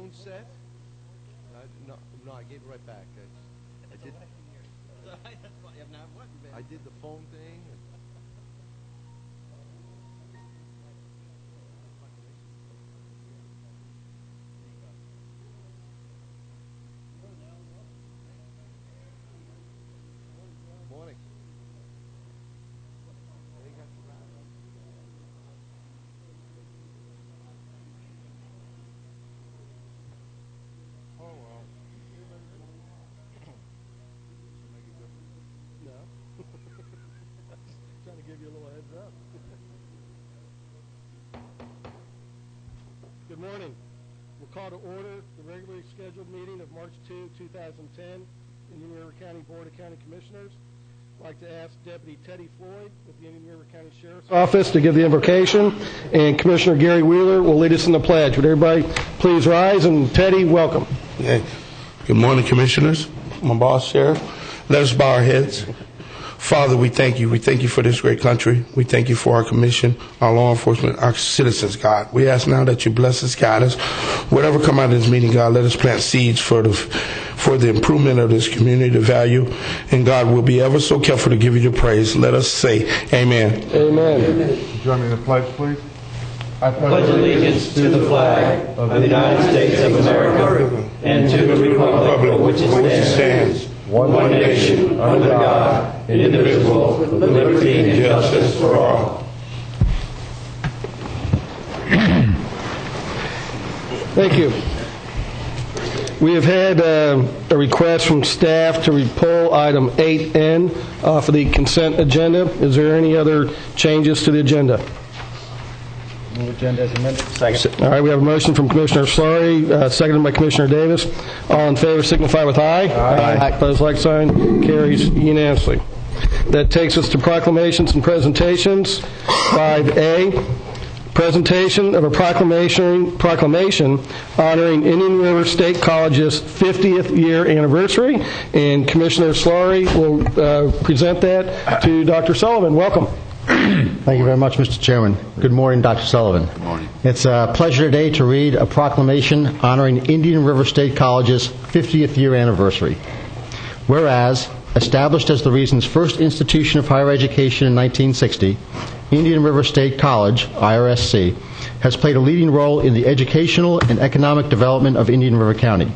phone set? No, I gave it right back. I did the phone thing. Morning. Oh, well. No. Trying to give you a little heads up. Good morning. We'll call to order the regularly scheduled meeting of March 2, 2010 in Indian River County Board of County Commissioners. I'd like to ask Deputy Teddy Floyd with the Indian River County Sheriff's Office to give the invocation, and Commissioner Gary Wheeler will lead us in the pledge. Would everybody please rise? And Teddy, welcome. Okay. Good morning, Commissioners. My boss, Sheriff. Let us bow our heads. Father, we thank you. We thank you for this great country. We thank you for our commission, our law enforcement, our citizens, God. We ask now that you bless us, guide us. Whatever come out of this meeting, God, let us plant seeds for the improvement of this community, the value. And God, we'll be ever so careful to give you the praise. Let us say amen. Amen. Join me in the pledge, please. I pledge allegiance to the flag of the United States of America and to the republic for which it stands, one nation, under God, indivisible, with liberty and justice for all. Thank you. We have had a request from staff to pull item 8N off of the consent agenda. Is there any other changes to the agenda? Move agenda as amended. Second. All right, we have a motion from Commissioner Slurry, seconded by Commissioner Davis. All in favor signify with aye. Aye. Opposed, like sign. Carries unanimously. That takes us to proclamations and presentations. 5A, presentation of a proclamation honoring Indian River State College's 50th year anniversary. And Commissioner Slurry will present that to Dr. Sullivan. Welcome. Thank you very much, Mr. Chairman. Good morning, Dr. Sullivan. Good morning. It's a pleasure today to read a proclamation honoring Indian River State College's 50th year anniversary. Whereas, established as the region's first institution of higher education in 1960, Indian River State College, IRSC, has played a leading role in the educational and economic development of Indian River County.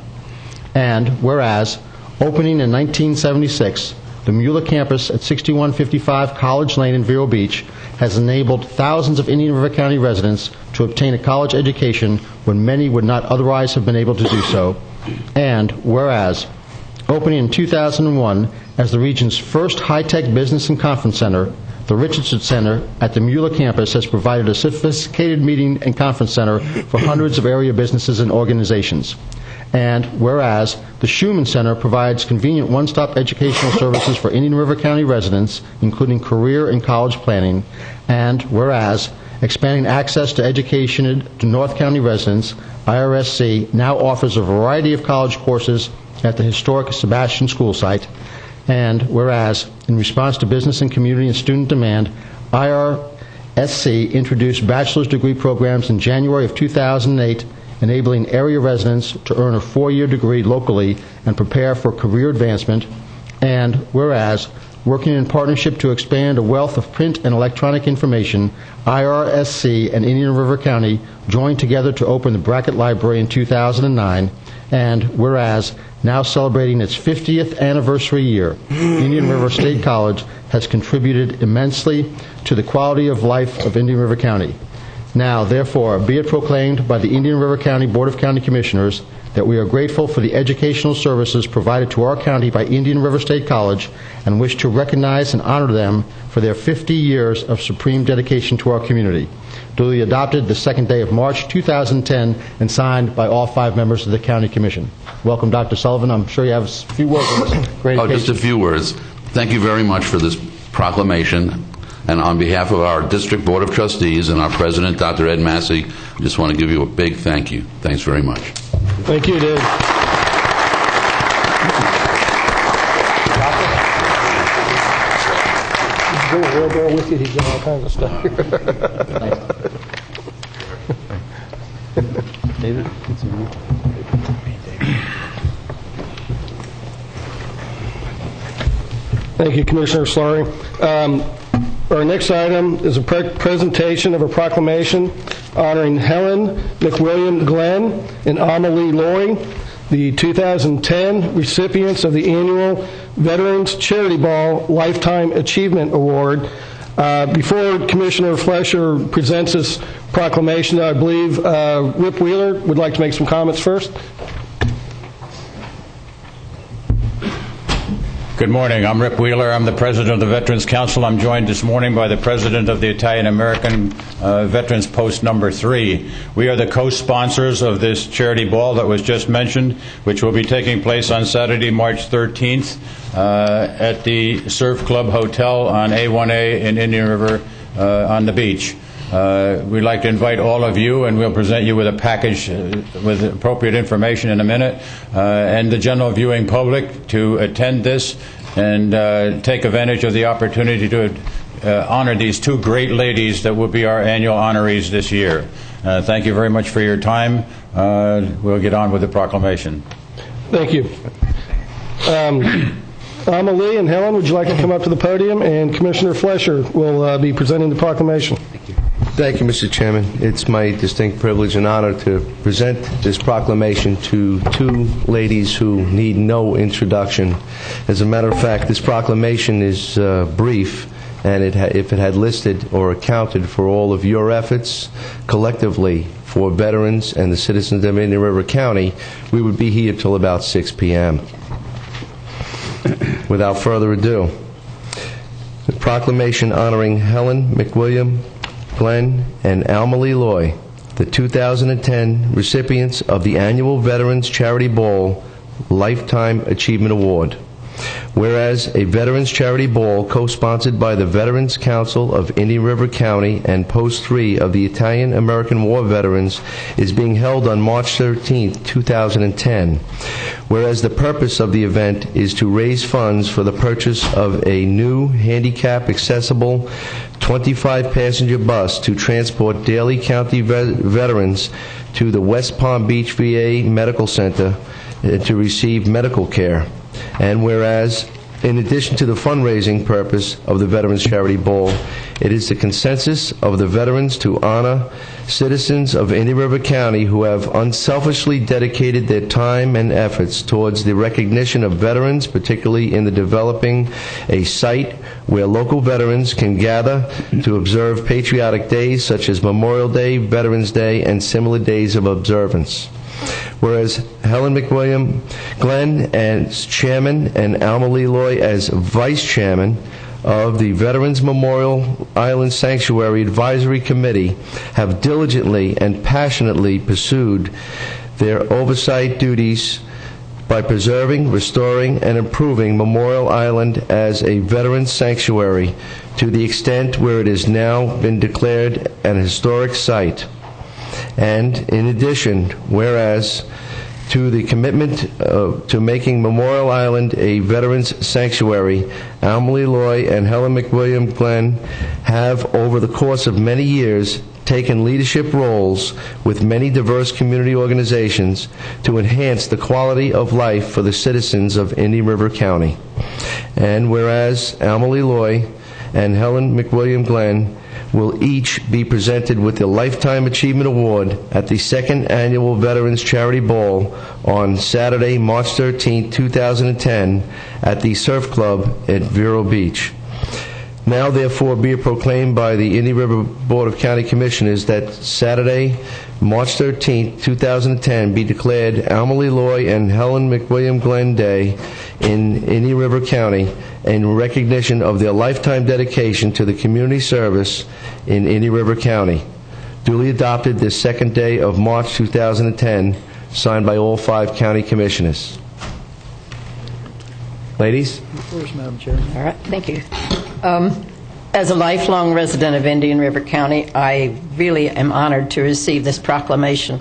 And whereas, opening in 1976, the Mueller campus at 6155 College Lane in Vero Beach has enabled thousands of Indian River County residents to obtain a college education when many would not otherwise have been able to do so. And whereas, opening in 2001 as the region's first high-tech business and conference center, the Richardson Center at the Mueller campus has provided a sophisticated meeting and conference center for hundreds of area businesses and organizations. And whereas the Schumann Center provides convenient one-stop educational services for Indian River County residents, including career and college planning. And whereas expanding access to education to North County residents, IRSC now offers a variety of college courses at the historic Sebastian School site. And whereas in response to business and community and student demand, IRSC introduced bachelor's degree programs in January of 2008, enabling area residents to earn a 4-year degree locally and prepare for career advancement. And whereas, working in partnership to expand a wealth of print and electronic information, IRSC and Indian River County joined together to open the Brackett Library in 2009. And whereas, now celebrating its 50th anniversary year, Indian River State College has contributed immensely to the quality of life of Indian River County. Now, therefore, be it proclaimed by the Indian River County Board of County Commissioners that we are grateful for the educational services provided to our county by Indian River State College and wish to recognize and honor them for their 50 years of supreme dedication to our community. Duly adopted the second day of March 2010 and signed by all 5 members of the County Commission. Welcome, Dr. Sullivan. I'm sure you have a few words on this great occasion. Just a few words. Thank you very much for this proclamation. And on behalf of our District Board of Trustees and our President, Dr. Ed Massey, I just want to give you a big thank you. Thanks very much. Thank you, Dave. He's doing a wheelbarrow with you. He's doing all kinds of stuff here. David, it's you. Thank you, Commissioner Slurry. Our next item is a presentation of a proclamation honoring Helen McWilliam Glenn and Amelie Loy, the 2010 recipients of the annual Veterans Charity Ball Lifetime Achievement Award. Before Commissioner Fleischer presents this proclamation, I believe Rip Wheeler would like to make some comments first. Good morning. I'm Rip Wheeler. I'm the president of the Veterans Council. I'm joined this morning by the president of the Italian American Veterans Post number 3. We are the co-sponsors of this charity ball that was just mentioned, which will be taking place on Saturday, March 13th at the Surf Club Hotel on A1A in Indian River on the beach. We'd like to invite all of you, and we'll present you with a package with appropriate information in a minute, and the general viewing public to attend this and take advantage of the opportunity to honor these two great ladies that will be our annual honorees this year. Thank you very much for your time. We'll get on with the proclamation. Thank you. Amelie and Helen, would you like to come up to the podium? And Commissioner Fleischer will be presenting the proclamation. Thank you, Mr. Chairman. It's my distinct privilege and honor to present this proclamation to two ladies who need no introduction. As a matter of fact, this proclamation is brief, and if it had listed or accounted for all of your efforts collectively for veterans and the citizens of Indian River County, we would be here till about 6 p.m. Without further ado, the proclamation honoring Helen McWilliam Glenn and Amelie Loy, the 2010 recipients of the annual Veterans Charity Ball Lifetime Achievement Award. Whereas a Veterans Charity Ball co-sponsored by the Veterans Council of Indian River County and Post 3 of the Italian American War Veterans is being held on March 13, 2010. Whereas the purpose of the event is to raise funds for the purchase of a new handicap-accessible 25-passenger bus to transport Daly County veterans to the West Palm Beach VA Medical Center to receive medical care. And whereas, in addition to the fundraising purpose of the Veterans Charity Ball, it is the consensus of the veterans to honor citizens of Indian River County who have unselfishly dedicated their time and efforts towards the recognition of veterans, particularly in the developing a site where local veterans can gather to observe patriotic days such as Memorial Day, Veterans Day, and similar days of observance. Whereas Helen McWilliam Glenn as chairman and Amelie Loy as vice chairman of the Veterans Memorial Island Sanctuary Advisory Committee have diligently and passionately pursued their oversight duties by preserving, restoring, and improving Memorial Island as a veterans sanctuary to the extent where it has now been declared an historic site. And in addition, whereas to the commitment to making Memorial Island a veterans sanctuary, Amelie Loy and Helen McWilliam Glenn have, over the course of many years, taken leadership roles with many diverse community organizations to enhance the quality of life for the citizens of Indian River County. And whereas Amelie Loy and Helen McWilliam Glenn will each be presented with the Lifetime Achievement Award at the second annual Veterans Charity Ball on Saturday, March 13, 2010 at the Surf Club at Vero Beach. Now, therefore, be it proclaimed by the Indian River Board of County Commissioners that Saturday, March 13, 2010 be declared Amelie Loy and Helen McWilliam Glenn Day in Indian River County in recognition of their lifetime dedication to the community service in Indian River County. Duly adopted this second day of March 2010, signed by all 5 county commissioners. Ladies? First, Madam Chair. All right, thank you. As a lifelong resident of Indian River County, I really am honored to receive this proclamation.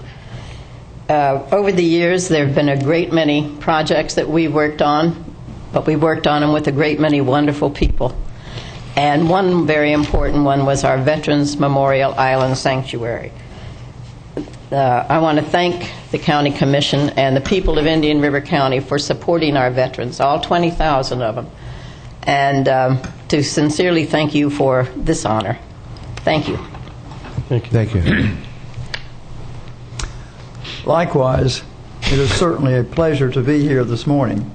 Over the years, there have been a great many projects that we worked on, but we worked on them with a great many wonderful people. And one very important one was our Veterans Memorial Island Sanctuary. I want to thank the County Commission and the people of Indian River County for supporting our veterans, all 20,000 of them. and to sincerely thank you for this honor. Thank you. Thank you. Likewise, it is certainly a pleasure to be here this morning,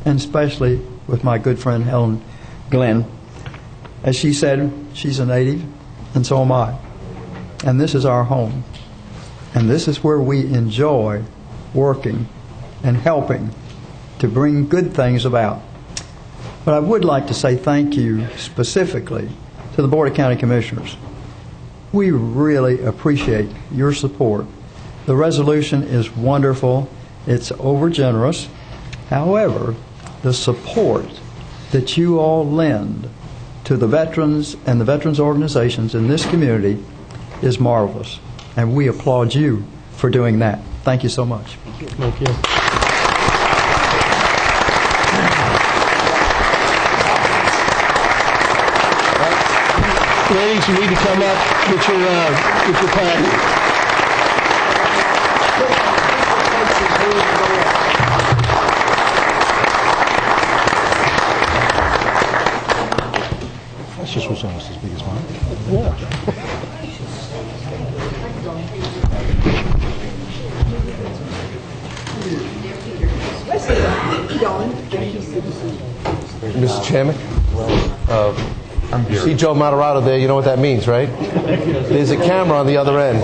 and especially with my good friend Helen Glenn. As she said, she's a native, and so am I. And this is our home. And this is where we enjoy working and helping to bring good things about. But I would like to say thank you specifically to the Board of County Commissioners. We really appreciate your support. The resolution is wonderful. It's overgenerous. However, the support that you all lend to the veterans and the veterans organizations in this community is marvelous. And we applaud you for doing that. Thank you so much. Thank you. Ladies, you need to come up with your plan. That's just what's almost as big as mine. Mr. Chairman, you see Joe Moderato there, you know what that means, right? There's a camera on the other end.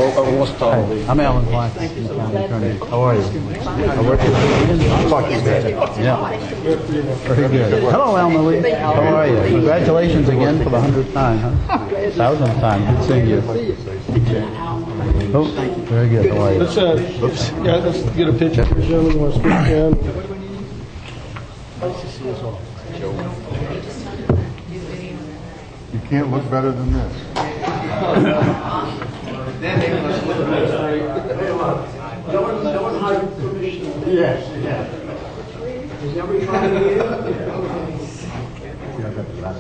I'm Alan Black. How are you? I work Yeah. Very good. Hello, Alma. How are you? Congratulations again for the 100th time, huh? 1,000th time. Good seeing you. Oh, very good. How are you? Let's get a picture. Gentlemen, want to speak down? You can't look better than this. Yes, yes. Is everybody trying to get in?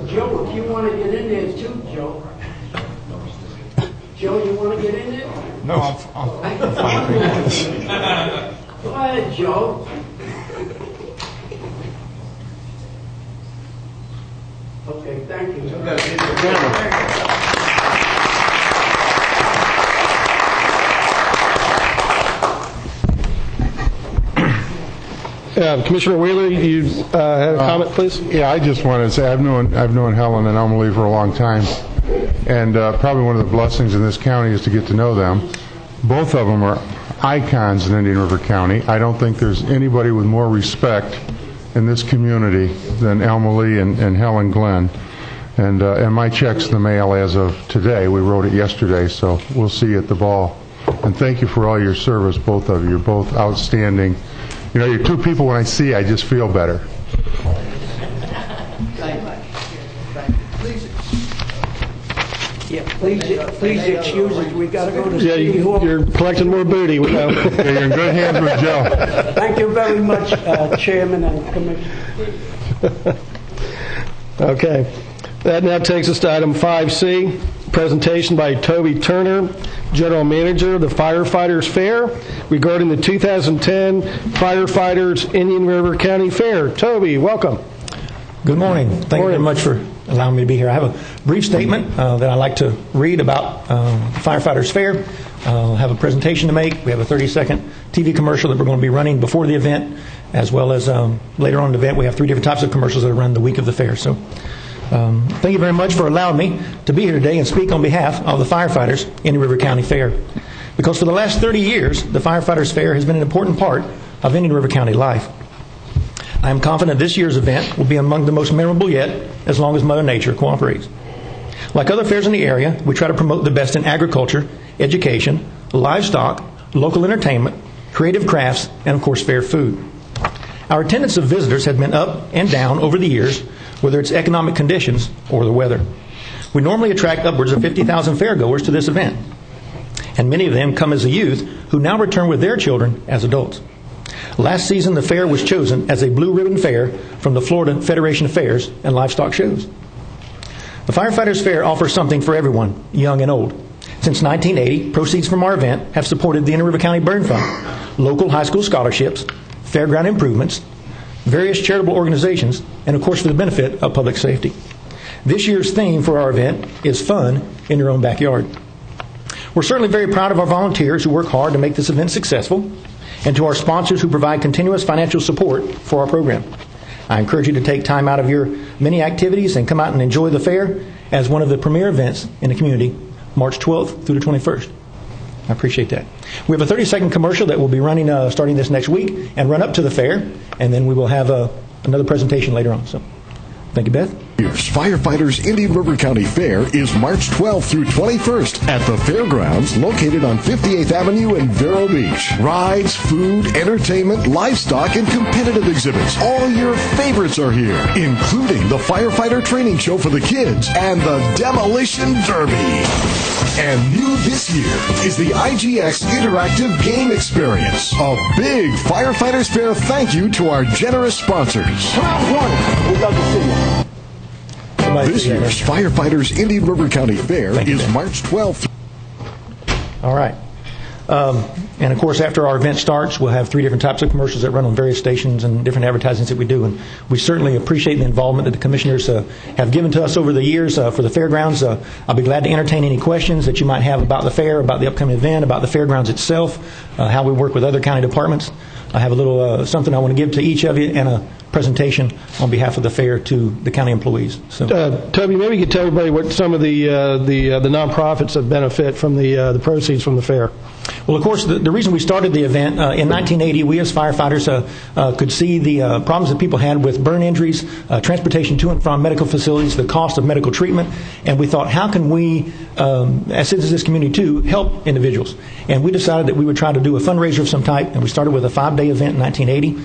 Joe, if you want to get in there too, Joe. Joe, you want to get in there? No, I'm fine. Go ahead, Joe. Okay, thank you. Commissioner Wheeler, you had a comment, please? Yeah, I just wanted to say I've known Helen and Emily for a long time, and probably one of the blessings in this county is to get to know them. Both of them are icons in Indian River County. I don't think there's anybody with more respect in this community than Alma Lee and Helen Glenn. And my check's in the mail as of today. We wrote it yesterday, so we'll see you at the ball. And thank you for all your service, both of you. You're both outstanding. You know, you're two people when I see you, I just feel better. Yeah, please excuse us. We got to go to City Hall. You're collecting more booty. Yeah, you're in good hands with Joe. Thank you very much, Chairman and Commissioner. Okay. That now takes us to item 5C, presentation by Toby Turner, General Manager of the Firefighters Fair, regarding the 2010 Firefighters Indian River County Fair. Toby, welcome. Good morning. Thank you very much for allowing me to be here. I have a brief statement that I'd like to read about Firefighters Fair. I'll have a presentation to make. We have a 30-second TV commercial that we're going to be running before the event, as well as later on in the event. We have 3 different types of commercials that are run the week of the fair. So thank you very much for allowing me to be here today and speak on behalf of the Firefighters Indian River County Fair. Because for the last 30 years, the Firefighters Fair has been an important part of Indian River County life. I am confident this year's event will be among the most memorable yet, as long as Mother Nature cooperates. Like other fairs in the area, we try to promote the best in agriculture, education, livestock, local entertainment, creative crafts, and of course fair food. Our attendance of visitors has been up and down over the years, whether it's economic conditions or the weather. We normally attract upwards of 50,000 fairgoers to this event, and many of them come as a youth who now return with their children as adults. Last season, the fair was chosen as a blue ribbon fair from the Florida Federation of Fairs and Livestock Shows. The Firefighters Fair offers something for everyone, young and old. Since 1980, proceeds from our event have supported the Indian River County Burn Fund, local high school scholarships, fairground improvements, various charitable organizations, and of course for the benefit of public safety. This year's theme for our event is fun in your own backyard. We're certainly very proud of our volunteers who work hard to make this event successful, and to our sponsors who provide continuous financial support for our program. I encourage you to take time out of your many activities and come out and enjoy the fair as one of the premier events in the community, March 12th through the 21st. I appreciate that. We have a 30-second commercial that will be running starting this next week and run up to the fair, and then we will have another presentation later on. So, thank you, Beth. Firefighters Indian River County Fair is March 12th through 21st at the fairgrounds located on 58th Avenue in Vero Beach. Rides, food, entertainment, livestock, and competitive exhibits. All your favorites are here, including the firefighter training show for the kids and the Demolition Derby. And new this year is the IGX Interactive Game Experience. A big Firefighters Fair thank you to our generous sponsors. Come out one. We'd love to see you. This year's Firefighters Indian River County Fair is March 12th. All right. And of course, after our event starts, we'll have 3 different types of commercials that run on various stations and different advertisements that we do. And we certainly appreciate the involvement that the commissioners have given to us over the years for the fairgrounds. I'll be glad to entertain any questions that you might have about the fair, about the upcoming event, about the fairgrounds itself, how we work with other county departments. I have a little something I want to give to each of you and a presentation on behalf of the fair to the county employees. So, Toby, maybe you could tell everybody what some of the nonprofits that benefit from the proceeds from the fair. Well, of course, the reason we started the event in 1980, we as firefighters could see the problems that people had with burn injuries, transportation to and from medical facilities, the cost of medical treatment, and we thought, how can we, as citizens of this community too, help individuals? And we decided that we would try to do a fundraiser of some type, and we started with a 5-day event in 1980.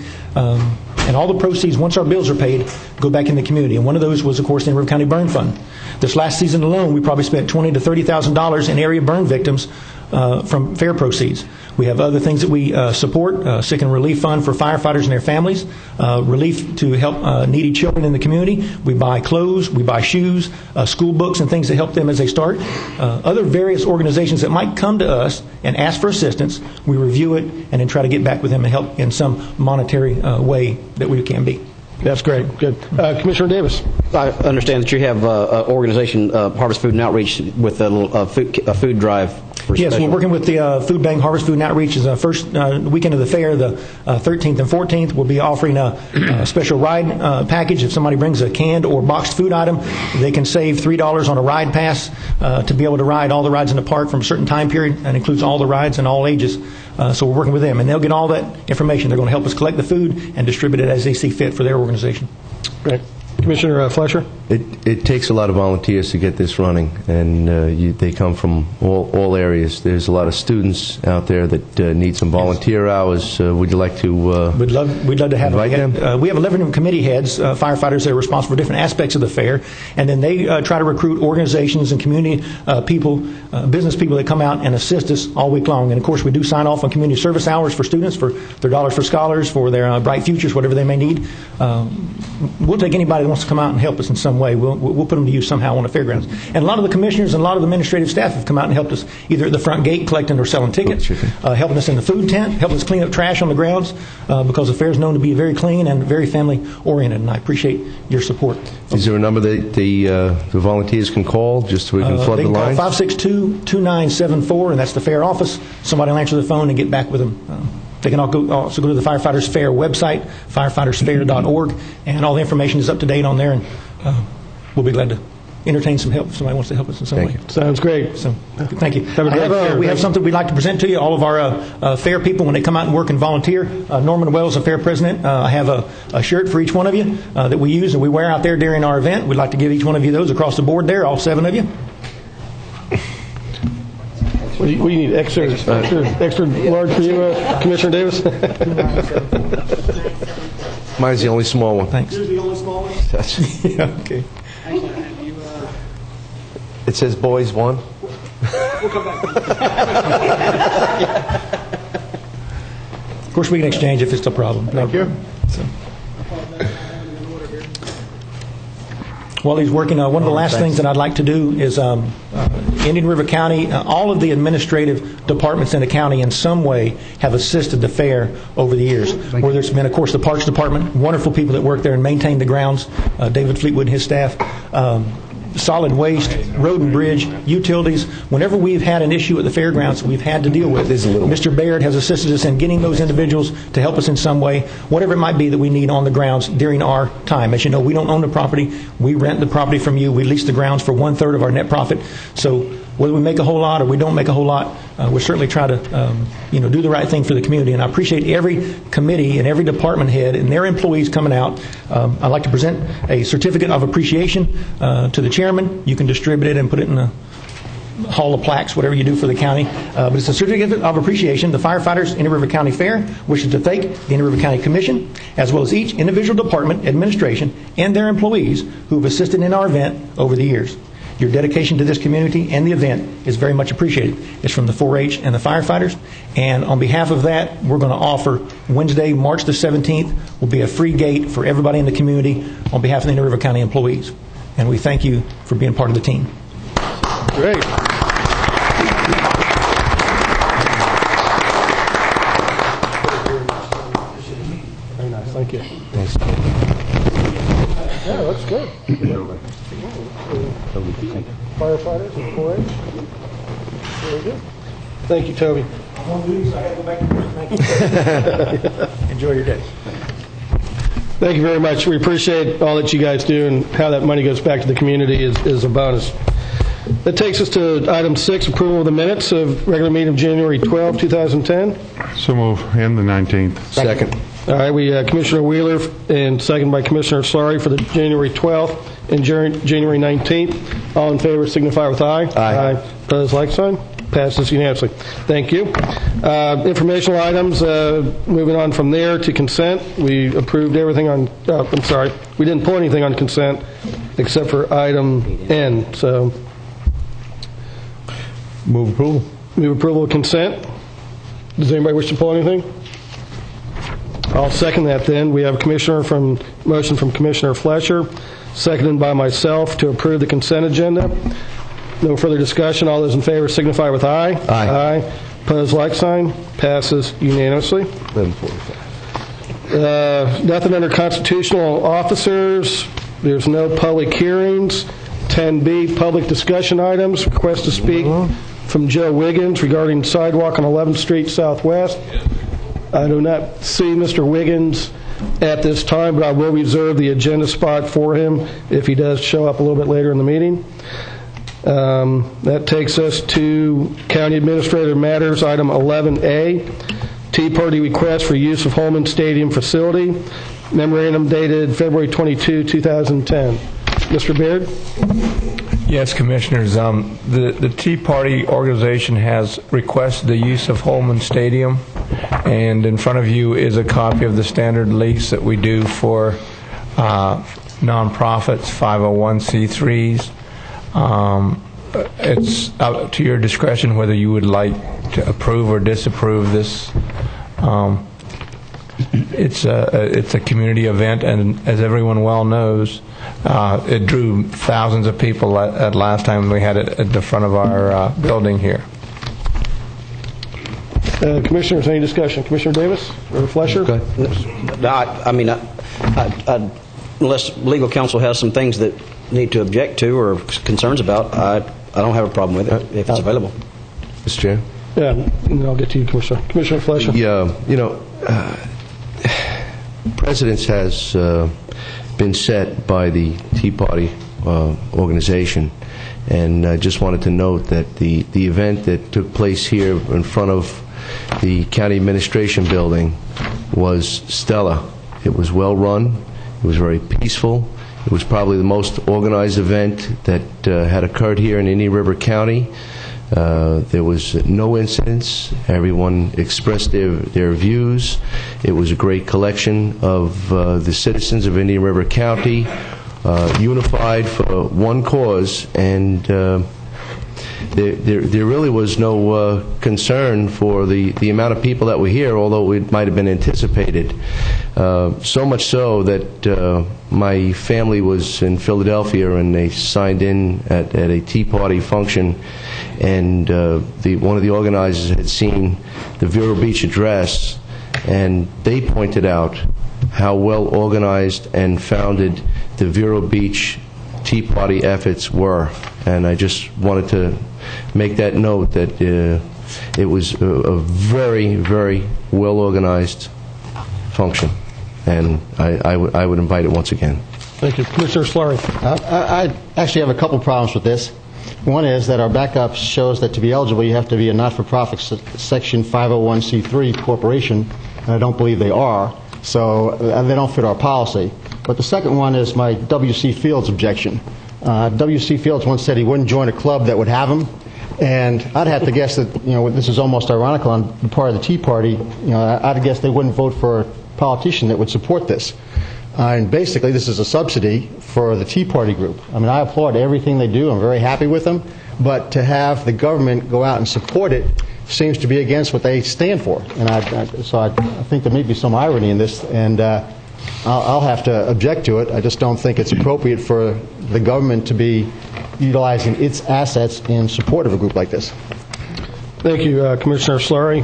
And all the proceeds, once our bills are paid, go back in the community. And one of those was, of course, the River County Burn Fund. This last season alone, we probably spent $20,000 to $30,000 in area burn victims from fair proceeds. We have other things that we support, sick and relief fund for firefighters and their families, relief to help needy children in the community. We buy clothes, we buy shoes, school books and things to help them as they start. Other various organizations that might come to us and ask for assistance, we review it and then try to get back with them and help in some monetary way that we can be. That's great. Good. Commissioner Davis. I understand that you have an organization, Harvest Food and Outreach, with a little food drive. Yes, we're working with the Food Bank. Harvest Food and Outreach is the first weekend of the fair, the 13th and 14th. We'll be offering a special ride package. If somebody brings a canned or boxed food item, they can save $3 on a ride pass to be able to ride all the rides in the park from a certain time period. That includes all the rides and all ages. So we're working with them, and they'll get all that information. They're going to help us collect the food and distribute it as they see fit for their organization. Great. Commissioner Fletcher? It takes a lot of volunteers to get this running, and they come from all areas. There's a lot of students out there that need some volunteer hours. Would you like to We'd love to have invite them? We have 11 committee heads, firefighters that are responsible for different aspects of the fair, and then they try to recruit organizations and community people, business people that come out and assist us all week long. And of course, we do sign off on community service hours for students, for their Dollars for Scholars, for their Bright Futures, whatever they may need. We'll take anybody that wants to come out and help us in some way. We'll put them to use somehow on the fairgrounds. And a lot of the commissioners and a lot of the administrative staff have come out and helped us either at the front gate collecting or selling tickets, helping us in the food tent, helping us clean up trash on the grounds, because the fair is known to be very clean and very family oriented. And I appreciate your support. Is there a number that the volunteers can call just so we can flood the line? They can call 562-2974, and that's the fair office. Somebody will answer the phone and get back with them. They can also go to the Firefighters Fair website, firefightersfair.org, and all the information is up to date on there, and we'll be glad to entertain some help if somebody wants to help us in some way. Sounds great. So, thank you. We have something we'd like to present to you. All of our fair people, when they come out and work and volunteer, Norman Wells, the fair president, I have a shirt for each one of you that we use and we wear out there during our event. We'd like to give each one of you those across the board there, all 7 of you. We need extra large for you, Commissioner Davis. Mine's the only small one. Thanks. Here's the only small one? Yeah, okay. It says boys 1. We'll come back. Of course, we can exchange if it's a problem. Thank you. So. While he's working, one of the last things that I'd like to do is Indian River County, all of the administrative departments in the county in some way have assisted the fair over the years. Whether it's been, of course, the Parks Department, wonderful people that work there and maintain the grounds, David Fleetwood and his staff, solid waste, road and bridge, utilities. Whenever we've had an issue at the fairgrounds we've had to deal with, Mr. Baird has assisted us in getting those individuals to help us in some way, whatever it might be that we need on the grounds during our time. As you know, we don't own the property. We rent the property from you. We lease the grounds for 1/3 of our net profit. So whether we make a whole lot or we don't make a whole lot, we certainly try to do the right thing for the community. And I appreciate every committee and every department head and their employees coming out. I'd like to present a certificate of appreciation to the chairman. You can distribute it and put it in the hall of plaques, whatever you do for the county. But it's a certificate of appreciation. The firefighters, Indian River County Fair, wishes to thank the Indian River County Commission, as well as each individual department, administration, and their employees who have assisted in our event over the years. Your dedication to this community and the event is very much appreciated. It's from the 4-H and the firefighters. And on behalf of that, we're going to offer Wednesday, March the 17th, will be a free gate for everybody in the community on behalf of the Indian River County employees. And we thank you for being part of the team. Great. Very nice. Thank you. Thanks. Yeah, looks good. Firefighters and 4-H. Very good. Thank you, Toby. Enjoy your day. Thank you very much. We appreciate all that you guys do, and how that money goes back to the community is a bonus. That takes us to item 6, approval of the minutes of regular meeting of January 12, 2010. So move. And the 19th. Second. All right, we Commissioner Wheeler and second by Commissioner Slurry for the January 12th and January 19th. All in favor signify with aye. Aye. Opposed, like sign. Passes unanimously. Thank you. Informational items, moving on from there to consent. We approved everything on, I'm sorry, we didn't pull anything on consent except for item N. So, Move approval. move approval of consent. Does anybody wish to pull anything? I'll second that then. We have a motion from Commissioner Fletcher, seconded by myself to approve the consent agenda. No further discussion. All those in favor signify with aye. Aye. Opposed, like sign. Passes unanimously. 11:45. Nothing under constitutional officers. There's no public hearings. 10B, public discussion items. Request to speak from Joe Wiggins regarding sidewalk on 11th Street Southwest. I do not see Mr. Wiggins at this time, but I will reserve the agenda spot for him if he does show up a little bit later in the meeting. That takes us to County Administrator Matters, item 11A, Tea Party request for use of Holman Stadium facility, memorandum dated February 22, 2010. Mr. Beard? Yes, Commissioners. The Tea Party organization has requested the use of Holman Stadium, and in front of you is a copy of the standard lease that we do for nonprofits, 501c3s. It's up to your discretion whether you would like to approve or disapprove this. It's a community event, and as everyone well knows, it drew thousands of people at last time we had it at the front of our building here. Commissioners, any discussion? Commissioner Davis or Fletcher? Unless legal counsel has some things that need to object to or concerns about, I don't have a problem with it if it's available. Mr. Chair? Yeah, and then I'll get to you, Commissioner. Commissioner Fletcher? Yeah, precedence has been set by the Tea Party organization, and I just wanted to note that the event that took place here in front of the county administration building was stellar. It was well run. It was very peaceful. It was probably the most organized event that had occurred here in Indian River County. There was no incidents. Everyone expressed their views. It was a great collection of the citizens of Indian River County, unified for one cause, and there really was no concern for the amount of people that were here, although it might have been anticipated. So much so that my family was in Philadelphia and they signed in at a Tea Party function, and one of the organizers had seen the Vero Beach address, and they pointed out how well organized and founded the Vero Beach Tea Party efforts were. And I just wanted to make that note that it was a very, very well organized function, and I would invite it once again. Thank you. Commissioner Slurry. I actually have a couple problems with this. One is that our backup shows that to be eligible you have to be a not-for-profit Section 501c3 corporation, and I don't believe they are, so they don't fit our policy. But the second one is my W.C. Fields objection. W.C. Fields once said he wouldn't join a club that would have him, and I'd have to guess that, this is almost ironical on the part of the Tea Party, I'd guess they wouldn't vote for a politician that would support this. And basically, this is a subsidy for the Tea Party group. I mean, I applaud everything they do. I'm very happy with them. But to have the government go out and support it seems to be against what they stand for. And so I think there may be some irony in this, and I'll have to object to it. I just don't think it's appropriate for the government to be utilizing its assets in support of a group like this. Thank you, Commissioner Slurry.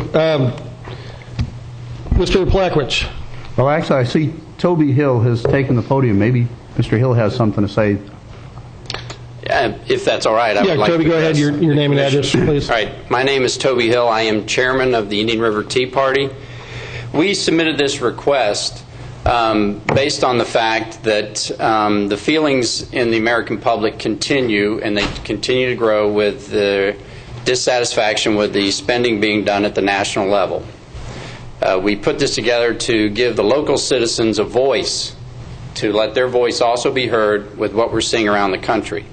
Mr. Plakowicz. Well, actually, I see Toby Hill has taken the podium. Maybe Mr. Hill has something to say. If that's all right, I would like Toby, to go ahead. Your name and address, please. All right. My name is Toby Hill. I am chairman of the Indian River Tea Party. We submitted this request based on the fact that the feelings in the American public continue, and they continue to grow with the dissatisfaction with the spending being done at the national level. We put this together to give the local citizens a voice, to let their voice also be heard with what we're seeing around the country.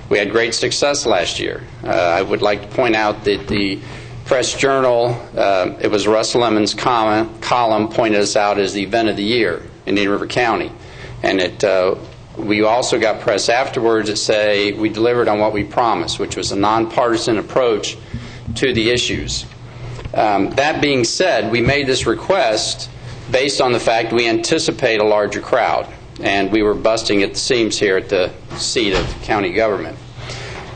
We had great success last year. I would like to point out that the Press Journal, it was Russ Lemon's column pointed us out as the event of the year in Indian River County. And we also got press afterwards that say we delivered on what we promised, which was a nonpartisan approach to the issues. That being said, we made this request based on the fact we anticipate a larger crowd, and we were busting at the seams here at the seat of county government.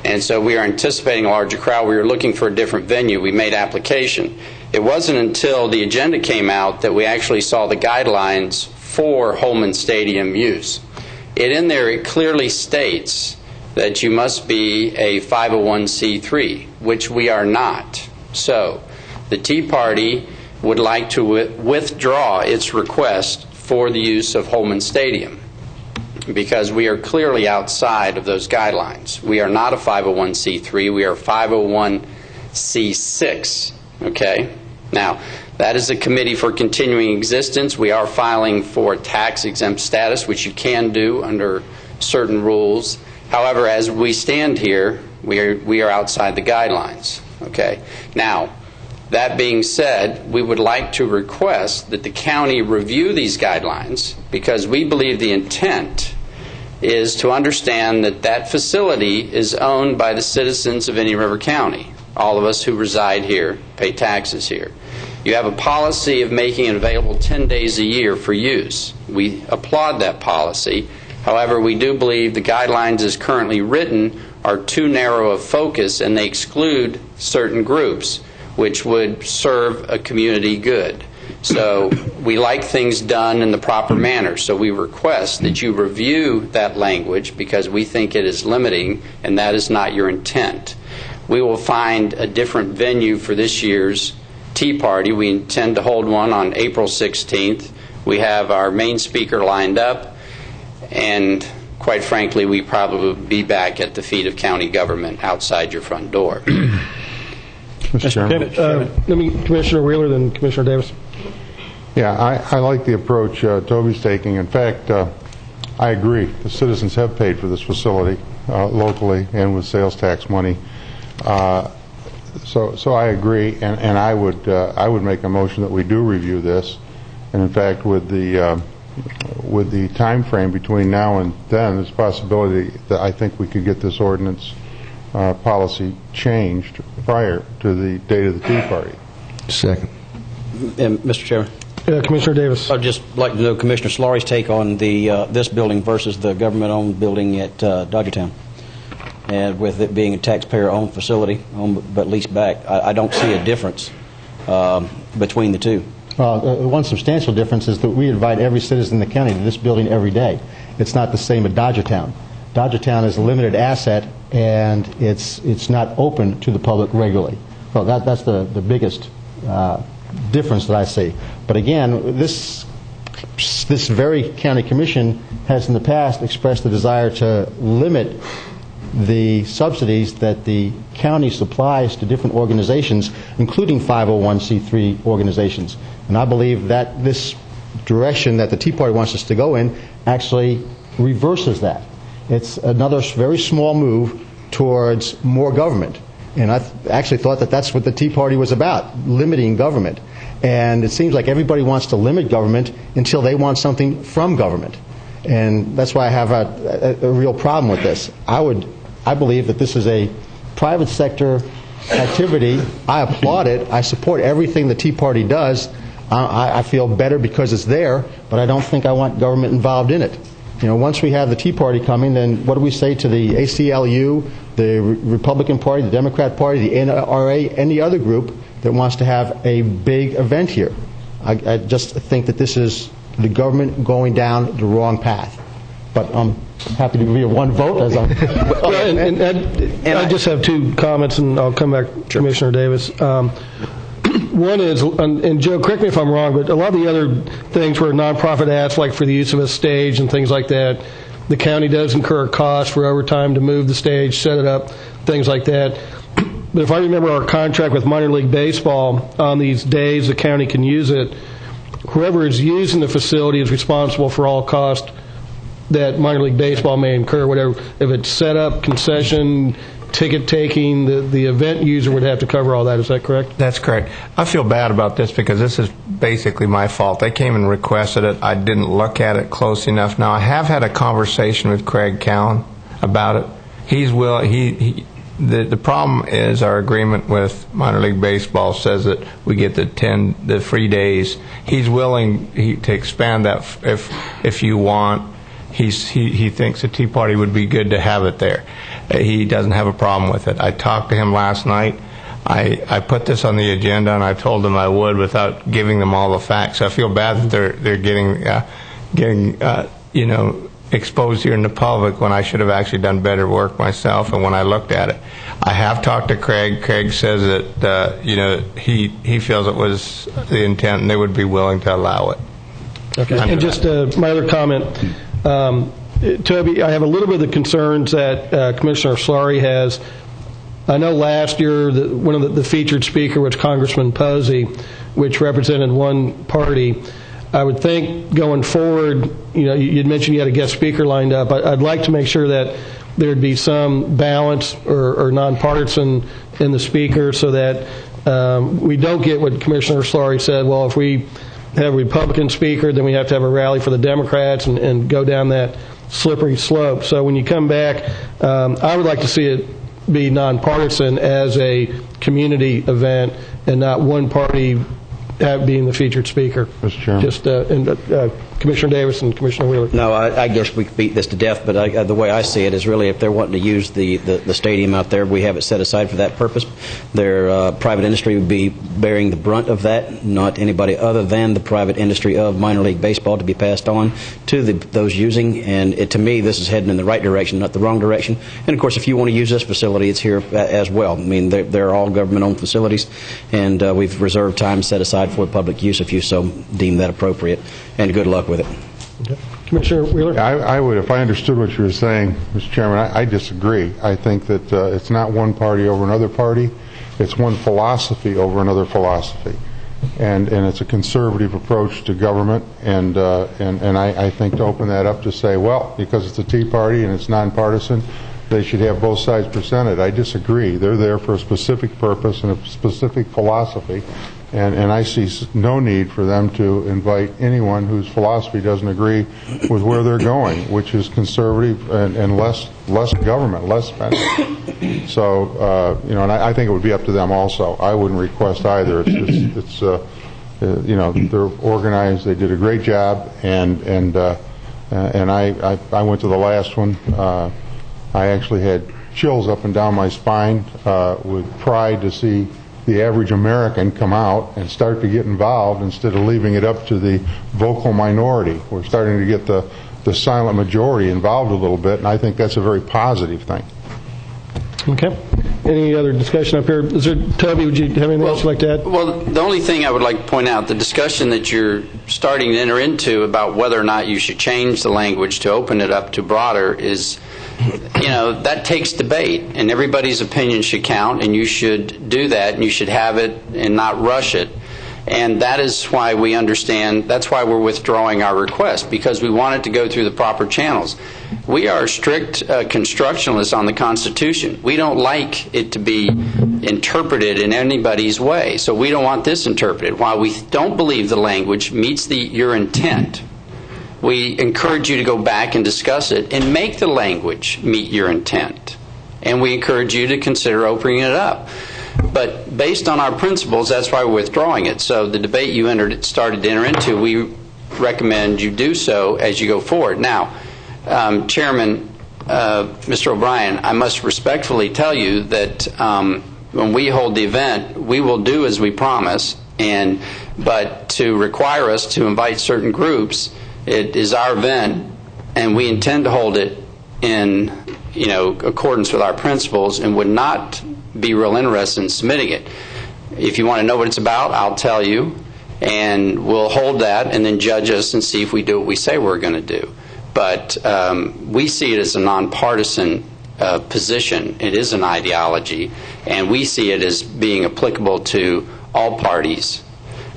And so we are anticipating a larger crowd. We were looking for a different venue. We made application. It wasn't until the agenda came out that we actually saw the guidelines for Holman Stadium use. In there, it clearly states that you must be a 501c3, which we are not. So the Tea Party would like to withdraw its request for the use of Holman Stadium because we are clearly outside of those guidelines. We are not a 501c3. We are 501c6. Okay? Now, that is a committee for continuing existence. We are filing for tax-exempt status, which you can do under certain rules. However, as we stand here, we are outside the guidelines. Okay? Now, that being said, we would like to request that the county review these guidelines because we believe the intent is to understand that that facility is owned by the citizens of Indian River County. All of us who reside here pay taxes here. You have a policy of making it available 10 days a year for use. We applaud that policy. However, we do believe the guidelines as currently written are too narrow of focus and they exclude certain groups, which would serve a community good. So we like things done in the proper manner. So we request that you review that language because we think it is limiting and that is not your intent. We will find a different venue for this year's Tea Party. We intend to hold one on April 16th. We have our main speaker lined up, and quite frankly, we probably will be back at the feet of county government outside your front door. Mr. Chairman. Let me, Commissioner Wheeler, then Commissioner Davis. Yeah, I like the approach Toby's taking. In fact, I agree. The citizens have paid for this facility locally and with sales tax money. So I agree, and I would make a motion that we do review this. And in fact, with the time frame between now and then, there's a possibility that I think we could get this ordinance policy changed prior to the date of the Tea Party. Second. Mr. Chairman. Commissioner Davis. I'd just like to know Commissioner Solari's take on this building versus the government-owned building at Dodgertown. And with it being a taxpayer-owned facility, but leased back, I don't see a difference between the two. Well, one substantial difference is that we invite every citizen in the county to this building every day. It's not the same at Dodgertown. Dodgertown is a limited asset, and it's not open to the public regularly. Well, that's the biggest difference that I see. But again, this very county commission has in the past expressed the desire to limit the subsidies that the county supplies to different organizations, including 501c3 organizations. And I believe that this direction that the Tea Party wants us to go in actually reverses that. It's another very small move towards more government. And I actually thought that that's what the Tea Party was about, limiting government. And it seems like everybody wants to limit government until they want something from government. And that's why I have a real problem with this. I believe that this is a private sector activity. I applaud it. I support everything the Tea Party does. I feel better because it's there, but I don't think I want government involved in it. You know, once we have the Tea Party coming, then what do we say to the ACLU, the Republican Party, the Democrat Party, the NRA, any other group that wants to have a big event here? I just think that this is the government going down the wrong path. But I'm happy to give you one vote. As I'm I just have two comments, and I'll come back to Commissioner Davis. One is, and Joe, correct me if I'm wrong, but a lot of the other things where nonprofit asks, like for the use of a stage and things like that, the county does incur costs for overtime to move the stage, set it up, things like that. But if I remember our contract with minor league baseball, on these days the county can use it, whoever is using the facility is responsible for all costs that minor league baseball may incur, whatever. If it's set up, concession, ticket taking, the event user would have to cover all that. Is that correct? That's correct. I feel bad about this because this is basically my fault. They came and requested it. I didn't look at it close enough. Now, I have had a conversation with Craig Cowan about it. He's willing. The problem is our agreement with minor league baseball says that we get the free days. He's willing to expand that if you want. He thinks the Tea Party would be good to have it there. He doesn't have a problem with it. I talked to him last night. I put this on the agenda, and I told them I would without giving them all the facts. I feel bad that they're getting exposed here in the public when I should have actually done better work myself. And when I looked at it, I have talked to Craig. Craig says that he feels it was the intent, and they would be willing to allow it. Okay. And just my other comment. Toby, I have a little bit of the concerns that Commissioner Solari has. I know last year one of the featured speaker was Congressman Posey, which represented one party. I would think going forward, you'd mentioned you had a guest speaker lined up. I'd like to make sure that there'd be some balance or nonpartisan in the speaker so that we don't get what Commissioner Solari said, well, if we have a Republican speaker, then we have to have a rally for the Democrats and go down that slippery slope. So when you come back, I would like to see it be nonpartisan as a community event and not one party being the featured speaker. Mr. Chairman. Just Commissioner Davis and Commissioner Wheeler. No, I guess we could beat this to death, but the way I see it is really if they're wanting to use the stadium out there, we have it set aside for that purpose. Their private industry would be bearing the brunt of that, not anybody other than the private industry of minor league baseball to be passed on to those using. And to me, this is heading in the right direction, not the wrong direction. And, of course, if you want to use this facility, it's here as well. I mean, they're all government-owned facilities, and we've reserved time set aside for public use if you so deem that appropriate. And good luck with it. Okay. Commissioner Wheeler? I would, if I understood what you were saying, Mr. Chairman, I disagree. I think that it's not one party over another party. It's one philosophy over another philosophy. And it's a conservative approach to government. And I think to open that up to say, well, because it's a Tea Party and it's nonpartisan, they should have both sides presented. I disagree. They're there for a specific purpose and a specific philosophy. And I see no need for them to invite anyone whose philosophy doesn't agree with where they're going, which is conservative and less less government, less spending. So, and I think it would be up to them also. I wouldn't request either. It's they're organized. They did a great job, and I went to the last one. I actually had chills up and down my spine with pride to see the average American come out and start to get involved instead of leaving it up to the vocal minority. We're starting to get the silent majority involved a little bit, and I think that's a very positive thing. Okay. Any other discussion up here? Toby, would you have anything else you'd like to add? Well, the only thing I would like to point out, the discussion that you're starting to enter into about whether or not you should change the language to open it up to broader is, that takes debate, and everybody's opinion should count, and you should do that, and you should have it and not rush it. And that is why we understand, that's why we're withdrawing our request, because we want it to go through the proper channels. We are strict constructionalists on the Constitution. We don't like it to be interpreted in anybody's way, so we don't want this interpreted. While we don't believe the language meets your intent, we encourage you to go back and discuss it and make the language meet your intent. And we encourage you to consider opening it up. But based on our principles, that's why we're withdrawing it. So the debate you started to enter into, we recommend you do so as you go forward. Now, Chairman, Mr. O'Brien, I must respectfully tell you that when we hold the event, we will do as we promise. But to require us to invite certain groups, it is our event, and we intend to hold it in accordance with our principles, and would not be real interested in submitting it. If you want to know what it's about, I'll tell you, and we'll hold that and then judge us and see if we do what we say we're going to do. But we see it as a nonpartisan position. It is an ideology, and we see it as being applicable to all parties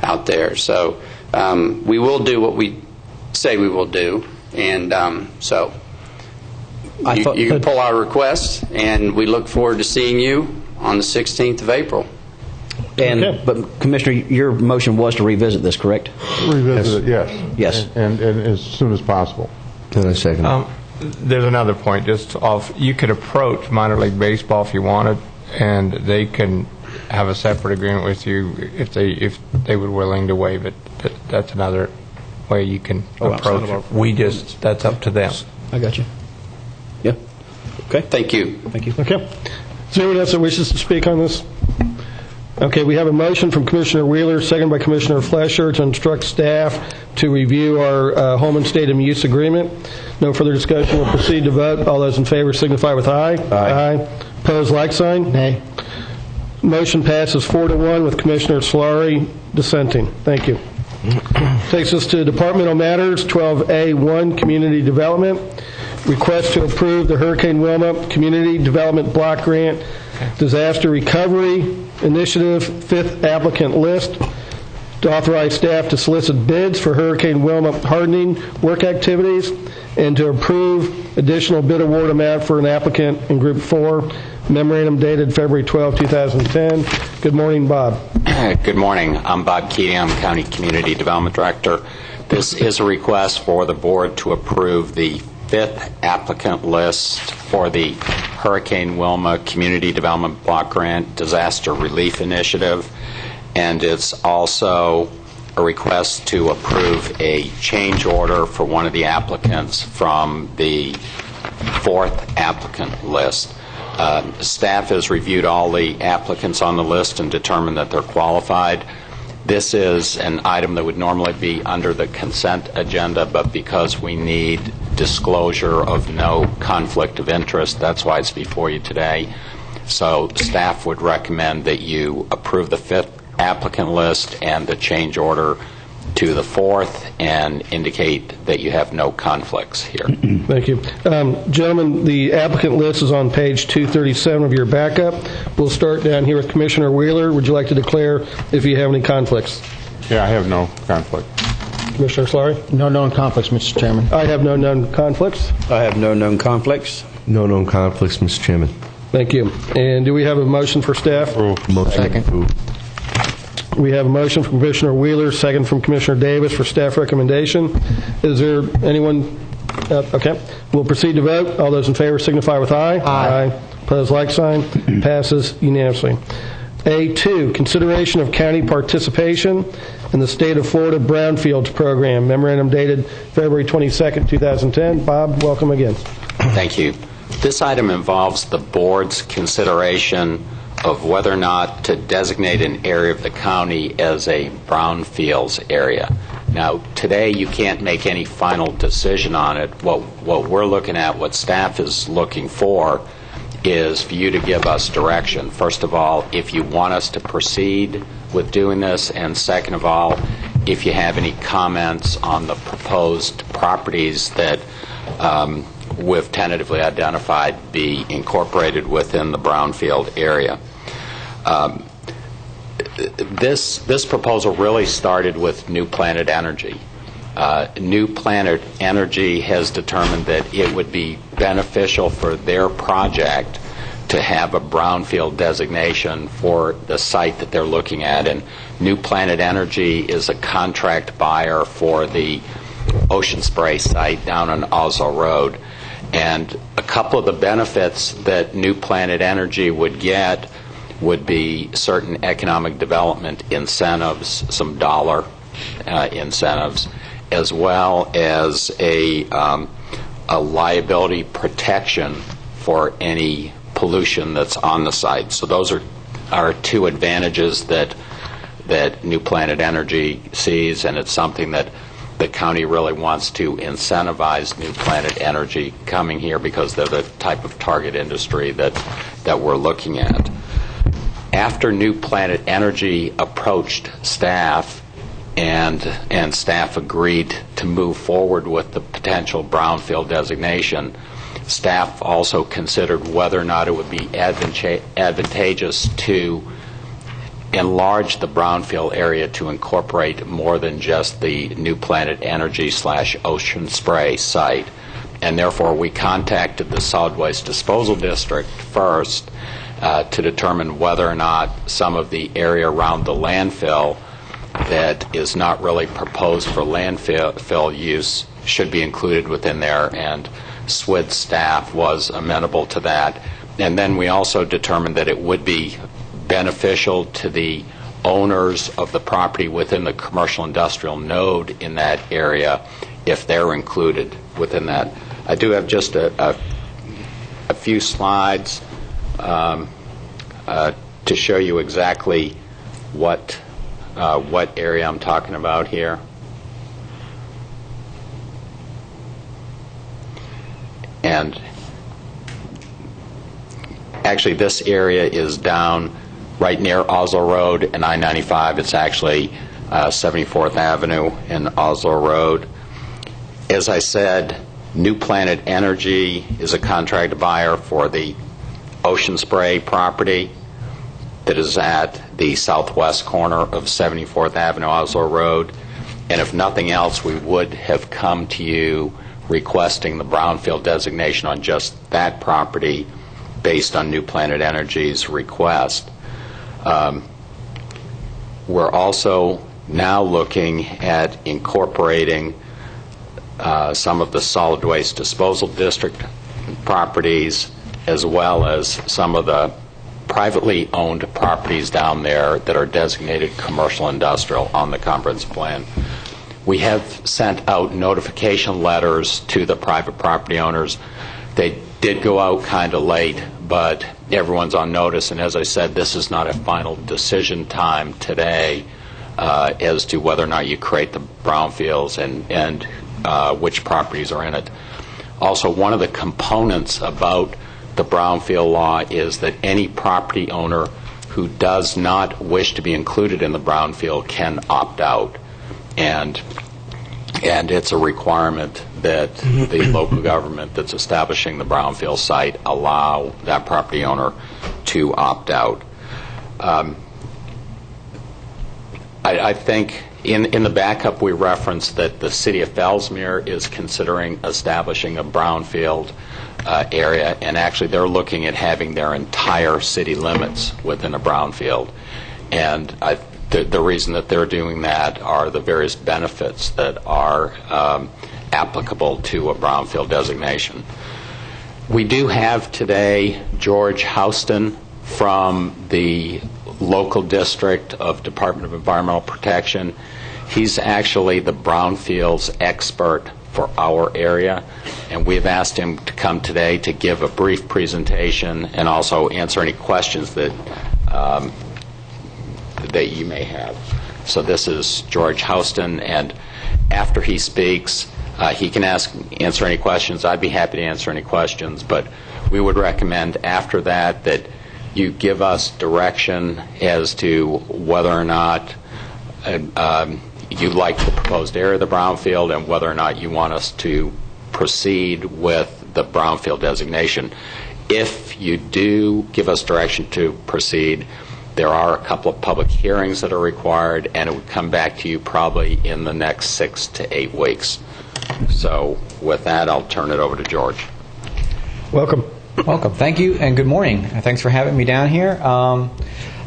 out there. So we will do what we say we will do, and so you can pull our request, and we look forward to seeing you on the 16th of April. But Commissioner, your motion was to revisit this, correct? Revisit it, yes. Yes. And as soon as possible. In a second. There's another point. You could approach minor league baseball if you wanted, and they can have a separate agreement with you if they were willing to waive it. That's another way you can approach it. That's up to them. I got you. Yeah. Okay. Thank you. Thank you. Okay. Is there anyone else that wishes to speak on this? Okay, we have a motion from Commissioner Wheeler, second by Commissioner Flesher, to instruct staff to review our home and stadium use agreement. No further discussion. We'll proceed to vote. All those in favor signify with aye. Aye. Opposed, like sign. Nay. Motion passes 4-1 with Commissioner Solari dissenting. Thank you. Takes us to departmental matters, 12A1, Community Development. Request to approve the Hurricane Wilma Community Development Block Grant Disaster Recovery Initiative 5th applicant list, to authorize staff to solicit bids for Hurricane Wilma hardening work activities, and to approve additional bid award amount for an applicant in Group 4. Memorandum dated February 12, 2010. Good morning, Bob. Good morning. I'm Bob Keating. I'm County Community Development Director. This is a request for the board to approve the 5th applicant list for the Hurricane Wilma Community Development Block Grant Disaster Relief Initiative, and it's also a request to approve a change order for one of the applicants from the 4th applicant list. Staff has reviewed all the applicants on the list and determined that they're qualified. This is an item that would normally be under the consent agenda, but because we need disclosure of no conflict of interest, that's why it's before you today. So staff would recommend that you approve the 5th applicant list and the change order to the 4th, and indicate that you have no conflicts here. Thank you. Gentlemen, the applicant list is on page 237 of your backup. We'll start down here with Commissioner Wheeler. Would you like to declare if you have any conflicts? Yeah, I have no conflict. Commissioner Solari? No known conflicts, Mr. Chairman. I have no known conflicts. I have no known conflicts. No known conflicts, Mr. Chairman. Thank you. And do we have a motion for staff? Motion. Second. We have a motion from Commissioner Wheeler, second from Commissioner Davis for staff recommendation. Is there anyone Okay. We'll proceed to vote. All those in favor signify with aye. Aye. Opposed, like sign. Passes unanimously. A2, consideration of county participation in the State of Florida Brownfields Program. Memorandum dated February 22nd, 2010. Bob, welcome again. Thank you. This item involves the board's consideration of whether or not to designate an area of the county as a brownfields area. Now, today you can't make any final decision on it. What we're looking at, what staff is looking for, is for you to give us direction. First of all, if you want us to proceed with doing this, and second of all, if you have any comments on the proposed properties that we've tentatively identified be incorporated within the brownfield area. This proposal really started with New Planet Energy. New Planet Energy has determined that it would be beneficial for their project to have a brownfield designation for the site that they're looking at. And New Planet Energy is a contract buyer for the Ocean Spray site down on Oslo Road. And a couple of the benefits that New Planet Energy would get would be certain economic development incentives, some dollar incentives, as well as a liability protection for any pollution that's on the site. So those are two advantages that New Planet Energy sees, and it's something that the county really wants to incentivize New Planet Energy coming here because they're the type of target industry that we're looking at. After New Planet Energy approached staff and staff agreed to move forward with the potential brownfield designation, staff also considered whether or not it would be advantageous to enlarge the brownfield area to incorporate more than just the New Planet Energy / Ocean Spray site. And therefore we contacted the Solid Waste Disposal District first to determine whether or not some of the area around the landfill that is not really proposed for landfill use should be included within there, and SWID staff was amenable to that. And then we also determined that it would be beneficial to the owners of the property within the commercial industrial node in that area if they're included within that. I do have just a few slides to show you exactly what area I'm talking about here. And actually this area is down right near Oslo Road and I-95. It's actually 74th Avenue and Oslo Road. As I said, New Planet Energy is a contract buyer for the Ocean Spray property that is at the southwest corner of 74th Avenue, Oslo Road. And if nothing else, we would have come to you requesting the brownfield designation on just that property based on New Planet Energy's request. We're also now looking at incorporating some of the solid waste disposal district properties, as well as some of the privately owned properties down there that are designated commercial industrial on the comprehensive plan. We have sent out notification letters to the private property owners. They did go out kind of late, but everyone's on notice, and as I said, this is not a final decision time today as to whether or not you create the brownfields and which properties are in it. Also, one of the components about the brownfield law is that any property owner who does not wish to be included in the brownfield can opt out, and it's a requirement that the local government that's establishing the brownfield site allow that property owner to opt out. I think in the backup we referenced that the city of Fellsmere is considering establishing a brownfield area, and actually they're looking at having their entire city limits within a brownfield. And the reason that they're doing that are the various benefits that are applicable to a brownfield designation. We do have today George Houston from the local district of Department of Environmental Protection. He's actually the brownfields expert for our area, and we've asked him to come today to give a brief presentation and also answer any questions that that you may have. So this is George Houston, and after he speaks, he can answer any questions. I'd be happy to answer any questions, but we would recommend after that that you give us direction as to whether or not you like the proposed area of the brownfield and whether or not you want us to proceed with the brownfield designation. If you do give us direction to proceed, there are a couple of public hearings that are required, and it would come back to you probably in the next 6 to 8 weeks. So with that, I'll turn it over to George. Welcome. Welcome. Thank you, and good morning. Thanks for having me down here.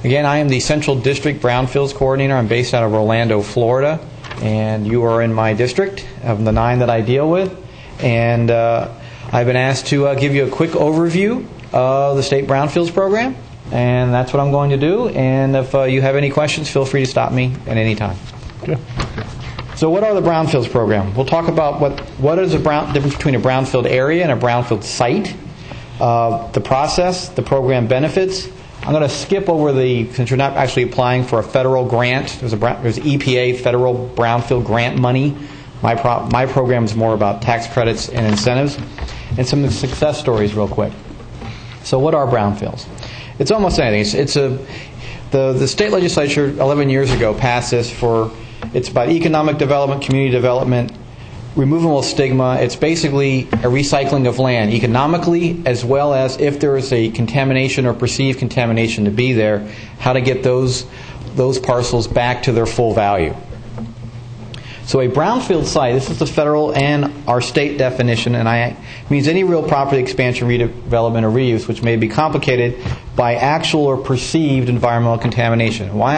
Again, I am the Central District Brownfields Coordinator. I'm based out of Orlando, Florida, and you are in my district of the 9 that I deal with. And I've been asked to give you a quick overview of the State Brownfields Program, and that's what I'm going to do. And if you have any questions, feel free to stop me at any time. Okay. So what are the Brownfields Program? We'll talk about what is the difference between a brownfield area and a brownfield site, the process, the program benefits. I'm going to skip over since you're not actually applying for a federal grant. There's EPA federal brownfield grant money. My program is more about tax credits and incentives, and some success stories real quick. So what are brownfields? It's almost anything. The state legislature 11 years ago passed this it's about economic development, community development, removal of stigma. It's basically a recycling of land economically, as well as if there is a contamination or perceived contamination to be there, how to get those parcels back to their full value. So a brownfield site, this is the federal and our state definition, and means any real property expansion, redevelopment, or reuse which may be complicated by actual or perceived environmental contamination. Why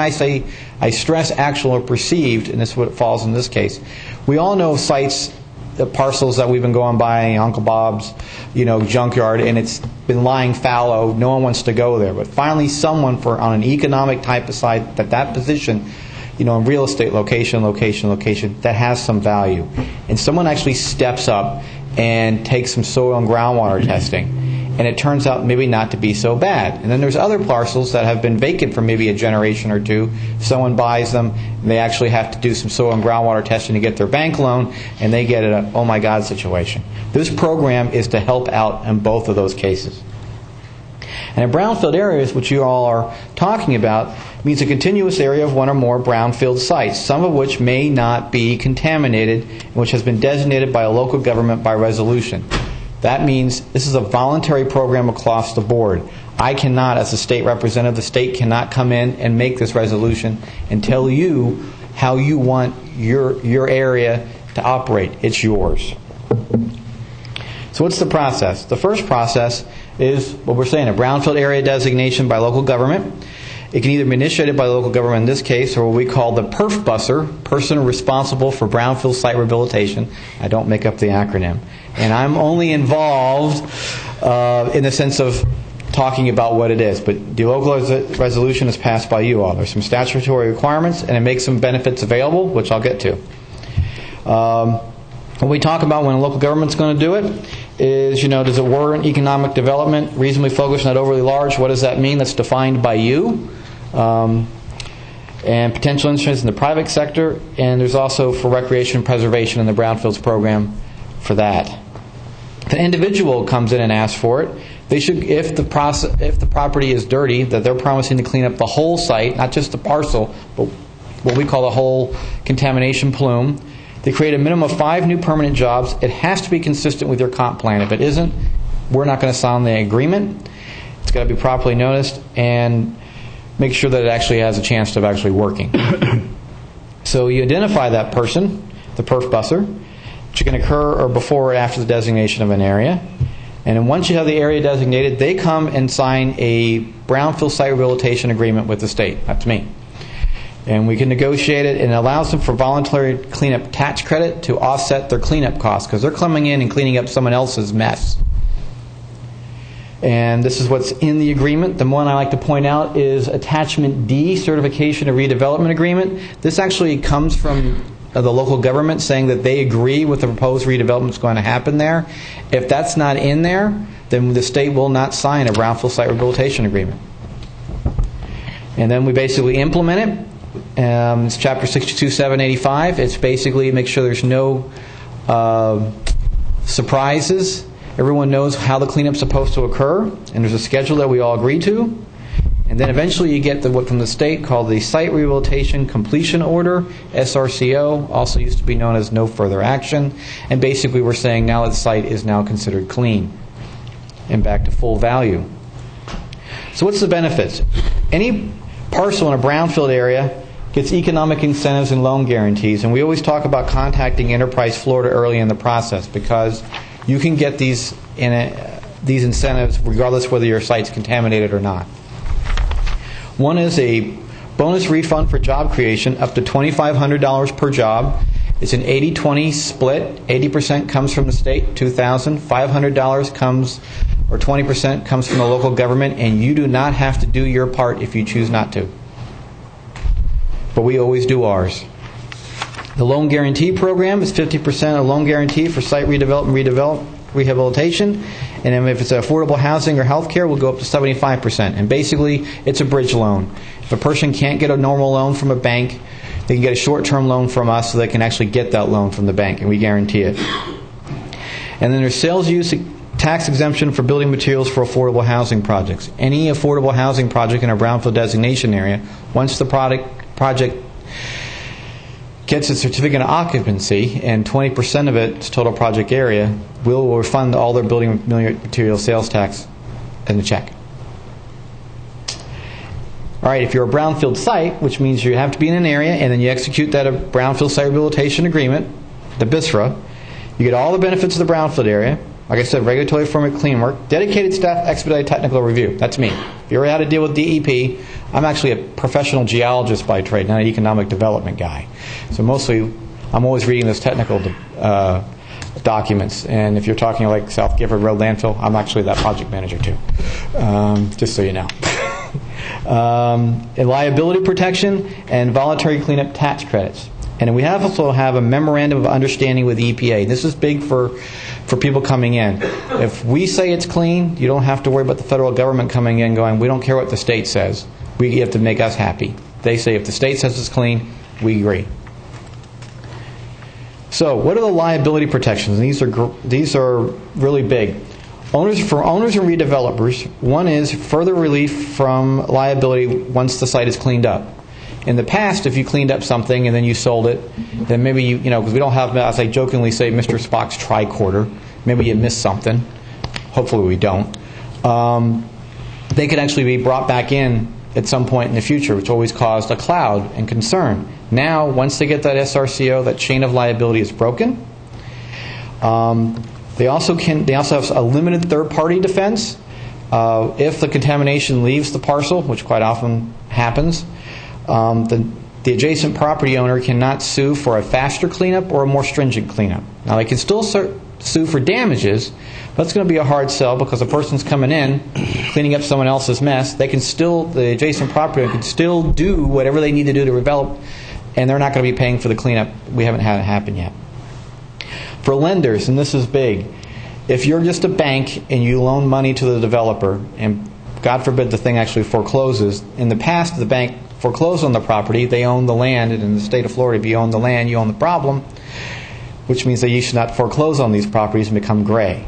I stress actual or perceived, and this is what falls in this case. We all know sites, the parcels that we've been going by, Uncle Bob's, junkyard, and it's been lying fallow. No one wants to go there, but finally, someone on an economic type of site that position. In real estate, location, that has some value. And someone actually steps up and takes some soil and groundwater testing. And it turns out maybe not to be so bad. And then there's other parcels that have been vacant for maybe a generation or two. Someone buys them, and they actually have to do some soil and groundwater testing to get their bank loan, and they get an oh my God situation. This program is to help out in both of those cases. And in brownfield areas, which you all are talking about, means a continuous area of one or more brownfield sites, some of which may not be contaminated, and which has been designated by a local government by resolution. That means this is a voluntary program across the board. I cannot, as a state representative, the state cannot come in and make this resolution and tell you how you want your area to operate. It's yours. So what's the process? The first process is what we're saying, a brownfield area designation by local government. It can either be initiated by the local government in this case, or what we call the PERF busser, person responsible for brownfield site rehabilitation. I don't make up the acronym. And I'm only involved in the sense of talking about what it is. But the local resolution is passed by you all. There's some statutory requirements, and it makes some benefits available, which I'll get to. What we talk about when a local government's going to do it is, does it warrant economic development, reasonably focused, not overly large? What does that mean? That's defined by you. And potential interest in the private sector, and there's also for recreation and preservation in the brownfields program for that. If an individual comes in and asks for it, they should, if the property is dirty, that they're promising to clean up the whole site, not just the parcel, but what we call the whole contamination plume. They create a minimum of 5 new permanent jobs. It has to be consistent with your comp plan. If it isn't, we're not going to sign the agreement. It's got to be properly noticed, and make sure that it actually has a chance of actually working. So you identify that person, the perf busser, which can occur or before or after the designation of an area. And then once you have the area designated, they come and sign a brownfield site rehabilitation agreement with the state. That's me. And we can negotiate it, and it allows them for voluntary cleanup tax credit to offset their cleanup costs, because they're coming in and cleaning up someone else's mess. And this is what's in the agreement. The one I like to point out is Attachment D, Certification of Redevelopment Agreement. This actually comes from the local government saying that they agree with the proposed redevelopment that's going to happen there. If that's not in there, then the state will not sign a brownfield site rehabilitation agreement. And then we basically implement it. It's Chapter 62-785. It's basically make sure there's no surprises. Everyone knows how the cleanup's supposed to occur, and there's a schedule that we all agree to. And then eventually you get what from the state called the Site Rehabilitation Completion Order, SRCO, also used to be known as No Further Action. And basically we're saying now that the site is now considered clean and back to full value. So what's the benefits? Any parcel in a brownfield area gets economic incentives and loan guarantees. And we always talk about contacting Enterprise Florida early in the process, because you can get these incentives regardless whether your site's contaminated or not. One is a bonus refund for job creation, up to $2,500 per job. It's an 80-20 split. 80% comes from the state, $2,000. $500 comes, or 20% comes from the local government, and you do not have to do your part if you choose not to. But we always do ours. The loan guarantee program is 50% a loan guarantee for site rehabilitation. And if it's affordable housing or health care, we'll go up to 75%. And basically, it's a bridge loan. If a person can't get a normal loan from a bank, they can get a short-term loan from us so they can actually get that loan from the bank, and we guarantee it. And then there's sales use tax exemption for building materials for affordable housing projects. Any affordable housing project in our brownfield designation area, once the project gets a certificate of occupancy and 20% of its total project area, will refund all their building material sales tax in the check. All right, if you're a brownfield site, which means you have to be in an area and then you execute that brownfield site rehabilitation agreement, the BSRA, you get all the benefits of the brownfield area. Like I said, regulatory format clean work, dedicated staff, expedited technical review. That's me. If you ever had to deal with DEP, I'm actually a professional geologist by trade, not an economic development guy. So mostly, I'm always reading those technical documents. And if you're talking like South Gifford Road landfill, I'm actually that project manager too. Just so you know. And liability protection and voluntary cleanup tax credits. And we also have a memorandum of understanding with EPA. This is big for people coming in. If we say it's clean, you don't have to worry about the federal government coming in going, we don't care what the state says. You have to make us happy. They say if the state says it's clean, we agree. So what are the liability protections? And these are really big. For owners and redevelopers, one is further relief from liability once the site is cleaned up. In the past, if you cleaned up something and then you sold it, then maybe because we don't have, as I jokingly say, Mr. Spock's tricorder. Maybe you missed something. Hopefully we don't. They could actually be brought back in at some point in the future, which always caused a cloud and concern. Now, once they get that SRCO, that chain of liability is broken. They also have a limited third-party defense if the contamination leaves the parcel, which quite often happens. The adjacent property owner cannot sue for a faster cleanup or a more stringent cleanup. Now, they can still sue for damages, but it's going to be a hard sell because the person's coming in, cleaning up someone else's mess. The adjacent property owner can still do whatever they need to do to develop, and they're not going to be paying for the cleanup. We haven't had it happen yet. For lenders, and this is big, if you're just a bank and you loan money to the developer, and God forbid the thing actually forecloses, in the past the bank foreclosed on the property, they own the land, and in the state of Florida, if you own the land, you own the problem, which means that you should not foreclose on these properties and become gray.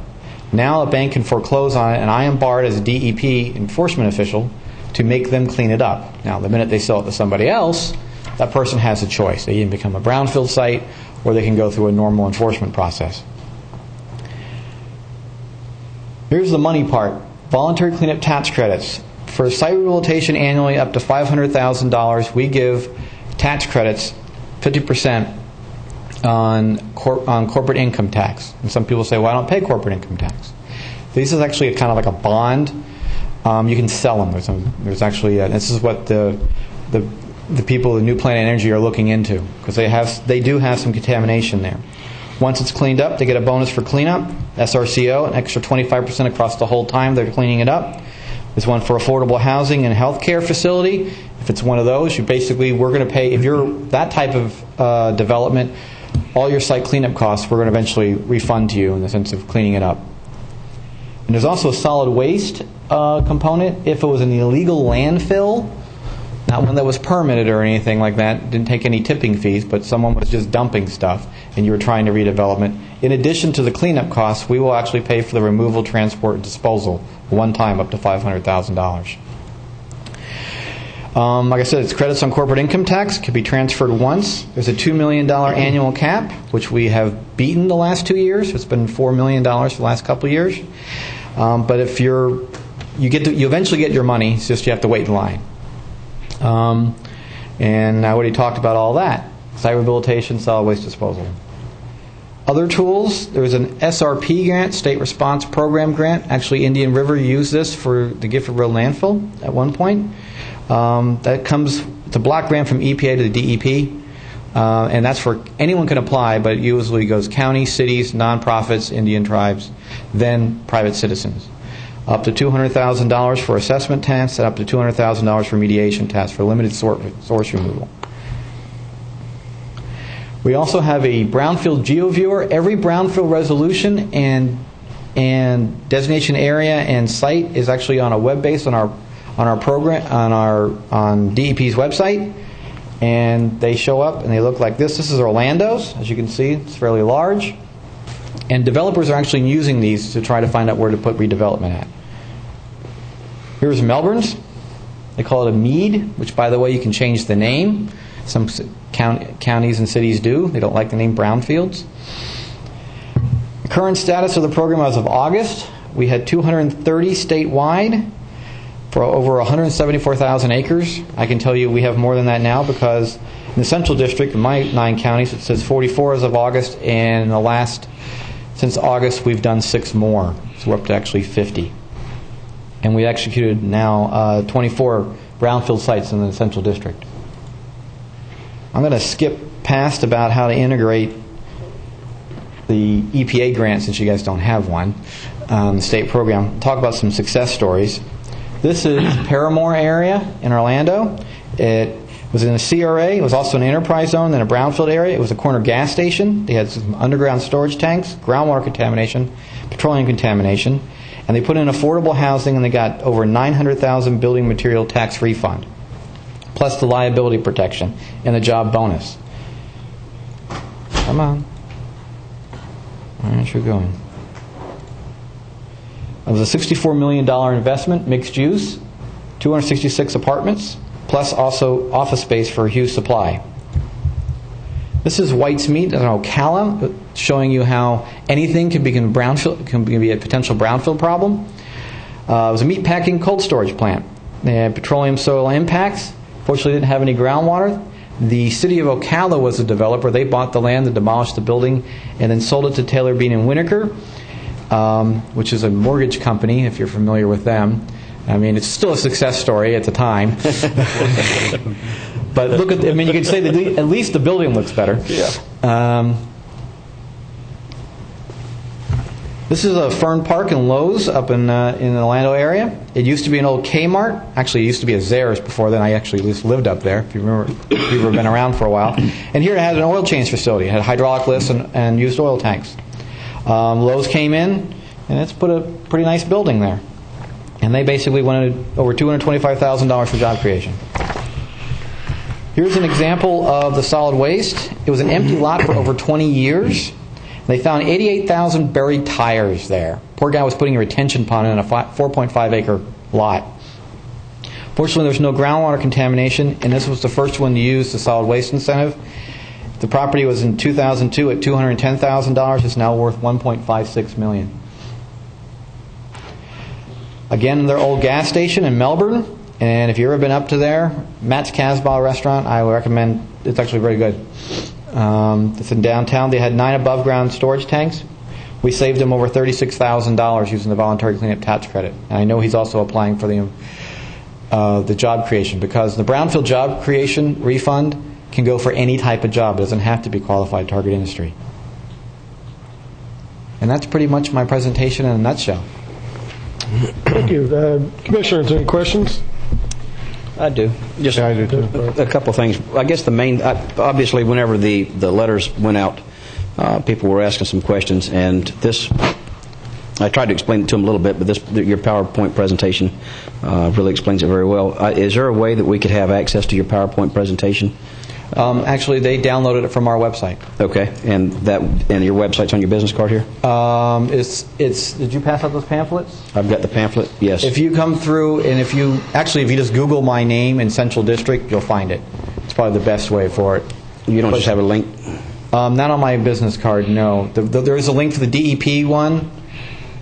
Now a bank can foreclose on it, and I am barred as a DEP enforcement official to make them clean it up. Now, the minute they sell it to somebody else, that person has a choice. They can become a brownfield site, or they can go through a normal enforcement process. Here's the money part. Voluntary cleanup tax credits. For site rehabilitation annually up to $500,000, we give tax credits 50% on corporate income tax. And some people say, well, I don't pay corporate income tax. This is actually kind of like a bond. You can sell them. There's actually, this is what the the people at New Planet Energy are looking into, because they do have some contamination there. Once it's cleaned up, they get a bonus for cleanup, SRCO, an extra 25% across the whole time they're cleaning it up. There's one for affordable housing and healthcare facility. If it's one of those, we're going to pay, if you're that type of development, all your site cleanup costs we're going to eventually refund to you in the sense of cleaning it up. And there's also a solid waste component. If it was an illegal landfill, not one that was permitted or anything like that, didn't take any tipping fees, but someone was just dumping stuff and you were trying to redevelopment, in addition to the cleanup costs, we will actually pay for the removal, transport, and disposal one time up to $500,000. Like I said, it's credits on corporate income tax, can be transferred once. There's a $2 million annual cap, which we have beaten the last 2 years. It's been $4 million for the last couple of years. But if you eventually get your money, it's just you have to wait in line. And I already talked about all that. Site rehabilitation, solid waste disposal. Other tools, there's an SRP grant, State Response Program grant. Actually, Indian River used this for the Gifford Road landfill at one point. It's a block grant from EPA to the DEP. And that's for anyone can apply, but it usually goes counties, cities, nonprofits, Indian tribes, then private citizens. Up to $200,000 for assessment tasks and up to $200,000 for mediation tasks for limited source removal. We also have a brownfield geoviewer. Every brownfield resolution and designation area and site is actually on a web base on our program on DEP's website, and they show up and they look like this. This is Orlando's, as you can see, it's fairly large, and developers are actually using these to try to find out where to put redevelopment at. Here's Melbourne's. They call it a MEAD, which, by the way, you can change the name. Some counties and cities do. They don't like the name brownfields. The current status of the program as of August, we had 230 statewide for over 174,000 acres. I can tell you we have more than that now, because in the Central District, in my 9 counties, it says 44 as of August, and since August we've done 6 more. So we're up to actually 50. And we executed now 24 brownfield sites in the Central District. I'm going to skip past about how to integrate the EPA grant, since you guys don't have one, the state program. Talk about some success stories. This is Paramore area in Orlando. It was in a CRA. It was also an enterprise zone and a brownfield area. It was a corner gas station. They had some underground storage tanks, groundwater contamination, petroleum contamination, and they put in affordable housing, and they got over $900,000 building material tax refund, plus the liability protection and the job bonus. Come on. Where aren't you going? It was a $64 million investment, mixed use, 266 apartments, plus also office space for Hughes Supply. This is White's Meat in Ocala, showing you how anything can be a potential brownfield problem. It was a meat packing cold storage plant. They had petroleum soil impacts. Fortunately, didn't have any groundwater. The city of Ocala was the developer. They bought the land and demolished the building and then sold it to Taylor Bean and Winokur, which is a mortgage company, if you're familiar with them. I mean, it's still a success story at the time. But you can say that at least the building looks better. Yeah. This is a Fern Park and Lowe's up in the Orlando area. It used to be an old Kmart. Actually, it used to be a Zayres before then. I actually lived up there, if you remember. People have been around for a while. And here it had an oil change facility. It had hydraulic lifts and used oil tanks. Lowe's came in, and it's put a pretty nice building there. And they basically wanted over $225,000 for job creation. Here's an example of the solid waste. It was an empty lot for over 20 years. They found 88,000 buried tires there. Poor guy was putting a retention pond in a 4.5 acre lot. Fortunately, there's no groundwater contamination, and this was the first one to use the solid waste incentive. The property was in 2002 at $210,000. It's now worth $1.56 million. Again, their old gas station in Melbourne, and if you've ever been up to there, Matt's Casbah restaurant, I would recommend. It's actually very good. It's in downtown. They had 9 above ground storage tanks. We saved him over $36,000 using the voluntary cleanup tax credit. And I know he's also applying for the job creation, because the brownfield job creation refund can go for any type of job. It doesn't have to be qualified target industry. And that's pretty much my presentation in a nutshell. Thank you. Commissioners, any questions? I do. Just I do too. a couple of things. I guess the main, obviously, whenever the letters went out, people were asking some questions, and this, I tried to explain it to them a little bit, but your PowerPoint presentation really explains it very well. Is there a way that we could have access to your PowerPoint presentation? Actually, they downloaded it from our website. Okay, and your website's on your business card here? It's. Did you pass out those pamphlets? I've got the pamphlet. Yes. If you come through, and if you just Google my name in Central District, you'll find it. It's probably the best way for it. You don't just have a link? Not on my business card. No. There is a link to the DEP one.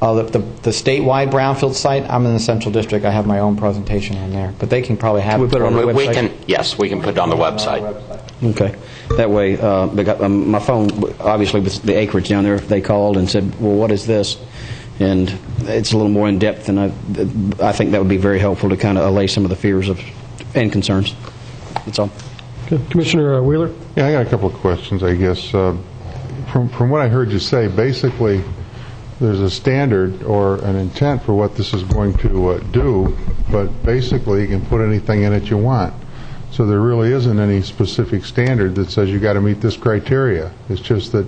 The statewide brownfield site, I'm in the Central District. I have my own presentation on there. But they can probably have it on the website. Yes, we can put it on the website. Okay. That way, my phone, obviously with the acreage down there, they called and said, well, what is this? And it's a little more in-depth, and I think that would be very helpful to kind of allay some of the fears and concerns. That's all. Good. Commissioner Wheeler? Yeah, I got a couple of questions, I guess. From what I heard you say, basically, there's a standard or an intent for what this is going to do, but basically you can put anything in it you want. So there really isn't any specific standard that says you got to meet this criteria. It's just that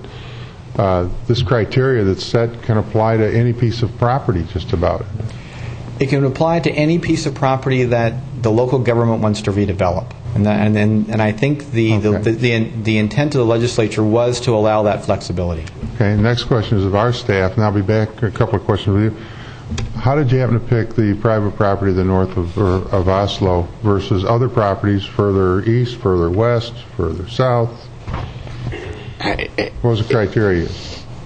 this criteria that's set can apply to any piece of property, just about it. It can apply to any piece of property that the local government wants to redevelop. And I think the intent of the legislature was to allow that flexibility. Okay, next question is of our staff, and I'll be back a couple of questions with you. How did you happen to pick the private property to the north of Oslo versus other properties further east, further west, further south? What was the criteria?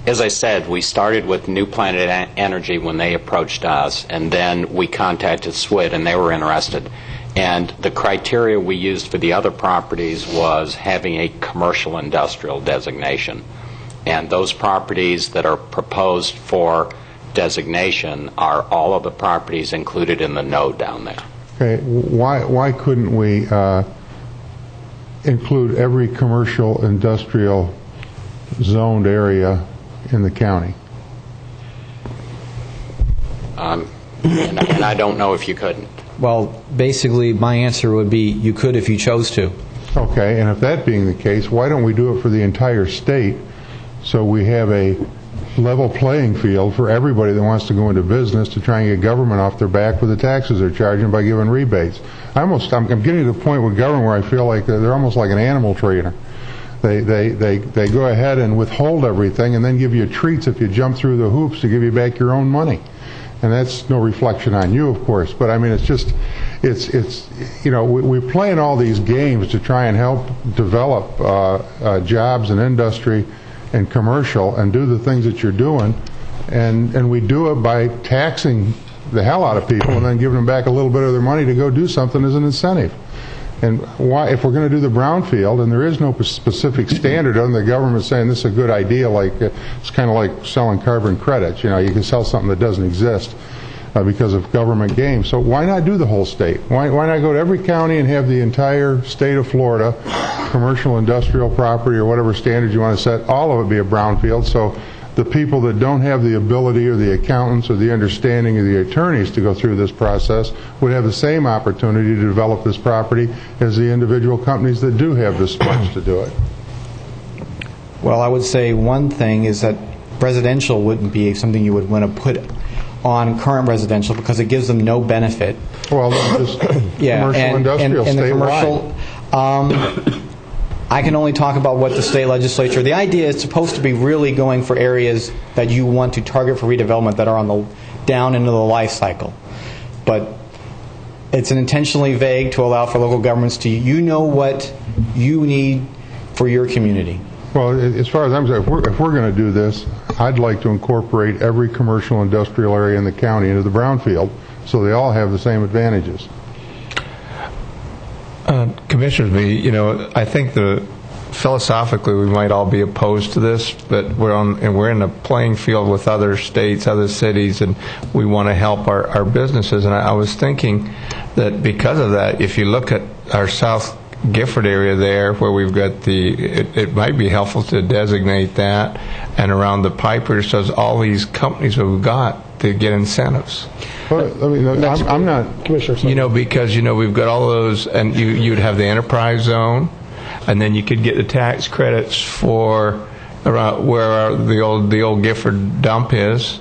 As I said, we started with New Planet Energy when they approached us, and then we contacted SWID, and they were interested. And the criteria we used for the other properties was having a commercial industrial designation. And those properties that are proposed for designation are all of the properties included in the node down there. Okay, why couldn't we include every commercial industrial zoned area in the county? And I don't know if you couldn't. Well, basically, my answer would be you could if you chose to. Okay, and if that being the case, why don't we do it for the entire state so we have a level playing field for everybody that wants to go into business to try and get government off their back with the taxes they're charging by giving rebates? I'm getting to the point with government where I feel like they're almost like an animal trainer. They go ahead and withhold everything and then give you treats if you jump through the hoops to give you back your own money. And that's no reflection on you, of course, but I mean, we're playing all these games to try and help develop jobs and industry and commercial and do the things that you're doing, and we do it by taxing the hell out of people and then giving them back a little bit of their money to go do something as an incentive. And why, if we're going to do the brownfield, and there is no specific standard other than the government saying this is a good idea, like it's kind of like selling carbon credits. You can sell something that doesn't exist because of government games. So why not do the whole state? Why not go to every county and have the entire state of Florida, commercial, industrial property, or whatever standards you want to set, all of it be a brownfield, so the people that don't have the ability or the accountants or the understanding of the attorneys to go through this process would have the same opportunity to develop this property as the individual companies that do have this much to do it. Well, I would say one thing is that residential wouldn't be something you would want to put on current residential because it gives them no benefit. Well, just commercial, industrial, and statewide. The commercial, I can only talk about what the state legislature. The idea is supposed to be really going for areas that you want to target for redevelopment that are on the down into the life cycle. But it's intentionally vague to allow for local governments to what you need for your community. Well, as far as I'm concerned, if we're going to do this, I'd like to incorporate every commercial industrial area in the county into the brownfield so they all have the same advantages. Commissioners, I think the philosophically we might all be opposed to this, but we're in a playing field with other states, other cities, and we want to help our businesses. And I was thinking that because of that, if you look at our South Gifford area there, where we've got it might be helpful to designate that, and around the Pipers, so all these companies we've got to get incentives. Well, I mean, I'm not, Commissioner. Because we've got all those, and you'd have the enterprise zone, and then you could get the tax credits for around where the old Gifford dump is,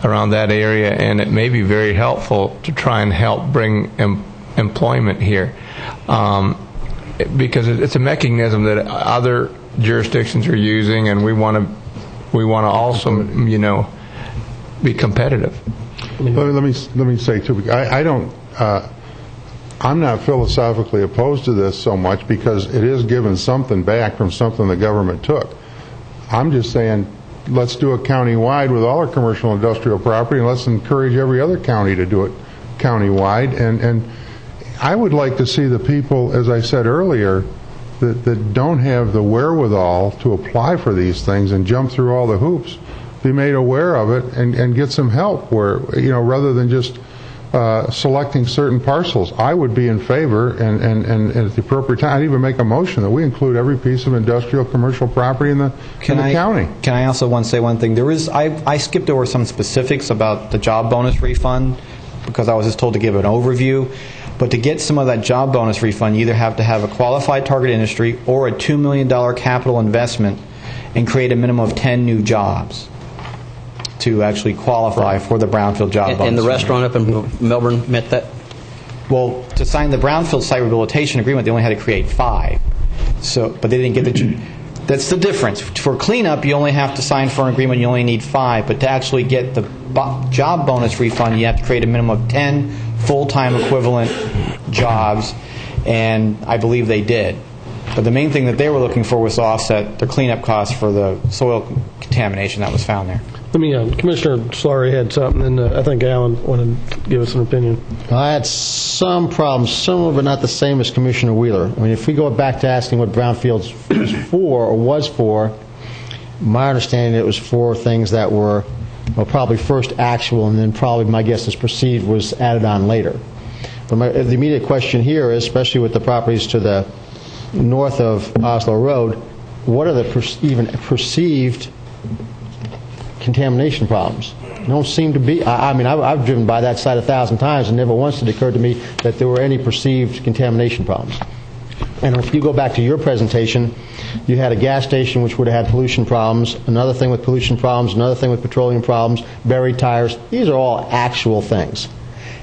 around that area, and it may be very helpful to try and help bring employment here. Because it's a mechanism that other jurisdictions are using, and we want to also, be competitive. let me say too. I'm not philosophically opposed to this so much because it is giving something back from something the government took. I'm just saying, let's do it county-wide with all our commercial industrial property, and let's encourage every other county to do it county-wide. And I would like to see the people, as I said earlier, that don't have the wherewithal to apply for these things and jump through all the hoops, be made aware of it and get some help where, rather than just selecting certain parcels. I would be in favor, and at the appropriate time, I'd even make a motion that we include every piece of industrial commercial property in the county. Can I also say one thing? I skipped over some specifics about the job bonus refund because I was just told to give an overview. But to get some of that job bonus refund, you either have to have a qualified target industry or a $2 million capital investment and create a minimum of 10 new jobs to actually qualify for the brownfield job bonus. And the restaurant up in Melbourne met that? Well, to sign the brownfield site rehabilitation agreement, they only had to create 5. But they didn't get the... That's the difference. For cleanup, you only have to sign for an agreement, you only need 5. But to actually get the job bonus refund, you have to create a minimum of 10 full-time equivalent jobs, and I believe they did. But the main thing that they were looking for was to offset the cleanup costs for the soil contamination that was found there. Let me, Commissioner Slaughter had something, and I think Alan wanted to give us an opinion. I had some problems, similar but not the same as Commissioner Wheeler. I mean, if we go back to asking what brownfields was for, my understanding it was for things that were probably first actual, and then probably, my guess is perceived, was added on later. But the immediate question here is, especially with the properties to the north of Oslo Road, what are the even perceived contamination problems? Don't seem to be. I mean, I've driven by that site 1,000 times, and never once did it occur to me that there were any perceived contamination problems. And if you go back to your presentation, you had a gas station which would have had pollution problems, another thing with pollution problems, another thing with petroleum problems, buried tires. These are all actual things.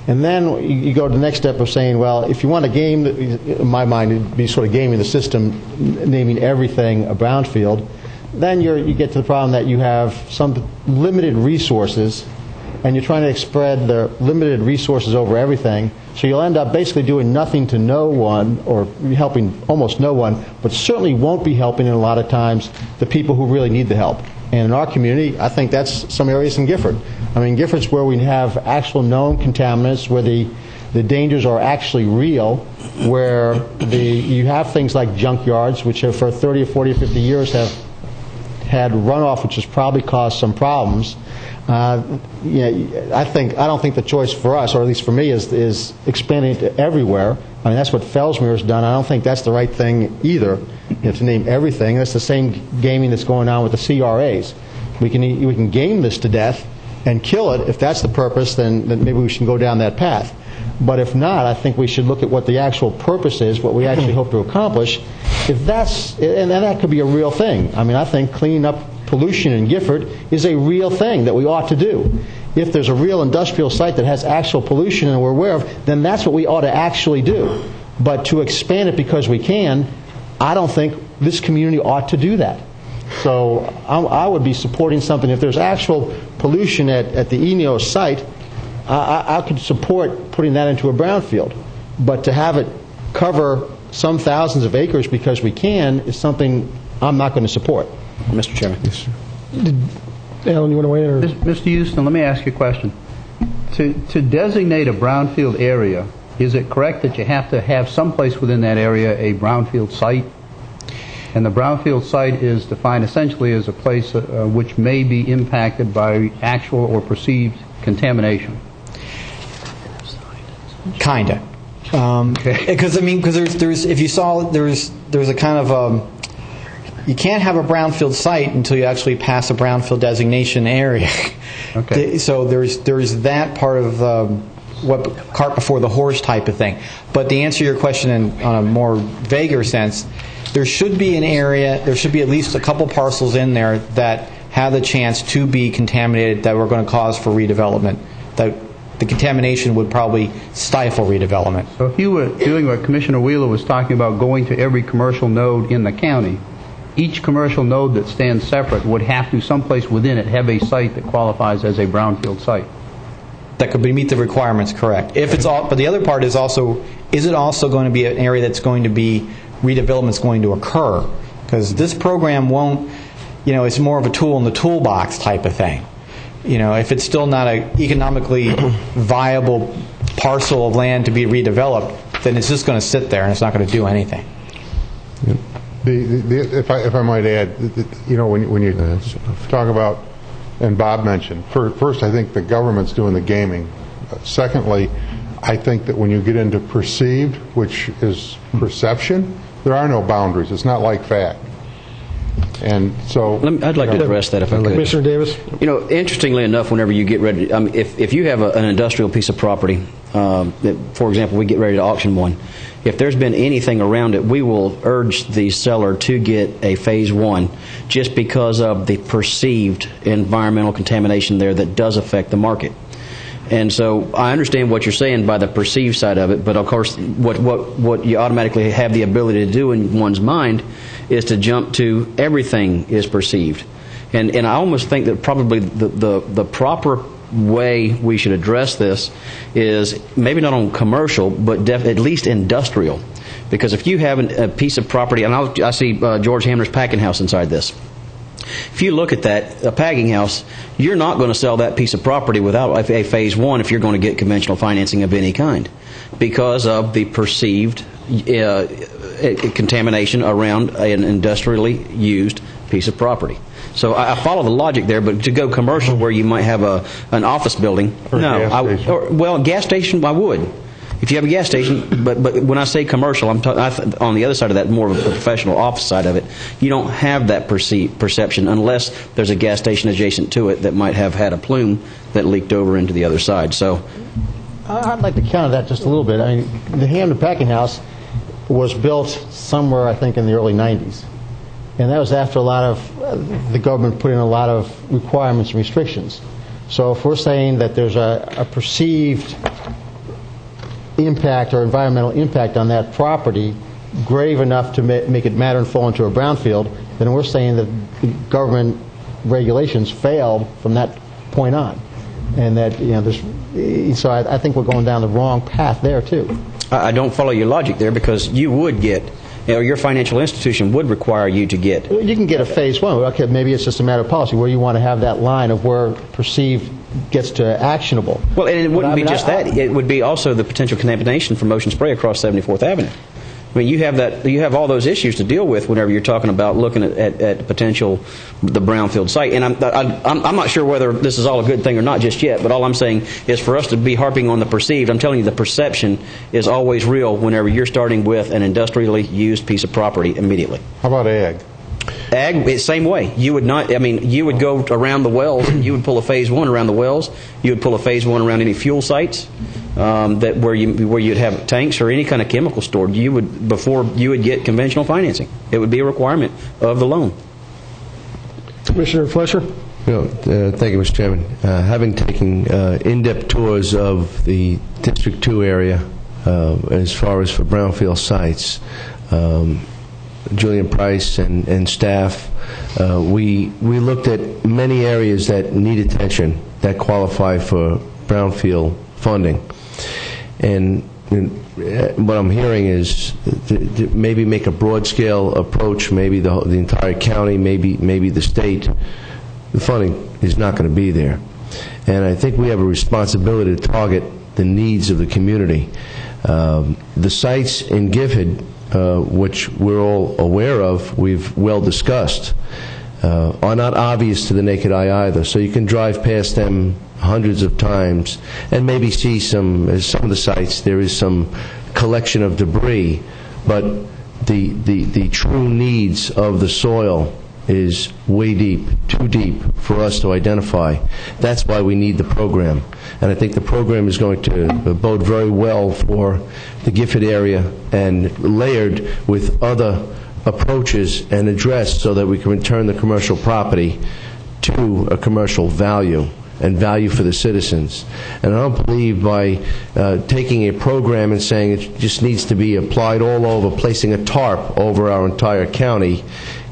And then you go to the next step of saying, well, if you want to game, in my mind, it'd be sort of gaming the system, naming everything a brownfield. Then you get to the problem that you have some limited resources, and you're trying to spread the limited resources over everything. So you'll end up basically doing nothing to no one, or helping almost no one, but certainly won't be helping in a lot of times the people who really need the help. And in our community, I think that's some areas in Gifford. I mean, Gifford's where we have actual known contaminants, where the dangers are actually real, where you have things like junkyards, which have for 30 or 40 or 50 years have had runoff, which has probably caused some problems. I don't think the choice for us, or at least for me, is expanding it to everywhere. I mean, that's what Fellsmere has done. I don't think that's the right thing either, to name everything. That's the same gaming that's going on with the CRAs. We can game this to death and kill it. If that's the purpose, then maybe we should go down that path. But if not, I think we should look at what the actual purpose is, what we actually hope to accomplish. And that could be a real thing. I mean, I think cleaning up pollution in Gifford is a real thing that we ought to do. If there's a real industrial site that has actual pollution and we're aware of, then that's what we ought to actually do. But to expand it because we can, I don't think this community ought to do that. So I would be supporting something. If there's actual pollution at the ENEOS site, I could support putting that into a brownfield. But to have it cover some thousands of acres because we can is something I'm not going to support. Mr. Chairman. Yes, sir. Alan, you want to weigh in? Mr. Houston, let me ask you a question. To designate a brownfield area, is it correct that you have to have someplace within that area a brownfield site? And the brownfield site is defined essentially as a place which may be impacted by actual or perceived contamination. Kinda. Because there's if you saw there's a kind of you can't have a brownfield site until you actually pass a brownfield designation area. Okay. So there's that part of what cart before the horse type of thing. But to answer your question on a more vaguer sense, there should be an area, there should be at least a couple parcels in there that have the chance to be contaminated that we're going to cause for redevelopment. That the contamination would probably stifle redevelopment. So if you were doing what Commissioner Wheeler was talking about, going to every commercial node in the county, each commercial node that stands separate would have to, someplace within it, have a site that qualifies as a brownfield site. That could meet the requirements, correct. If it's all, but the other part is also, is it also going to be an area that's going to be, redevelopment's going to occur? Because this program won't, it's more of a tool in the toolbox type of thing. If it's still not an economically viable parcel of land to be redeveloped, then it's just going to sit there and it's not going to do anything. Yep. If I might add, when you talk about, and Bob mentioned, first I think the government's doing the gaming. Secondly, I think that when you get into perceived, which is perception, there are no boundaries. It's not like fact. And so I'd like to address that if I could. Commissioner Davis? Interestingly enough, whenever you get ready, if you have an industrial piece of property, for example, we get ready to auction one, if there's been anything around it, we will urge the seller to get a Phase 1 just because of the perceived environmental contamination there that does affect the market. And so I understand what you're saying by the perceived side of it, but of course what you automatically have the ability to do in one's mind is to jump to everything is perceived. And I almost think that probably the proper way we should address this is maybe not on commercial, but at least industrial. Because if you have a piece of property, and I see George Hamner's packing house inside this. If you look at that, a packing house, you're not going to sell that piece of property without a Phase 1 if you're going to get conventional financing of any kind, because of the perceived contamination around an industrially used piece of property. So I follow the logic there, but to go commercial where you might have an office building, gas station I would. If you have a gas station, but when I say commercial, I'm on the other side of that, more of a professional office side of it. You don't have that perception unless there's a gas station adjacent to it that might have had a plume that leaked over into the other side. So I'd like to counter that just a little bit. I mean, the Hamner Packing House was built somewhere, I think, in the early 90s. And that was after a lot of the government put in a lot of requirements and restrictions. So if we're saying that there's a perceived impact or environmental impact on that property grave enough to make it matter and fall into a brownfield, then we're saying that the government regulations failed from that point on. And that, so I think we're going down the wrong path there, too. I don't follow your logic there, because you would get, your financial institution would require you to get. Well, you can get a Phase 1. Okay, maybe it's just a matter of policy where you want to have that line of where perceived gets to actionable. Well, and it wouldn't be just that. It would be also the potential contamination from ocean spray across 74th Avenue. I mean, you have all those issues to deal with whenever you're talking about looking at potential the brownfield site. And I'm not sure whether this is all a good thing or not just yet. But all I'm saying is for us to be harping on the perceived. I'm telling you, the perception is always real whenever you're starting with an industrially used piece of property immediately. How about ag? Ag, same way. You would not. I mean, you would go around the wells. And you would pull a Phase 1 around the wells. You would pull a Phase 1 around any fuel sites. That where you'd have tanks or any kind of chemical stored, before you would get conventional financing. It would be a requirement of the loan. Commissioner Fletcher? Thank you, Mr. Chairman. Having taken in-depth tours of the District 2 area as far as for brownfield sites, Julian Price and staff, we looked at many areas that need attention that qualify for brownfield funding. And what I'm hearing is to maybe make a broad-scale approach, maybe the entire county, maybe the state. The funding is not going to be there. And I think we have a responsibility to target the needs of the community. The sites in Gifford which we're all aware of, we've well discussed, are not obvious to the naked eye either. So you can drive past them hundreds of times and maybe see some of the sites, there is some collection of debris, but the true needs of the soil is way deep, too deep for us to identify. That's why we need the program. And I think the program is going to bode very well for the Gifford area and layered with other approaches and addressed so that we can return the commercial property to a commercial value and value for the citizens. And I don't believe by taking a program and saying it just needs to be applied all over, placing a tarp over our entire county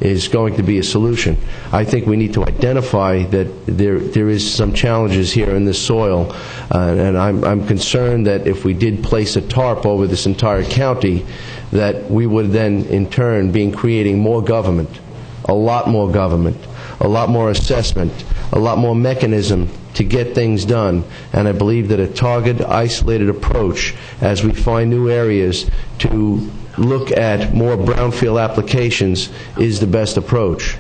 is going to be a solution. I think we need to identify that there is some challenges here in this soil, and I'm concerned that if we did place a tarp over this entire county, that we would then in turn be creating more government, a lot more government, a lot more assessment, a lot more mechanism to get things done. And I believe that a targeted, isolated approach as we find new areas to look at more brownfield applications is the best approach.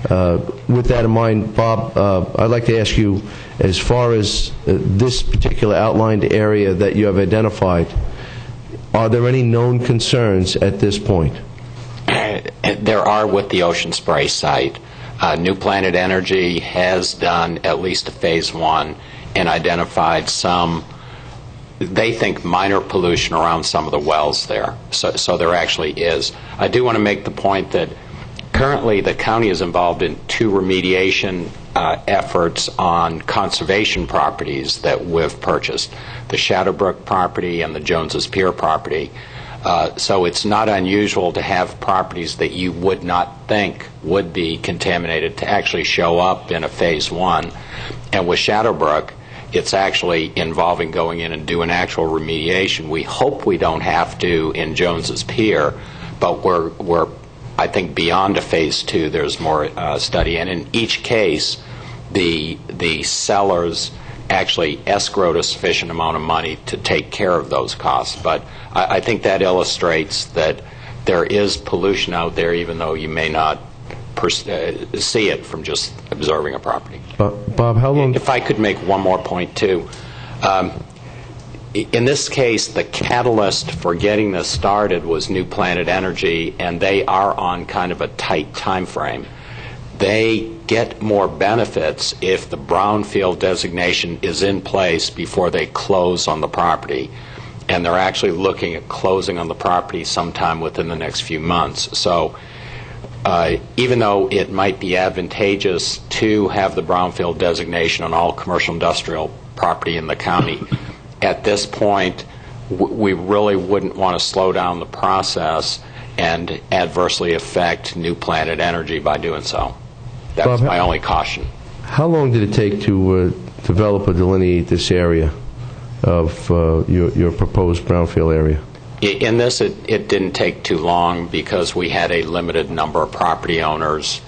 With that in mind, Bob, I'd like to ask you, as far as this particular outlined area that you have identified, are there any known concerns at this point? There are with the Ocean Spray site. New Planet Energy has done at least a phase 1 and identified some, they think, minor pollution around some of the wells there. So there actually is. I do want to make the point that currently the county is involved in 2 remediation efforts on conservation properties that we've purchased, the Shadowbrook property and the Jones's Pier property. So it's not unusual to have properties that you would not think would be contaminated to actually show up in a phase 1. And with Shadowbrook, it's actually involving going in and doing actual remediation. We hope we don't have to in Jones's Pier, but we're I think beyond a phase 2, there's more study. And in each case, the sellers actually escrowed a sufficient amount of money to take care of those costs. But I think that illustrates that there is pollution out there, even though you may not see it from just observing a property. Bob, how long? If I could make one more point, too. In this case, the catalyst for getting this started was New Planet Energy, and they are on kind of a tight time frame. They get more benefits if the brownfield designation is in place before they close on the property. And they're actually looking at closing on the property sometime within the next few months. So even though it might be advantageous to have the brownfield designation on all commercial industrial property in the county, at this point, we really wouldn't want to slow down the process and adversely affect New Planet Energy by doing so. That's Bob, my only caution. How long did it take to develop or delineate this area of your proposed brownfield area? In this, it didn't take too long because we had a limited number of property owners,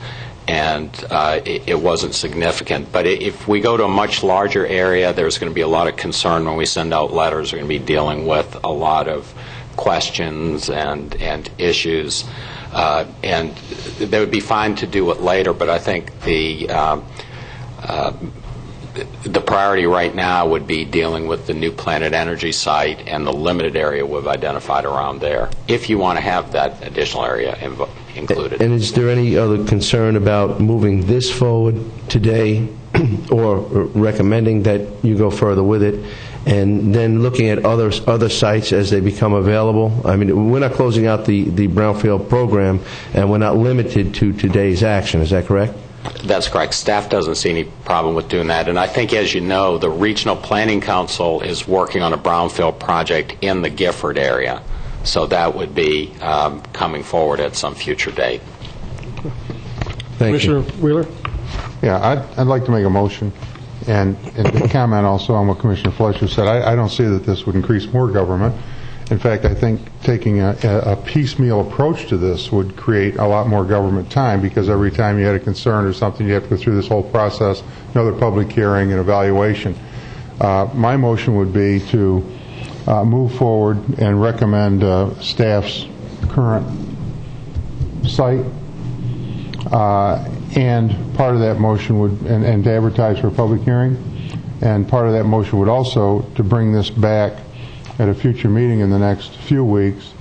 and it wasn't significant. But if we go to a much larger area, there's going to be a lot of concern when we send out letters. We're going to be dealing with a lot of questions and issues. And they would be fine to do it later, but I think the priority right now would be dealing with the New Planet Energy site and the limited area we've identified around there, if you want to have that additional area included. And is there any other concern about moving this forward today or recommending that you go further with it, and then looking at other sites as they become available? I mean, we're not closing out the brownfield program, and we're not limited to today's action. Is that correct? That's correct. Staff doesn't see any problem with doing that. And I think, as you know, the Regional Planning Council is working on a brownfield project in the Gifford area. So that would be coming forward at some future date. Thank Commissioner Wheeler? Yeah, I'd like to make a motion and to comment also on what Commissioner Fletcher said. I don't see that this would increase more government. In fact, I think taking a piecemeal approach to this would create a lot more government time, because every time you had a concern or something, you have to go through this whole process, another public hearing and evaluation. My motion would be to move forward and recommend staff's current site. And part of that motion would, and to advertise for a public hearing, and part of that motion would also to bring this back at a future meeting in the next few weeks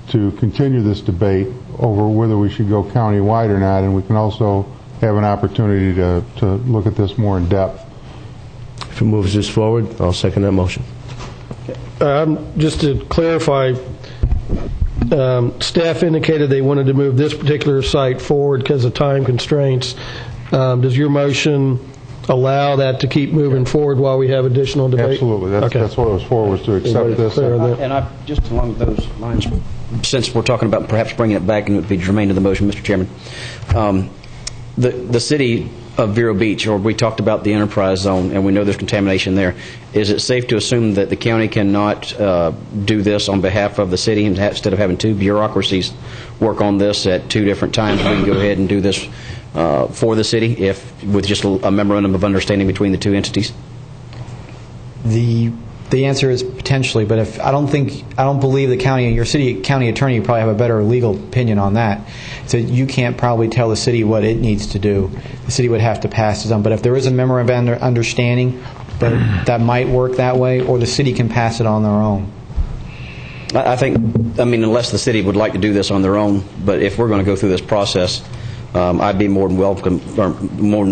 to continue this debate over whether we should go county-wide or not, and we can also have an opportunity to look at this more in depth. If it moves this forward, I'll second that motion. Just to clarify, staff indicated they wanted to move this particular site forward because of time constraints. Does your motion allow that to keep moving forward while we have additional debate? Absolutely. That's what it was for, was to accept this. And just along those lines, since we're talking about perhaps bringing it back and it would be germane to the motion, Mr. Chairman, the city of Vero Beach, or we talked about the enterprise zone, and we know there's contamination there. Is it safe to assume that the county cannot do this on behalf of the city instead of having two bureaucracies work on this at two different times? We can go ahead and do this for the city with just a memorandum of understanding between the two entities? The answer is potentially, but I don't believe the county and your county attorney probably have a better legal opinion on that. So you can't probably tell the city what it needs to do. The city would have to pass it on. But if there is a memorandum of understanding that might work that way, or the city can pass it on their own. I mean, unless the city would like to do this on their own, but if we're going to go through this process, I'd be more than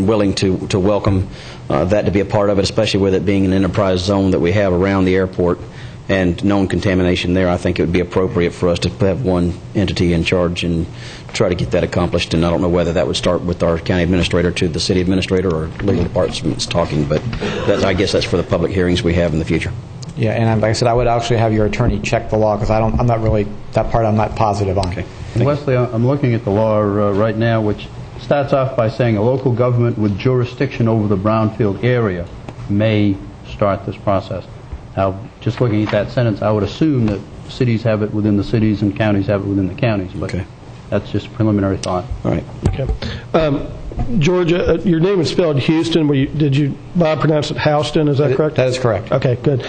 willing to welcome that to be a part of it, especially with it being an enterprise zone that we have around the airport and known contamination there. I think it would be appropriate for us to have one entity in charge and try to get that accomplished. And I don't know whether that would start with our county administrator to the city administrator or legal departments talking, but I guess that's for the public hearings we have in the future. Yeah, and like I said, I would actually have your attorney check the law because I'm not really, that part I'm not positive on. Okay. Wesley, I'm looking at the law right now, which starts off by saying a local government with jurisdiction over the brownfield area may start this process. Now, just looking at that sentence, I would assume that cities have it within the cities and counties have it within the counties, but that's just a preliminary thought. All right. Okay. Georgia, your name is spelled Houston. Did you, Bob, pronounce it Houston? Is that correct? That is correct. Okay, good.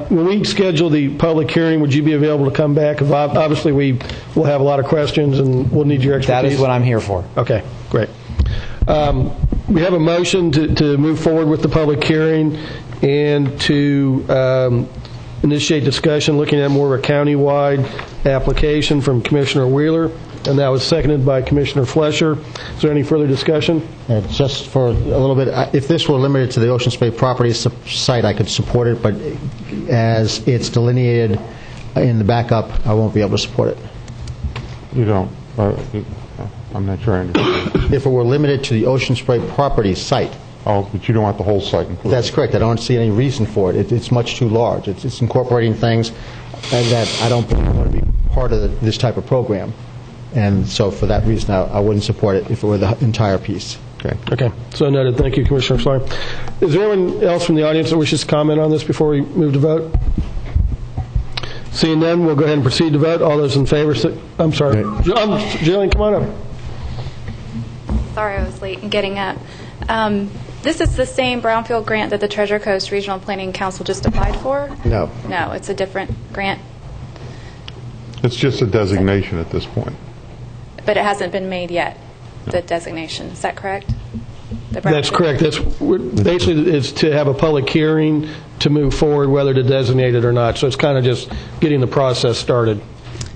When we schedule the public hearing, would you be available to come back? Because obviously we will have a lot of questions and we'll need your expertise. That is what I'm here for. Okay, great. We have a motion to move forward with the public hearing and to initiate discussion looking at more of a county-wide application from Commissioner Wheeler, and that was seconded by Commissioner Flesher. Is there any further discussion? Just for a little bit, if this were limited to the Ocean Spray property site, I could support it, but as it's delineated in the backup, I won't be able to support it. You don't? I'm not sure I understand. If it were limited to the Ocean Spray property site. Oh, but you don't want the whole site included? That's correct. I don't see any reason for it. It's much too large. It's incorporating things that I don't believe want to be part of this type of program. And so for that reason, I wouldn't support it if it were the entire piece. Okay. So noted. Thank you, Commissioner Slaughter. Is there anyone else from the audience that wishes to comment on this before we move to vote? Seeing none, we'll go ahead and proceed to vote. All those in favor, I'm sorry. Jillian, come on up. Sorry I was late in getting up. This is the same brownfield grant that the Treasure Coast Regional Planning Council just applied for? No. No, it's a different grant. It's just a designation at this point. But it hasn't been made yet, the designation. Is that correct? That's correct. Basically, it's to have a public hearing to move forward whether to designate it or not. So it's kind of just getting the process started.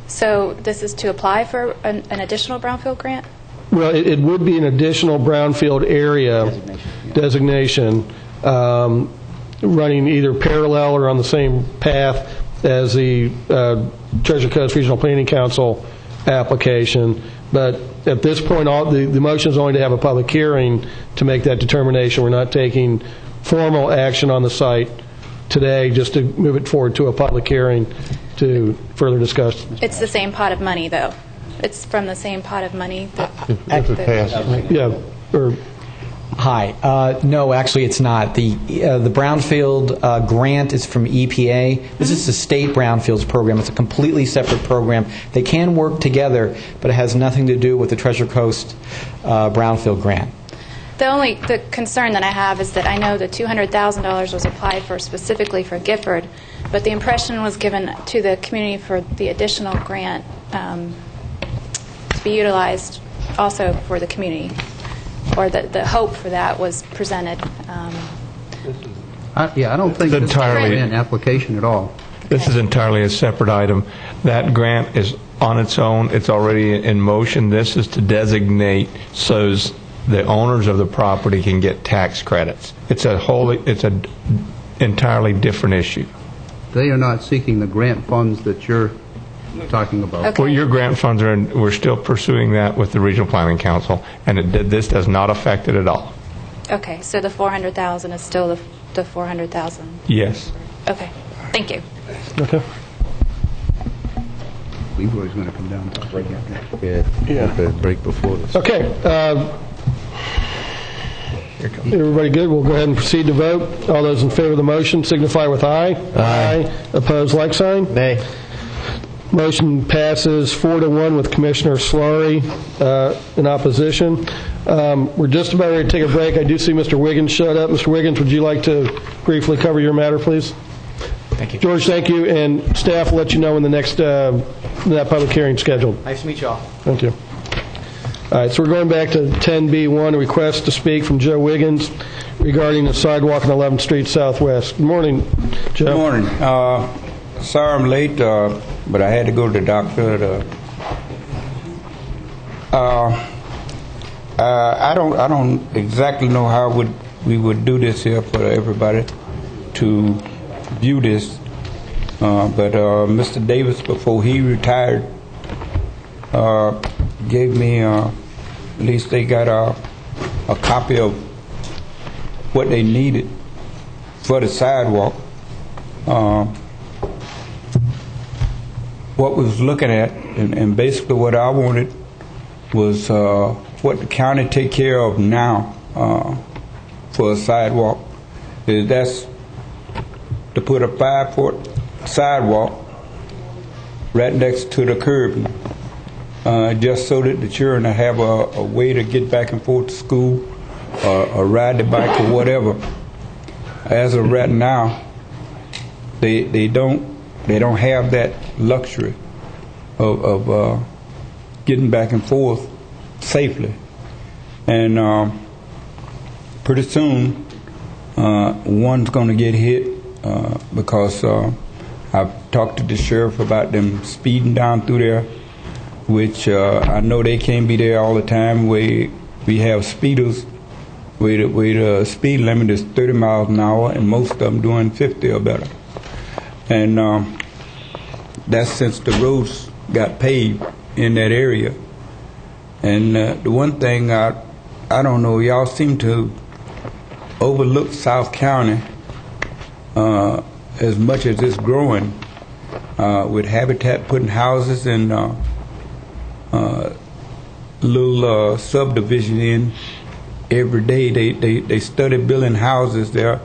So this is to apply for an additional brownfield grant? Well, it would be an additional brownfield area designation running either parallel or on the same path as the Treasure Coast Regional Planning Council application. But at this point, the motion is only to have a public hearing to make that determination. We're not taking formal action on the site today, just to move it forward to a public hearing to further discuss. It's the same pot of money, though. It's from the same pot of money. Hi. No, actually, it's not. The brownfield grant is from EPA. This is the state brownfields program. It's a completely separate program. They can work together, but it has nothing to do with the Treasure Coast brownfield grant. The concern that I have is that I know the $200,000 was applied for specifically for Gifford, but the impression was given to the community for the additional grant be utilized also for the community, or the hope for that was presented. I don't think this is an application at all. This is entirely a separate item. That grant is on its own. It's already in motion. This is to designate so the owners of the property can get tax credits. It's an entirely different issue. They are not seeking the grant funds that you're talking about. Okay. Well, your grant funds we're still pursuing that with the Regional Planning Council, and this does not affect it at all. Okay, so the 400,000 is still the 400,000. Yes. Okay, thank you. Okay. Leroy's going to come down and talk right after. Yeah. Break before this. Okay. Everybody good? We'll go ahead and proceed to vote. All those in favor of the motion signify with aye. Aye. Opposed, like sign. Nay. Motion passes 4-1 with Commissioner Slaughter in opposition. We're just about ready to take a break. I do see Mr. Wiggins showed up. Mr. Wiggins, would you like to briefly cover your matter, please? Thank you. George, thank you. And staff will let you know when the next that public hearing is scheduled. Nice to meet you all. Thank you. All right, so we're going back to 10B1, a request to speak from Joe Wiggins regarding the sidewalk on 11th Street Southwest. Good morning, Joe. Good morning. Sorry I'm late, but I had to go to the doctor. I don't exactly know how we would do this here for everybody to view this, but Mr. Davis, before he retired, gave me at least they got a copy of what they needed for the sidewalk. What we was looking at, and basically what I wanted was what the county take care of now for a sidewalk. That's to put a 5-foot sidewalk right next to the curb, just so that the children have a way to get back and forth to school or ride the bike or whatever. As of right now, they don't have that luxury of getting back and forth safely. And pretty soon, one's going to get hit because I've talked to the sheriff about them speeding down through there, which I know they can't be there all the time. We have speeders where the speed limit is 30 miles an hour, and most of them doing 50 or better. And that's since the roads got paved in that area. And the one thing I don't know, y'all seem to overlook South County as much as it's growing with Habitat putting houses in little subdivision in every day. They study building houses there,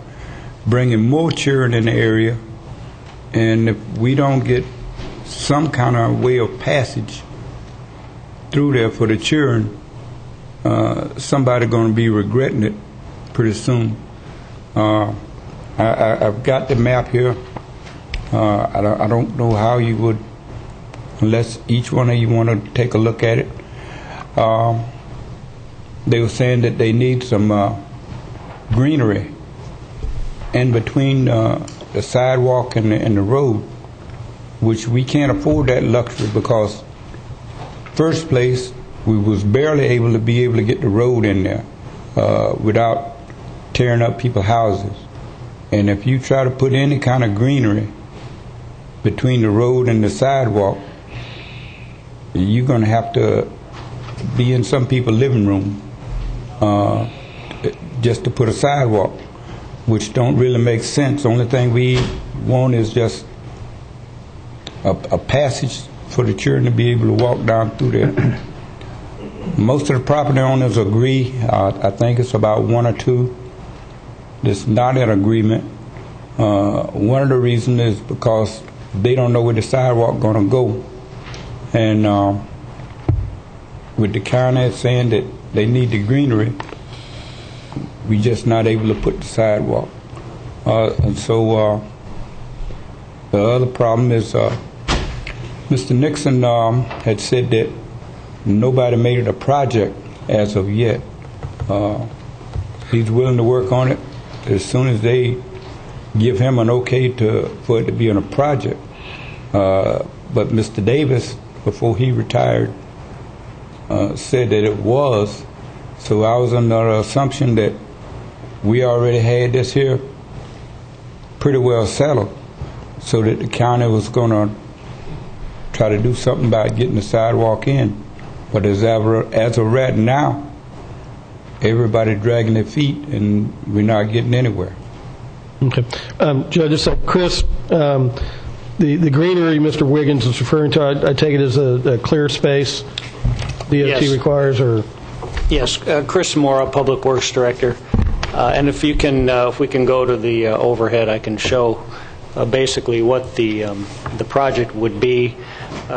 bringing more children in the area. And if we don't get some kind of way of passage through there for the children, somebody going to be regretting it pretty soon. I've got the map here. I don't know how you would, unless each one of you want to take a look at it. They were saying that they need some greenery in between the sidewalk and the road, which we can't afford that luxury because, first place, we was barely able to get the road in there without tearing up people's houses. And if you try to put any kind of greenery between the road and the sidewalk, you're going to have to be in some people's living room just to put a sidewalk, which don't really make sense. The only thing we want is just a passage for the children to be able to walk down through there. Most of the property owners agree. I think it's about one or two that's not in agreement. One of the reasons is because they don't know where the sidewalk going to go. And with the county saying that they need the greenery, we just not able to put the sidewalk. And so the other problem is Mr. Nixon had said that nobody made it a project as of yet. He's willing to work on it as soon as they give him an okay for it to be on a project. But Mr. Davis, before he retired, said that it was. So I was under the assumption that we already had this here pretty well settled, so that the county was going to try to do something about getting the sidewalk in. But as of right now, everybody dragging their feet, and we're not getting anywhere. Okay. Judge, Chris, the greenery Mr. Wiggins is referring to, I take it as a clear space DOT Yes. requires, or? Yes, Chris Mora, Public Works Director. And if we can go to the overhead, I can show basically what the project would be.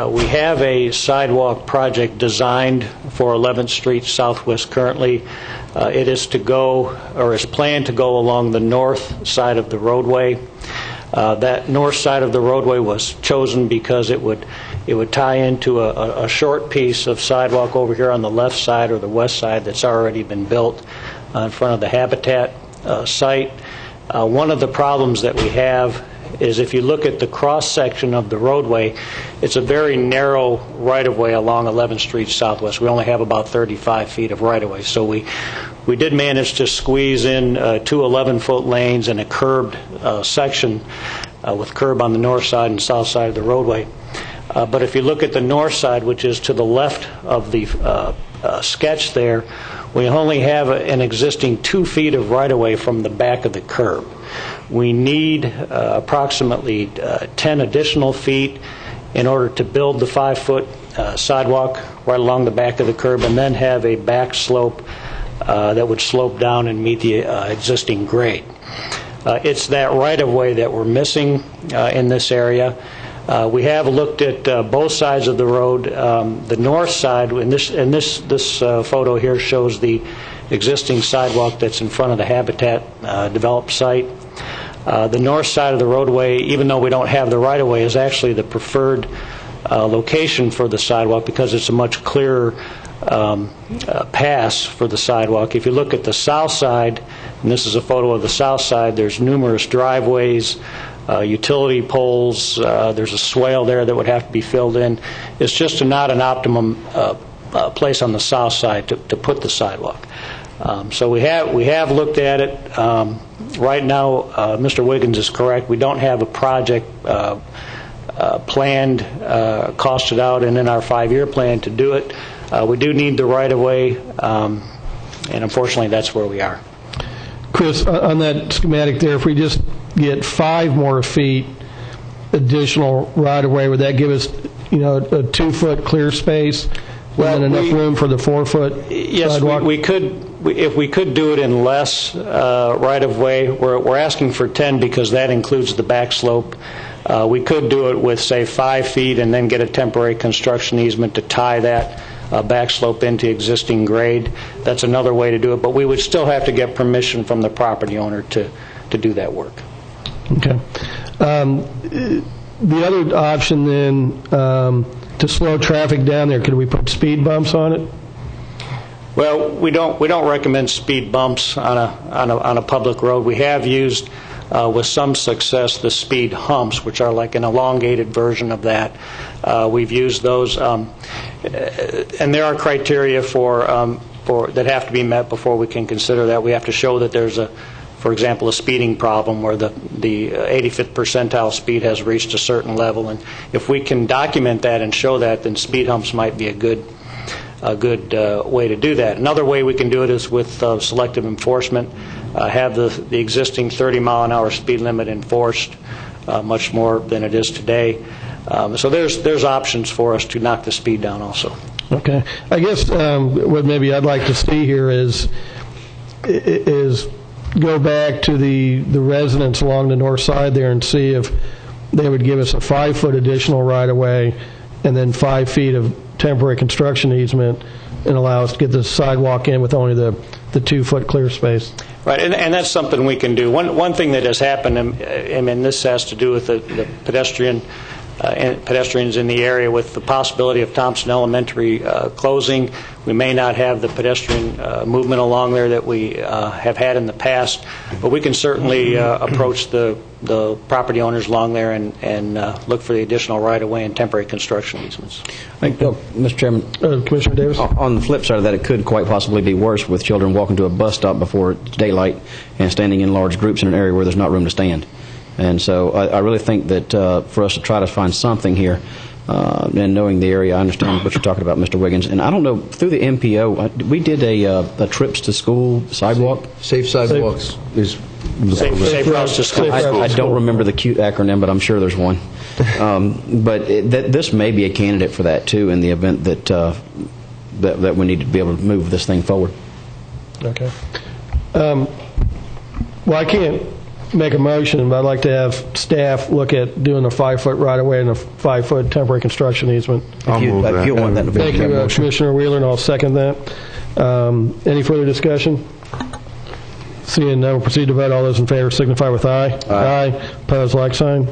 We have a sidewalk project designed for 11th Street Southwest currently. It is to go, or is planned to go along the north side of the roadway. That north side of the roadway was chosen because it would tie into a short piece of sidewalk over here on the left side or the west side that's already been built in front of the Habitat site. One of the problems that we have is if you look at the cross-section of the roadway, it's a very narrow right-of-way along 11th Street Southwest. We only have about 35 feet of right-of-way. So we did manage to squeeze in two 11-foot lanes and a curbed section with curb on the north side and south side of the roadway. But if you look at the north side, which is to the left of the sketch there, we only have an existing 2 feet of right-of-way from the back of the curb. We need approximately 10 additional feet in order to build the 5-foot sidewalk right along the back of the curb, and then have a back slope that would slope down and meet the existing grade. It's that right-of-way that we're missing in this area. We have looked at both sides of the road. The north side, and this photo here shows the existing sidewalk that's in front of the Habitat developed site. The north side of the roadway, even though we don't have the right-of-way, is actually the preferred location for the sidewalk because it's a much clearer pass for the sidewalk. If you look at the south side, and this is a photo of the south side, there's numerous driveways, utility poles, there's a swale there that would have to be filled in. It's just not an optimum place on the south side to put the sidewalk. So we have looked at it. Right now, Mr. Wiggins is correct. We don't have a project planned, costed out, and in our 5-year plan to do it. We do need the right-of-way, and unfortunately that's where we are. Chris, on that schematic there, if we just get 5 more feet additional right-of-way, would that give us, a 2-foot clear space and enough room for the 4-foot sidewalk? Yes, we could. If we could do it in less right-of-way, we're asking for 10 because that includes the back slope. We could do it with, say, 5 feet and then get a temporary construction easement to tie that back slope into existing grade. That's another way to do it, but we would still have to get permission from the property owner to do that work. Okay. The other option then, to slow traffic down there, could we put speed bumps on it? Well, we don't recommend speed bumps on a public road. We have used with some success the speed humps, which are like an elongated version of that. We've used those, and there are criteria for that have to be met before we can consider that. We have to show that there's for example, a speeding problem where the 85th percentile speed has reached a certain level, and if we can document that and show that, then speed humps might be a good way to do that. Another way we can do it is with selective enforcement. Have the existing 30-mile-an-hour speed limit enforced much more than it is today. So there's options for us to knock the speed down also. Okay. I guess what maybe I'd like to see here is go back to the residents along the north side there and see if they would give us a 5-foot additional right-of-way and then 5 feet of temporary construction easement and allow us to get the sidewalk in with only the 2-foot clear space. Right, and that's something we can do. One thing that has happened, and this has to do with the pedestrian pedestrians in the area. With the possibility of Thompson Elementary closing, we may not have the pedestrian movement along there that we have had in the past, but we can certainly approach the property owners along there and look for the additional right-of-way and temporary construction easements. Mr. Chairman. Commissioner Davis? On the flip side of that, it could quite possibly be worse with children walking to a bus stop before it's daylight and standing in large groups in an area where there's not room to stand. And so I really think that for us to try to find something here, and knowing the area, I understand what you're talking about, Mr. Wiggins. And I don't know, through the MPO, we did a trips to school sidewalk. Safe sidewalks. Safe routes to school. I don't remember the cute acronym, but I'm sure there's one. But this may be a candidate for that, too, in the event that we need to be able to move this thing forward. Okay. Well, I can't make a motion, but I'd like to have staff look at doing a 5-foot right-of-way and a 5-foot temporary construction easement. If you want that. Thank you, Commissioner Wheeler, and I'll second that. Any further discussion? Seeing none, we'll proceed to vote. All those in favor signify with aye. Aye. Opposed, like sign.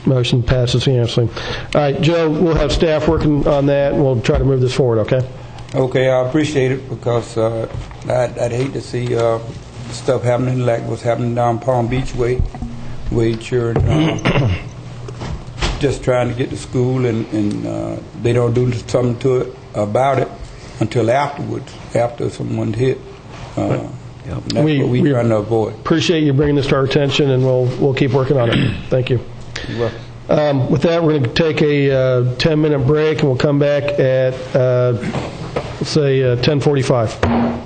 Motion passes unanimously. All right, Joe, we'll have staff working on that, and we'll try to move this forward, okay? Okay, I appreciate it because I'd hate to see stuff happening like what's happening down Palm Beach way children just trying to get to school and they don't do something about it until afterwards, after someone's hit. That's what we're trying to avoid. Appreciate you bringing this to our attention, and we'll keep working on it. Thank you. You're welcome. With that, we're going to take a 10-minute break, and we'll come back at, let's say, 10:45.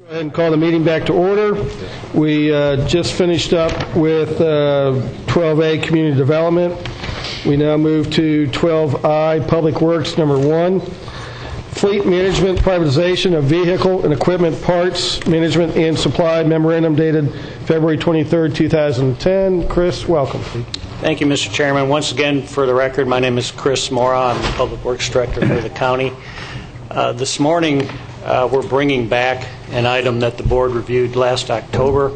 Go ahead and call the meeting back to order. We just finished up with 12A, Community Development. We now move to 12I, Public Works, number 1. Fleet Management Privatization of Vehicle and Equipment Parts Management and Supply Memorandum dated February 23rd, 2010. Chris, welcome. Thank you, Mr. Chairman. Once again, for the record, my name is Chris Mora. I'm the Public Works Director for the county. This morning, we're bringing back an item that the board reviewed last October,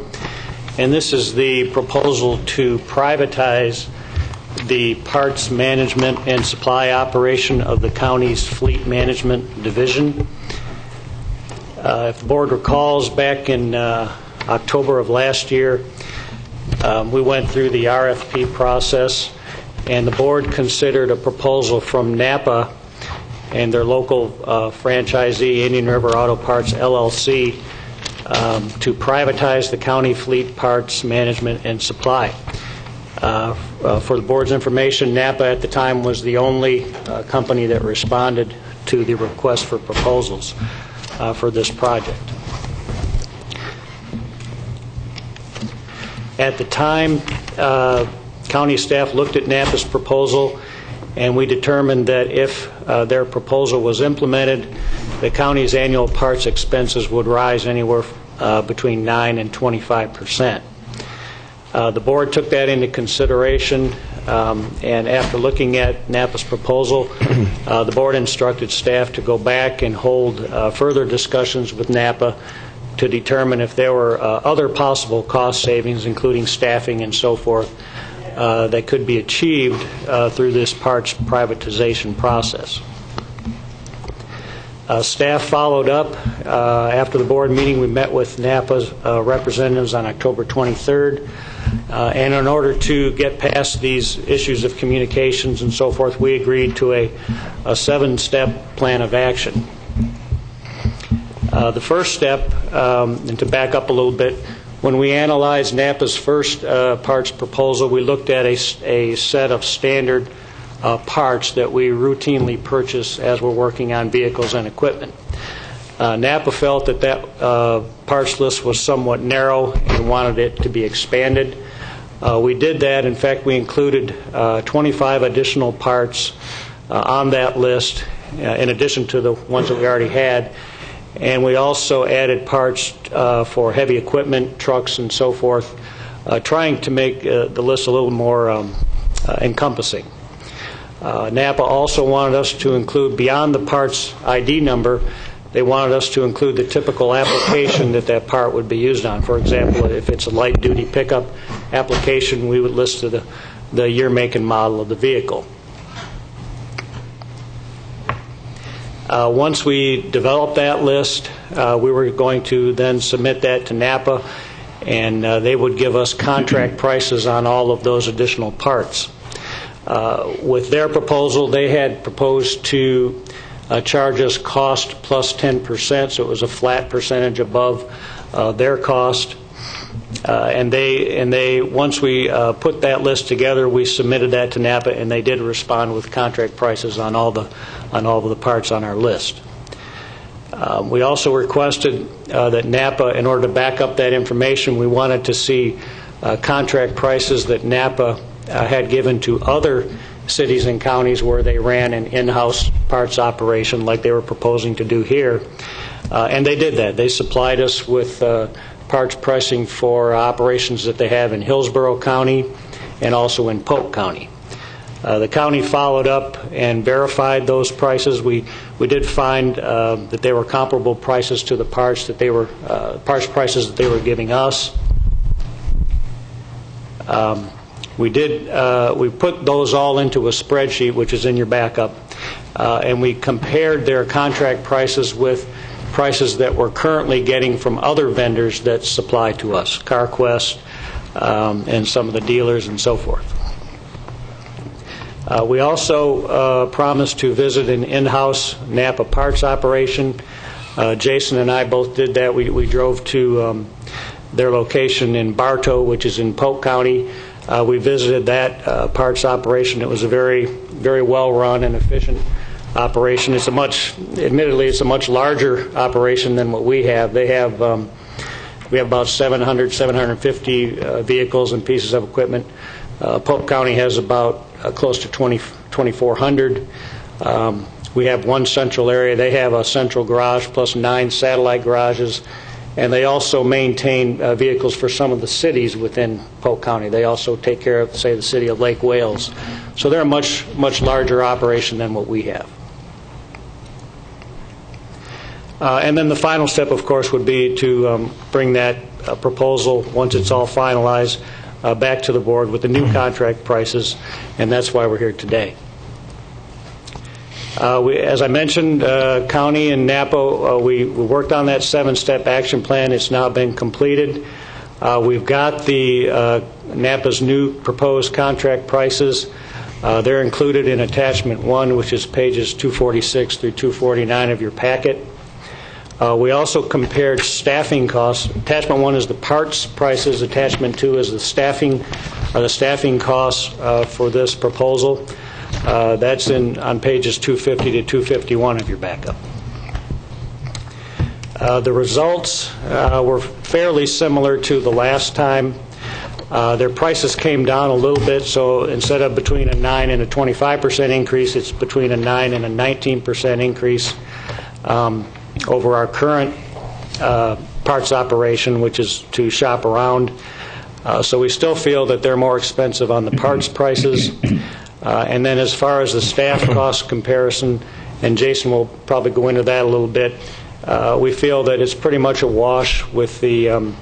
and this is the proposal to privatize the parts management and supply operation of the county's fleet management division. If the board recalls, back in October of last year, we went through the RFP process, and the board considered a proposal from NAPA and their local franchisee, Indian River Auto Parts, LLC, to privatize the county fleet parts management and supply. For the board's information, NAPA at the time was the only company that responded to the request for proposals for this project. At the time, county staff looked at NAPA's proposal, and we determined that if their proposal was implemented, the county's annual parts expenses would rise anywhere between 9 and 25%. The board took that into consideration, and after looking at NAPA's proposal, the board instructed staff to go back and hold further discussions with NAPA to determine if there were other possible cost savings, including staffing and so forth, that could be achieved through this parts privatization process. Staff followed up. After the board meeting, we met with NAPA's representatives on October 23rd. And in order to get past these issues of communications and so forth, we agreed to a 7-step plan of action. The first step, and to back up a little bit, when we analyzed NAPA's first parts proposal, we looked at a set of standard parts that we routinely purchase as we're working on vehicles and equipment. NAPA felt that parts list was somewhat narrow and wanted it to be expanded. We did that. In fact, we included 25 additional parts on that list in addition to the ones that we already had. And we also added parts for heavy equipment, trucks, and so forth, trying to make the list a little more encompassing. NAPA also wanted us to include, beyond the parts ID number, they wanted us to include the typical application that part would be used on. For example, if it's a light-duty pickup application, we would list the year, make, and model of the vehicle. Once we developed that list, we were going to then submit that to NAPA, and they would give us contract prices on all of those additional parts. With their proposal, they had proposed to charge us cost plus 10%, so it was a flat percentage above their cost. And they once we put that list together, we submitted that to NAPA, and they did respond with contract prices on all of the parts on our list. We also requested that NAPA, in order to back up that information, we wanted to see contract prices that NAPA had given to other cities and counties where they ran an in-house parts operation like they were proposing to do here. And they did that. They supplied us with parts pricing for operations that they have in Hillsborough County and also in Polk County. The county followed up and verified those prices. We did find that they were comparable prices to the parts that they were parts prices that they were giving us. We put those all into a spreadsheet, which is in your backup, and we compared their contract prices with prices that we're currently getting from other vendors that supply to us, CarQuest and some of the dealers and so forth. We also promised to visit an in-house NAPA parts operation. Jason and I both did that. We drove to their location in Bartow, which is in Polk County. We visited that parts operation. It was a very, very well-run and efficient operation. Admittedly, it's a much larger operation than what we have. We have about 700, 750 vehicles and pieces of equipment. Polk County has about close to 2,400. We have one central area. They have a central garage plus 9 satellite garages, and they also maintain vehicles for some of the cities within Polk County. They also take care of, say, the city of Lake Wales. So they're a much larger operation than what we have. And then the final step, of course, would be to bring that proposal, once it's all finalized, back to the board with the new contract prices, and that's why we're here today. As I mentioned, County and Napa, we worked on that 7-step action plan. It's now been completed. We've got the Napa's new proposed contract prices. They're included in Attachment 1, which is pages 246 through 249 of your packet. We also compared staffing costs. Attachment 1 is the parts prices. Attachment 2 is the staffing costs for this proposal. That's on pages 250 to 251 of your backup. The results were fairly similar to the last time. Their prices came down a little bit, so instead of between a 9 and a 25% increase, it's between a 9 and a 19% increase over our current parts operation, which is to shop around. So we still feel that they're more expensive on the parts prices. And then as far as the staff cost comparison, and Jason will probably go into that a little bit, we feel that it's pretty much a wash with the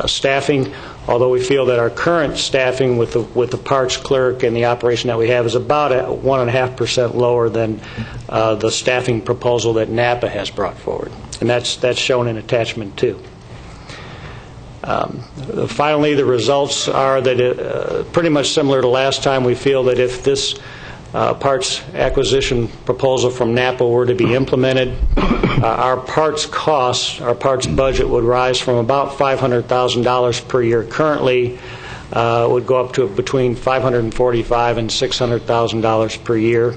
staffing, although we feel that our current staffing with the parts clerk and the operation that we have is about 1.5% lower than the staffing proposal that Napa has brought forward. And that's shown in Attachment 2. Finally, the results are that pretty much similar to last time. We feel that if this parts acquisition proposal from Napa were to be implemented, our parts costs, our parts budget would rise from about $500,000 per year currently, would go up to between $545,000 and $600,000 per year.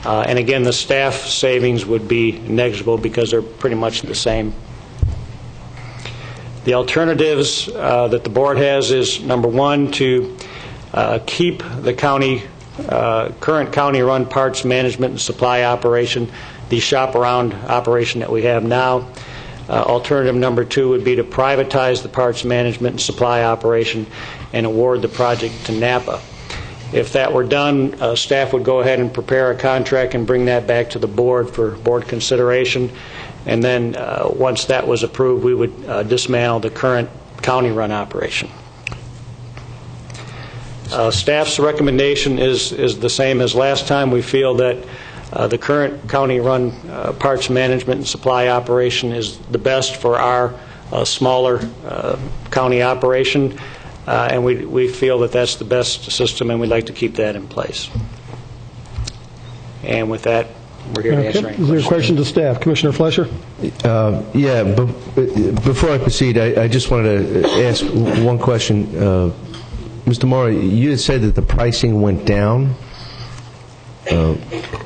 And again, the staff savings would be negligible because they're pretty much the same. The alternatives that the board has is, number one, to keep the current county-run parts management and supply operation, the shop-around operation that we have now. Alternative number 2 would be to privatize the parts management and supply operation and award the project to Napa. If that were done, staff would go ahead and prepare a contract and bring that back to the board for board consideration. And then once that was approved, we would dismantle the current county-run operation. Staff's recommendation is the same as last time. We feel that the current county-run parts management and supply operation is the best for our smaller county operation, and we feel that that's the best system, and we'd like to keep that in place. And with that, we're here to answer any questions. Is there a question to staff? Commissioner Fletcher? Yeah, before I proceed, I just wanted to ask one question. Mr. Mora, you had said that the pricing went down.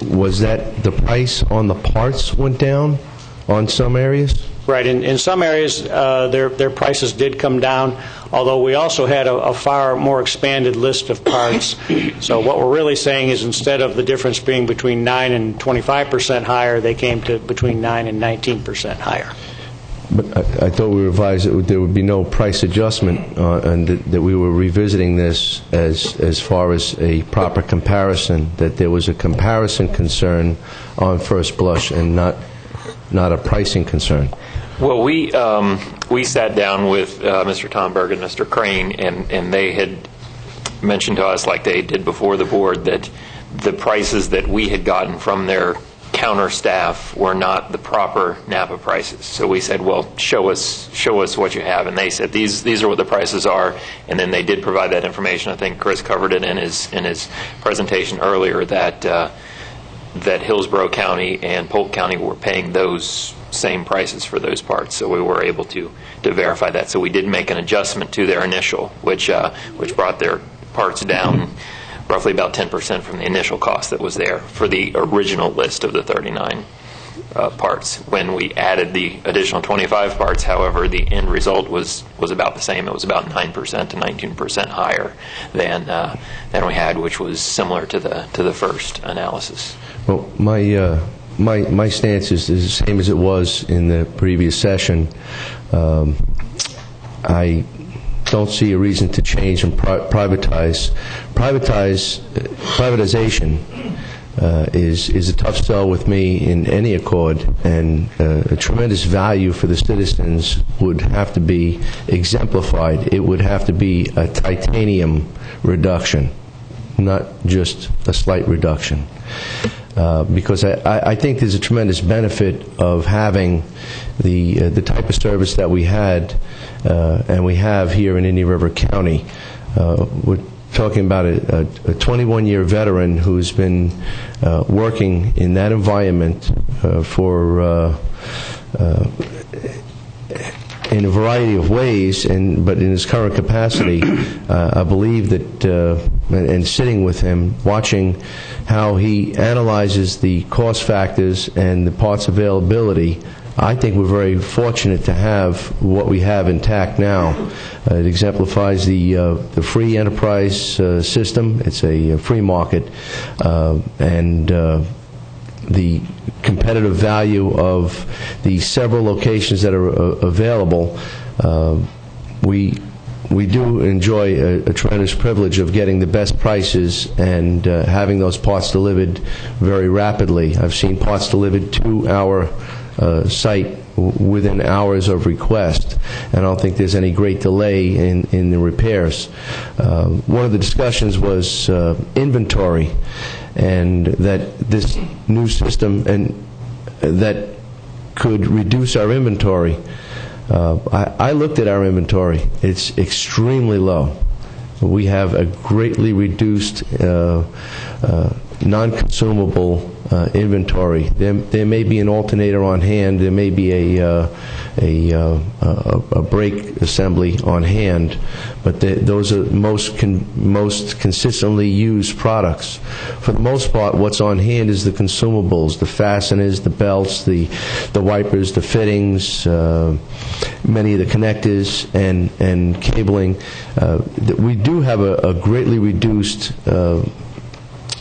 Was that the price on the parts went down on some areas? Right. In some areas, their prices did come down, although we also had a far more expanded list of parts. So what we're really saying is instead of the difference being between 9 and 25% higher, they came to between 9 and 19% higher. But I thought we revised that there would be no price adjustment and that we were revisiting this as far as a proper comparison, that there was a comparison concern on first blush and not a pricing concern. Well, we sat down with Mr. Tomberg and Mr. Crane, and they had mentioned to us, like they did before the board, that the prices that we had gotten from their counter staff were not the proper Napa prices. So we said, well, show us what you have. And they said, these are what the prices are. And then they did provide that information. I think Chris covered it in his presentation earlier, that Hillsborough County and Polk County were paying those same prices for those parts. So we were able to verify that. So we did make an adjustment to their initial, which brought their parts down roughly about 10% from the initial cost that was there for the original list of the 39 parts. When we added the additional 25 parts, however, the end result was about the same. It was about 9% to 19% higher than we had, which was similar to the first analysis. Well, my stance is the same as it was in the previous session. I don't see a reason to change and privatization is a tough sell with me in any accord, and a tremendous value for the citizens would have to be exemplified. It would have to be a titanium reduction, not just a slight reduction. Because I think there's a tremendous benefit of having the type of service that we had and we have here in Indian River County. We're talking about a 21-year veteran who's been working in that environment in a variety of ways, but in his current capacity, I believe that, and sitting with him, watching how he analyzes the cost factors and the parts availability, I think we're very fortunate to have what we have intact now. It exemplifies the free enterprise system. It's a free market, and the competitive value of the several locations that are available. We do enjoy a tremendous privilege of getting the best prices and having those parts delivered very rapidly. I've seen parts delivered to our site within hours of request, and I don't think there's any great delay in the repairs. One of the discussions was inventory, and that this new system and that could reduce our inventory. I looked at our inventory. It's extremely low. We have a greatly reduced non-consumable inventory. There may be an alternator on hand. There may be a brake assembly on hand, but those are most consistently used products. For the most part, what's on hand is the consumables, the fasteners, the belts, the wipers, the fittings, many of the connectors and cabling. We do have a greatly reduced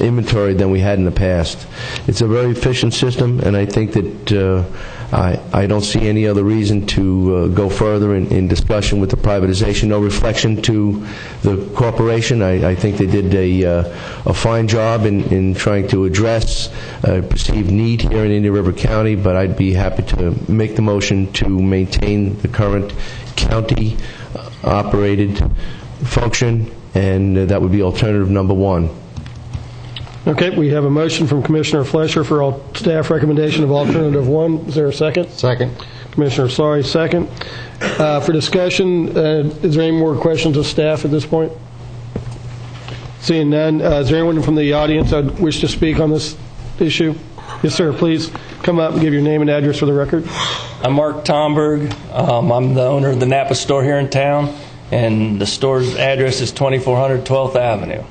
inventory than we had in the past. It's a very efficient system, and I think that I don't see any other reason to go further in discussion with the privatization. No reflection to the corporation. I think they did a fine job in trying to address a perceived need here in Indian River County, but I'd be happy to make the motion to maintain the current county-operated function, and that would be alternative number one. Okay, we have a motion from Commissioner Flesher for staff recommendation of alternative one. Is there a second? Second. Commissioner Sari, second. For discussion, is there any more questions of staff at this point? Seeing none, is there anyone from the audience that would wish to speak on this issue? Yes, sir. Please come up and give your name and address for the record. I'm Mark Tomberg. I'm the owner of the Napa store here in town, and the store's address is 2400 12th Avenue.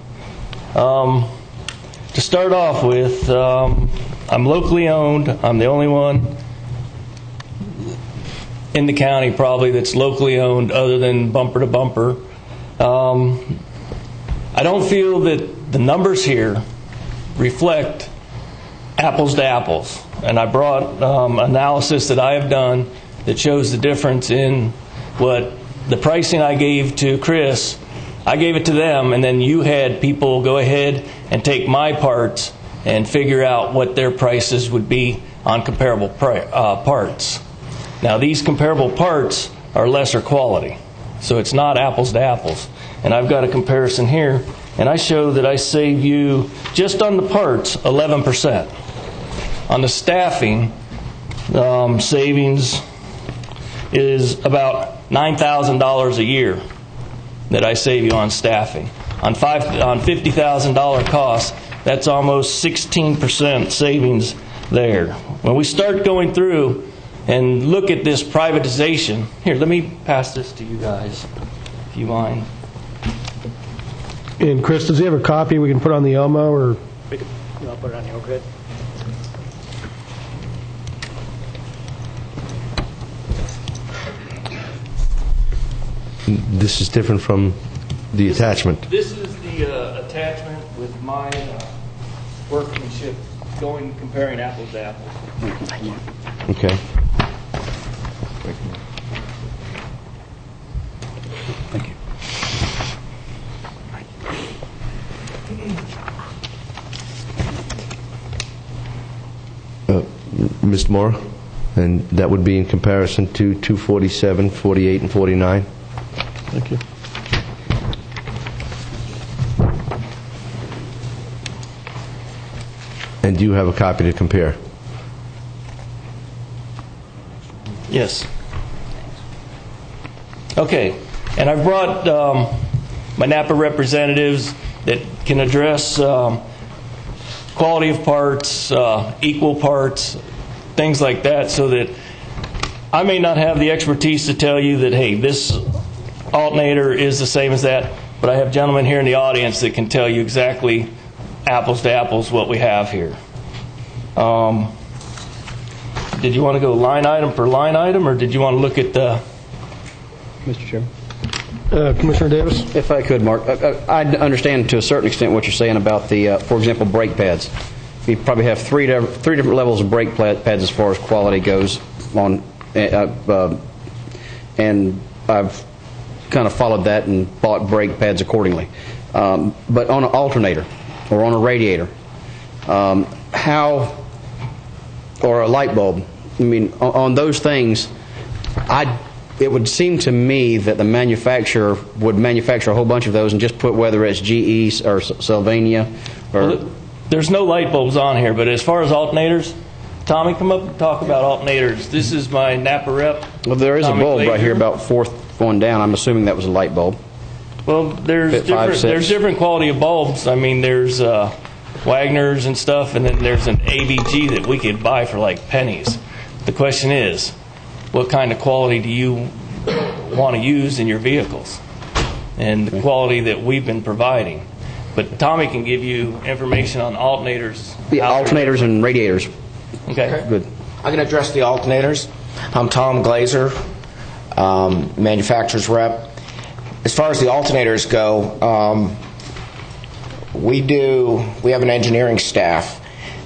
To start off with, I'm locally owned. I'm the only one in the county probably that's locally owned other than Bumper to Bumper. I don't feel that the numbers here reflect apples to apples. And I brought analysis that I have done that shows the difference in what the pricing I gave to Chris. I gave it to them, and then you had people go ahead and take my parts and figure out what their prices would be on comparable parts. Now, these comparable parts are lesser quality, so it's not apples to apples. And I've got a comparison here, and I show that I save you, just on the parts, 11%. On the staffing, savings is about $9,000 a year that I save you on staffing. On $50,000 costs, that's almost 16% savings there. When we start going through and look at this privatization, here, let me pass this to you guys, if you mind. And Chris, does he have a copy we can put on the Elmo, or? We could put it on the overhead. This is different from the attachment. This is the attachment with my workmanship comparing apples to apples. Okay. Thank you. Mr. Moore, and that would be in comparison to 247, 48, and 49. Thank you. And do you have a copy to compare? Yes. Okay, and I've brought my Napa representatives that can address quality of parts, equal parts, things like that, so that I may not have the expertise to tell you that, hey, this alternator is the same as that, but I have gentlemen here in the audience that can tell you exactly apples to apples what we have here. Did you want to go line item per line item, or did you want to look at the... Mr. Chairman? Commissioner Davis? If I could, Mark. I understand to a certain extent what you're saying about the, for example, brake pads. We probably have three different levels of brake pads as far as quality goes on, and I've kind of followed that and bought brake pads accordingly. But on an alternator or on a radiator, how, or a light bulb, I mean, on those things, it would seem to me that the manufacturer would manufacture a whole bunch of those and just put whether it's GE or Sylvania or... Well, there's no light bulbs on here, but as far as alternators, Tommy, come up and talk about alternators. This is my Napa rep. Well, there is Tommy a bulb Glazer. right here about fourth one down. I'm assuming that was a light bulb. Well, there's different quality of bulbs. I mean, there's Wagner's and stuff, and then there's an ABG that we could buy for like pennies. The question is, what kind of quality do you want to use in your vehicles? And the quality that we've been providing. But Tommy can give you information on alternators. The alternators and radiators. Okay. Good. I can address the alternators. I'm Tom Glazer, manufacturer's rep. As far as the alternators go, we have an engineering staff.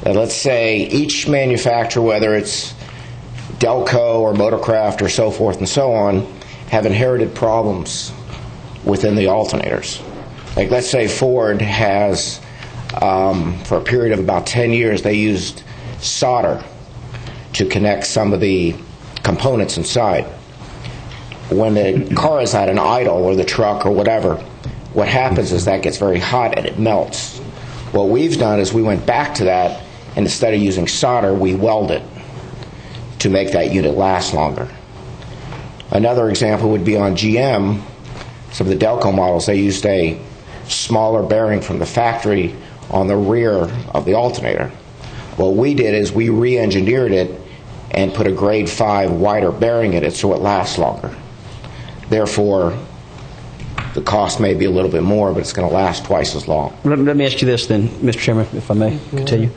Let's say each manufacturer, whether it's Delco or Motorcraft or so forth and so on, have inherited problems within the alternators. Like, let's say Ford has, for a period of about 10 years, they used solder to connect some of the components inside. When the car is at an idle, or the truck or whatever, what happens is that gets very hot and it melts. What we've done is we went back to that, and instead of using solder, we weld it to make that unit last longer. Another example would be on GM. Some of the Delco models, they used a smaller bearing from the factory on the rear of the alternator. What we did is we re-engineered it and put a grade 5 wider bearing in it so it lasts longer. Therefore, the cost may be a little bit more, but it's going to last twice as long. Let me ask you this then, Mr. Chairman, if I may continue.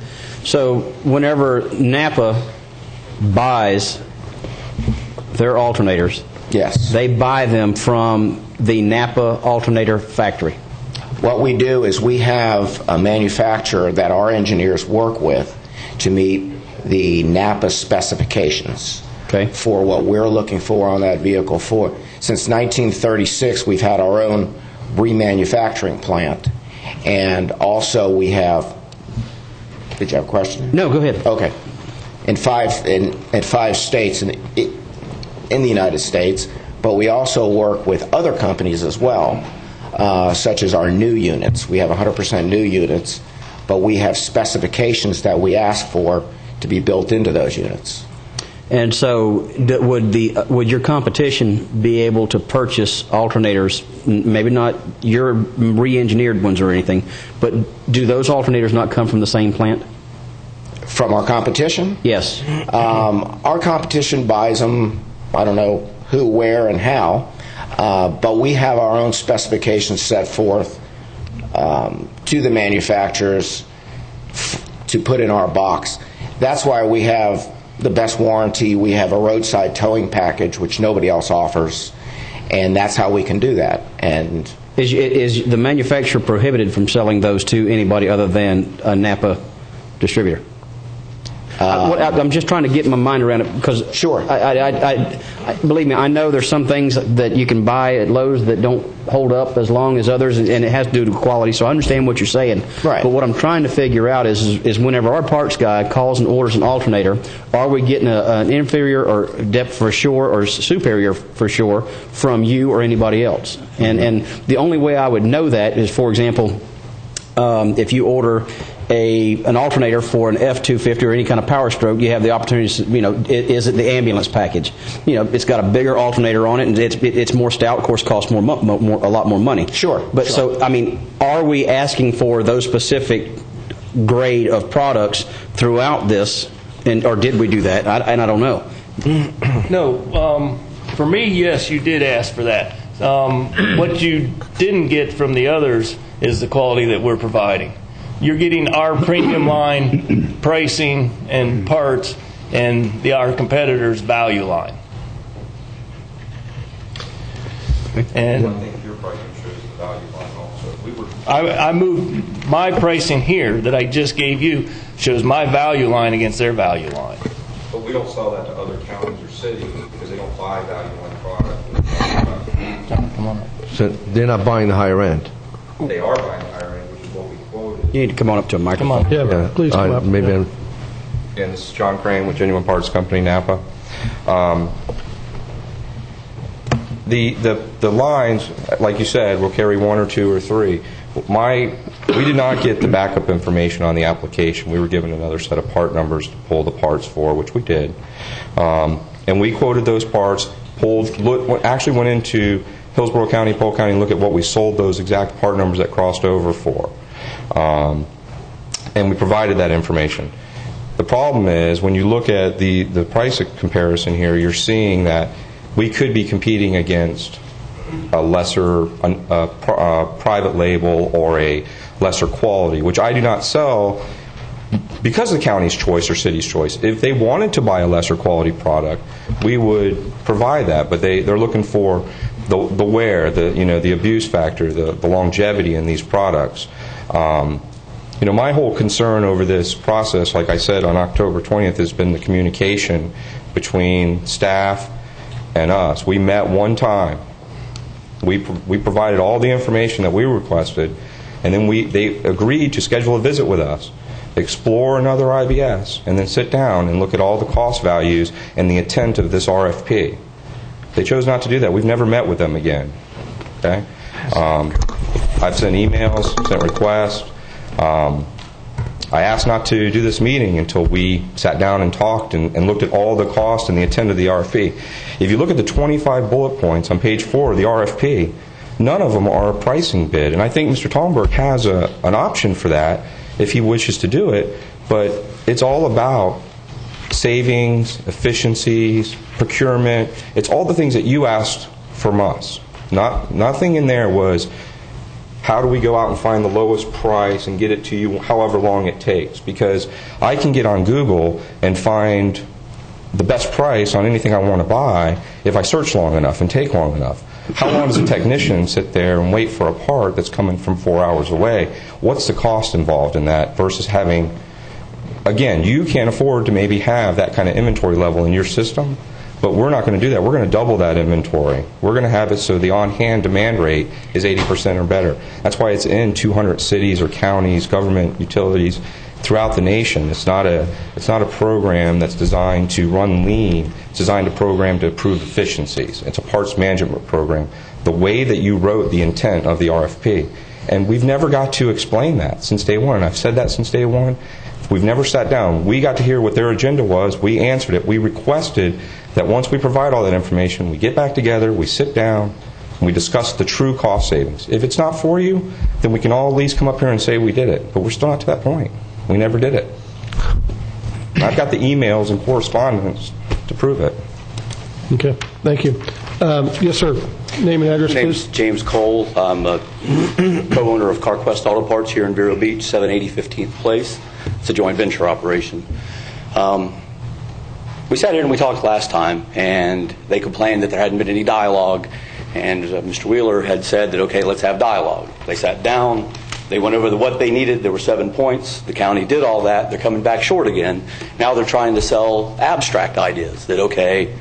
So whenever Napa buys their alternators, yes, they buy them from the Napa alternator factory. What we do is we have a manufacturer that our engineers work with to meet the Napa specifications for what we're looking for on that vehicle. Since 1936, we've had our own remanufacturing plant, and also we have... Did you have a question? No, go ahead. Okay. In five states in the United States, but we also work with other companies as well, such as our new units. We have 100% new units, but we have specifications that we ask for to be built into those units. And so would your competition be able to purchase alternators, maybe not your re-engineered ones or anything, but do those alternators not come from the same plant? From our competition? Yes. Our competition buys them, I don't know who, where, and how, but we have our own specifications set forth to the manufacturers to put in our box. That's why we have the best warranty. We have a roadside towing package, which nobody else offers, and that's how we can do that. And is the manufacturer prohibited from selling those to anybody other than a Napa distributor? I'm just trying to get my mind around it because sure. I believe me, I know there's some things that you can buy at Lowe's that don't hold up as long as others, and it has to do with quality. So I understand what you're saying. Right. But what I'm trying to figure out is whenever our parts guy calls and orders an alternator, are we getting an inferior or depth for sure or superior for sure from you or anybody else? And the only way I would know that is, for example, if you order an alternator for an F-250 or any kind of Power Stroke, you have the opportunity to, is it the ambulance package? It's got a bigger alternator on it, and it's more stout, of course, costs a lot more money. Sure. But sure. So, I mean, are we asking for those specific grade of products throughout this, or did we do that? And I don't know. No. For me, yes, you did ask for that. What you didn't get from the others is the quality that we're providing. You're getting our premium line pricing and parts and our competitors' value line. And I think your pricing shows the value line also. I moved my pricing here that I just gave you shows my value line against their value line. But we don't sell that to other counties or cities because they don't buy value line product. Come on up. So they're not buying the higher end? They are buying the higher end, which is what we quoted. You need to come on up to a microphone. Come on. Yeah, please come up. Maybe Again, this is John Crane with Genuine Parts Company, Napa. The lines, like you said, will carry 1 or 2 or 3. We did not get the backup information on the application. We were given another set of part numbers to pull the parts for, which we did. And we quoted those parts, actually went into Hillsborough County, Polk County, and looked at what we sold those exact part numbers that crossed over for. And we provided that information. The problem is, when you look at the price comparison here, you're seeing that we could be competing against a lesser private label or a lesser quality, which I do not sell because of the county's choice or city's choice. If they wanted to buy a lesser quality product, we would provide that, but they're looking for the wear, the abuse factor, the longevity in these products. My whole concern over this process, like I said on October 20th, has been the communication between staff and us. We met one time. We provided all the information that we requested, and then they agreed to schedule a visit with us, explore another IBS, and then sit down and look at all the cost values and the intent of this RFP. They chose not to do that. We've never met with them again. Okay? I've sent emails, sent requests. I asked not to do this meeting until we sat down and talked and looked at all the cost and the intent of the RFP. If you look at the 25 bullet points on page 4 of the RFP, none of them are a pricing bid. And I think Mr. Tallenberg has an option for that if he wishes to do it, but it's all about savings, efficiencies, procurement. It's all the things that you asked from us. Nothing in there was, how do we go out and find the lowest price and get it to you however long it takes? Because I can get on Google and find the best price on anything I want to buy if I search long enough and take long enough. How long does a technician sit there and wait for a part that's coming from 4 hours away? What's the cost involved in that versus having, again, you can't afford to maybe have that kind of inventory level in your system, but we're not going to do that. We're going to double that inventory. We're going to have it so the on-hand demand rate is 80% or better. That's why it's in 200 cities or counties, government utilities throughout the nation. It's not a program that's designed to run lean. It's designed a program to improve efficiencies. It's a parts management program. The way that you wrote the intent of the RFP. And we've never got to explain that since day one. And I've said that since day one. We've never sat down. We got to hear what their agenda was. We answered it. We requested that once we provide all that information, we get back together, we sit down, and we discuss the true cost savings. If it's not for you, then we can all at least come up here and say we did it. But we're still not to that point. We never did it. I've got the emails and correspondence to prove it. Okay, thank you. Yes, sir. Name and address, My name's please. James Cole. I'm a co-owner of CarQuest Auto Parts here in Vero Beach, 780 15th Place. It's a joint venture operation. We sat here and we talked last time, and they complained that there hadn't been any dialogue, and Mr. Wheeler had said that, okay, let's have dialogue. They sat down. They went over what they needed. There were 7 points. The county did all that. They're coming back short again. Now they're trying to sell abstract ideas that, okay,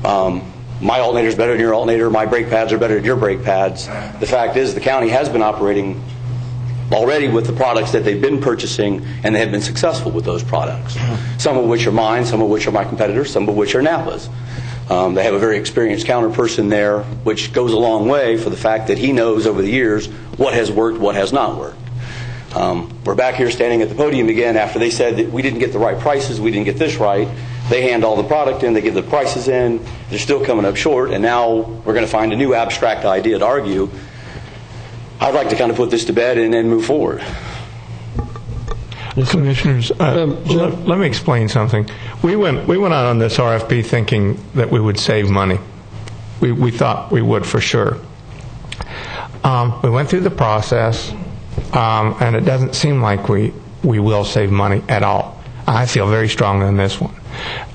my alternator's better than your alternator, my brake pads are better than your brake pads. The fact is the county has been operating already with the products that they've been purchasing, and they have been successful with those products. Some of which are mine, some of which are my competitors, some of which are Napa's. They have a very experienced counterperson there, which goes a long way for the fact that he knows over the years what has worked, what has not worked. We're back here standing at the podium again after they said that we didn't get the right prices, we didn't get this right. They hand all the product in, they give the prices in, they're still coming up short, and now we're going to find a new abstract idea to argue. I'd like to kind of put this to bed and then move forward. Commissioners, let me explain something. We went out on this RFP thinking that we would save money. We thought we would for sure. We went through the process, and it doesn't seem like we will save money at all. I feel very strongly on this one.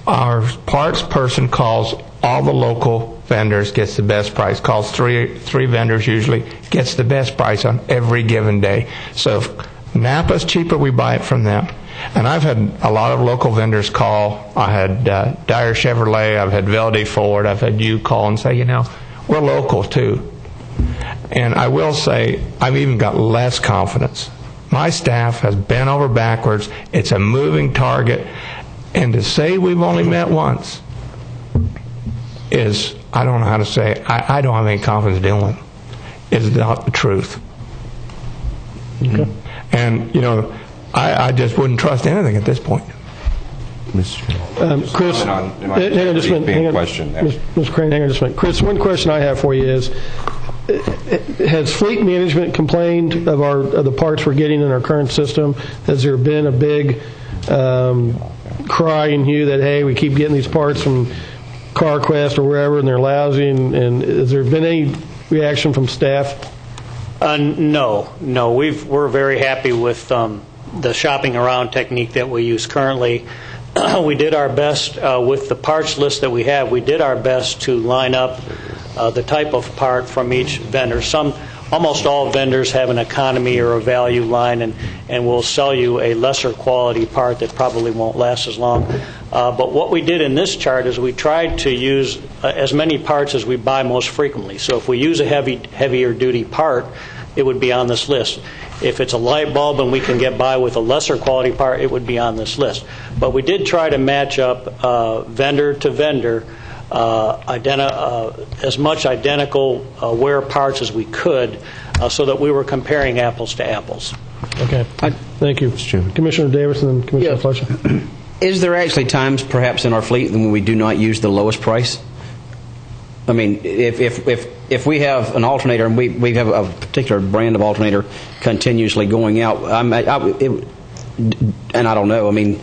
Our parts person calls all the local vendors, gets the best price, calls three vendors usually, gets the best price on every given day. So if Napa's cheaper, we buy it from them. And I've had a lot of local vendors call. I had Dyer Chevrolet, I've had Velde Ford, I've had you call and say, we're local too. And I will say, I've even got less confidence. My staff has bent over backwards. It's a moving target. And to say we've only met once is, I don't know how to say it, I don't have any confidence dealing with it. It's not the truth. Okay. And, I just wouldn't trust anything at this point. Chris, hang on just a minute. Mr. Crane, hang on just a minute. Chris, one question I have for you is, has fleet management complained of the parts we're getting in our current system? Has there been a big cry and hue that, hey, we keep getting these parts from CarQuest or wherever and they're lousy, and has there been any reaction from staff? No. We're very happy with the shopping around technique that we use currently. We did our best with the parts list that we have. We did our best to line up the type of part from each vendor. Almost all vendors have an economy or a value line, and will sell you a lesser quality part that probably won't last as long. But what we did in this chart is we tried to use as many parts as we buy most frequently. So if we use a heavier duty part, it would be on this list. If it's a light bulb and we can get by with a lesser quality part, it would be on this list. But we did try to match up vendor to vendor as much identical wear parts as we could, so that we were comparing apples to apples. Okay. Thank you. Commissioner Davis and then Commissioner Fletcher. Is there actually times perhaps in our fleet when we do not use the lowest price? I mean, if we have an alternator and we have a particular brand of alternator continuously going out, and I don't know. I mean,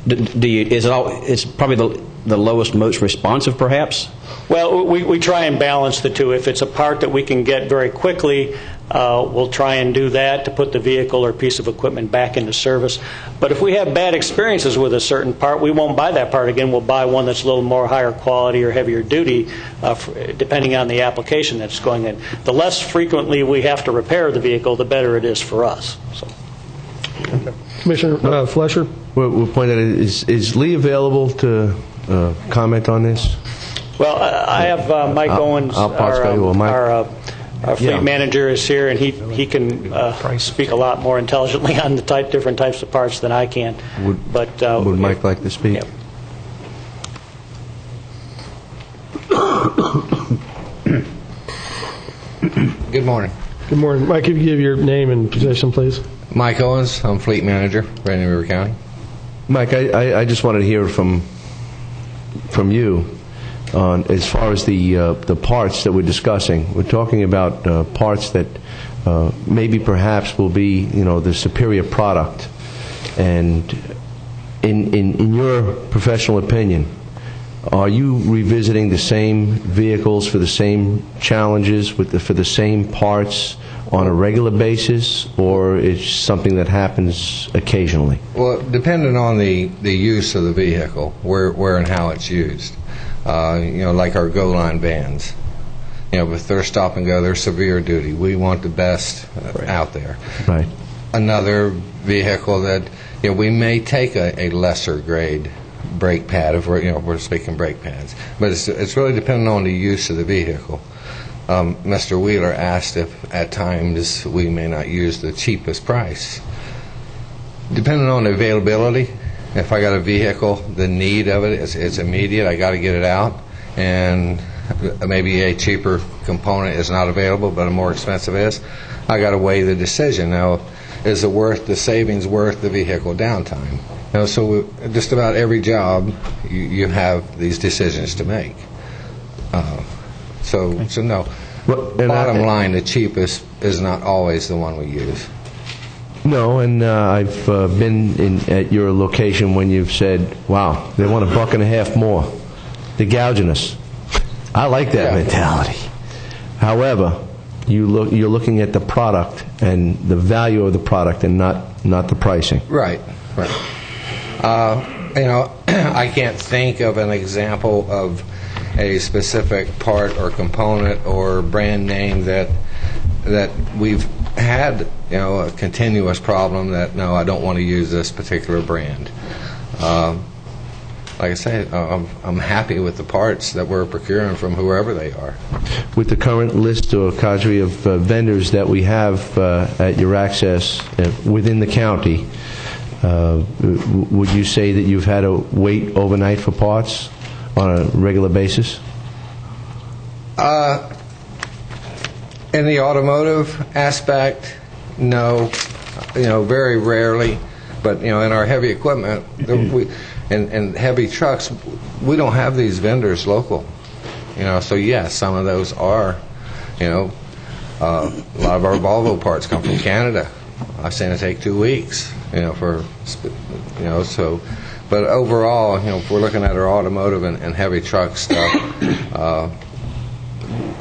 it's probably the lowest, most responsive, perhaps? Well, we try and balance the two. If it's a part that we can get very quickly, we'll try and do that to put the vehicle or piece of equipment back into service. But if we have bad experiences with a certain part, we won't buy that part again. We'll buy one that's a little more higher quality or heavier duty, depending on the application that's going in. The less frequently we have to repair the vehicle, the better it is for us. So. Okay. Commissioner Fletcher? We'll point out, is Lee available to comment on this? Well, I have Mike Owens, our fleet manager, is here, and he can speak a lot more intelligently on the different types of parts than I can. Would Mike like to speak? Yeah. Good morning. Good morning. Mike, could you give your name and position, please? Mike Owens. I'm fleet manager, Brandon River County. Mike, I just wanted to hear from you on as far as the parts that we're discussing. We're talking about parts that maybe perhaps will be the superior product. And in your professional opinion, are you revisiting the same vehicles for the same challenges, for the same parts on a regular basis, or it's something that happens occasionally? Well, depending on the use of the vehicle, where and how it's used. Like our Go Line vans. If they're stop and go, they're severe duty. We want the best out there. Right. Another vehicle that we may take a lesser grade brake pad if we're speaking brake pads, but it's really dependent on the use of the vehicle. Mr. Wheeler asked if at times we may not use the cheapest price. Depending on the availability, if I got a vehicle, the need of it is immediate, I got to get it out, and maybe a cheaper component is not available, but a more expensive is, I got to weigh the decision. Now, is the savings worth the vehicle downtime? So just about every job, you have these decisions to make. So no. Bottom line, the cheapest is not always the one we use. No, and I've been at your location when you've said, wow, they want $1.50 more. They're gouging us. I like that mentality. However, you're looking at the product and the value of the product and not the pricing. Right. I can't think of an example of a specific part or component or brand name that we've had a continuous problem that no, I don't want to use this particular brand. Like I say, I'm happy with the parts that we're procuring from whoever they are. With the current list or cadre of vendors that we have at your access within the county, would you say that you've had to wait overnight for parts on a regular basis? In the automotive aspect, no. Very rarely. But in our heavy equipment, and heavy trucks, we don't have these vendors local. So yes, some of those are. A lot of our Volvo parts come from Canada. I've seen it take 2 weeks. So. But overall, if we're looking at our automotive and heavy truck stuff,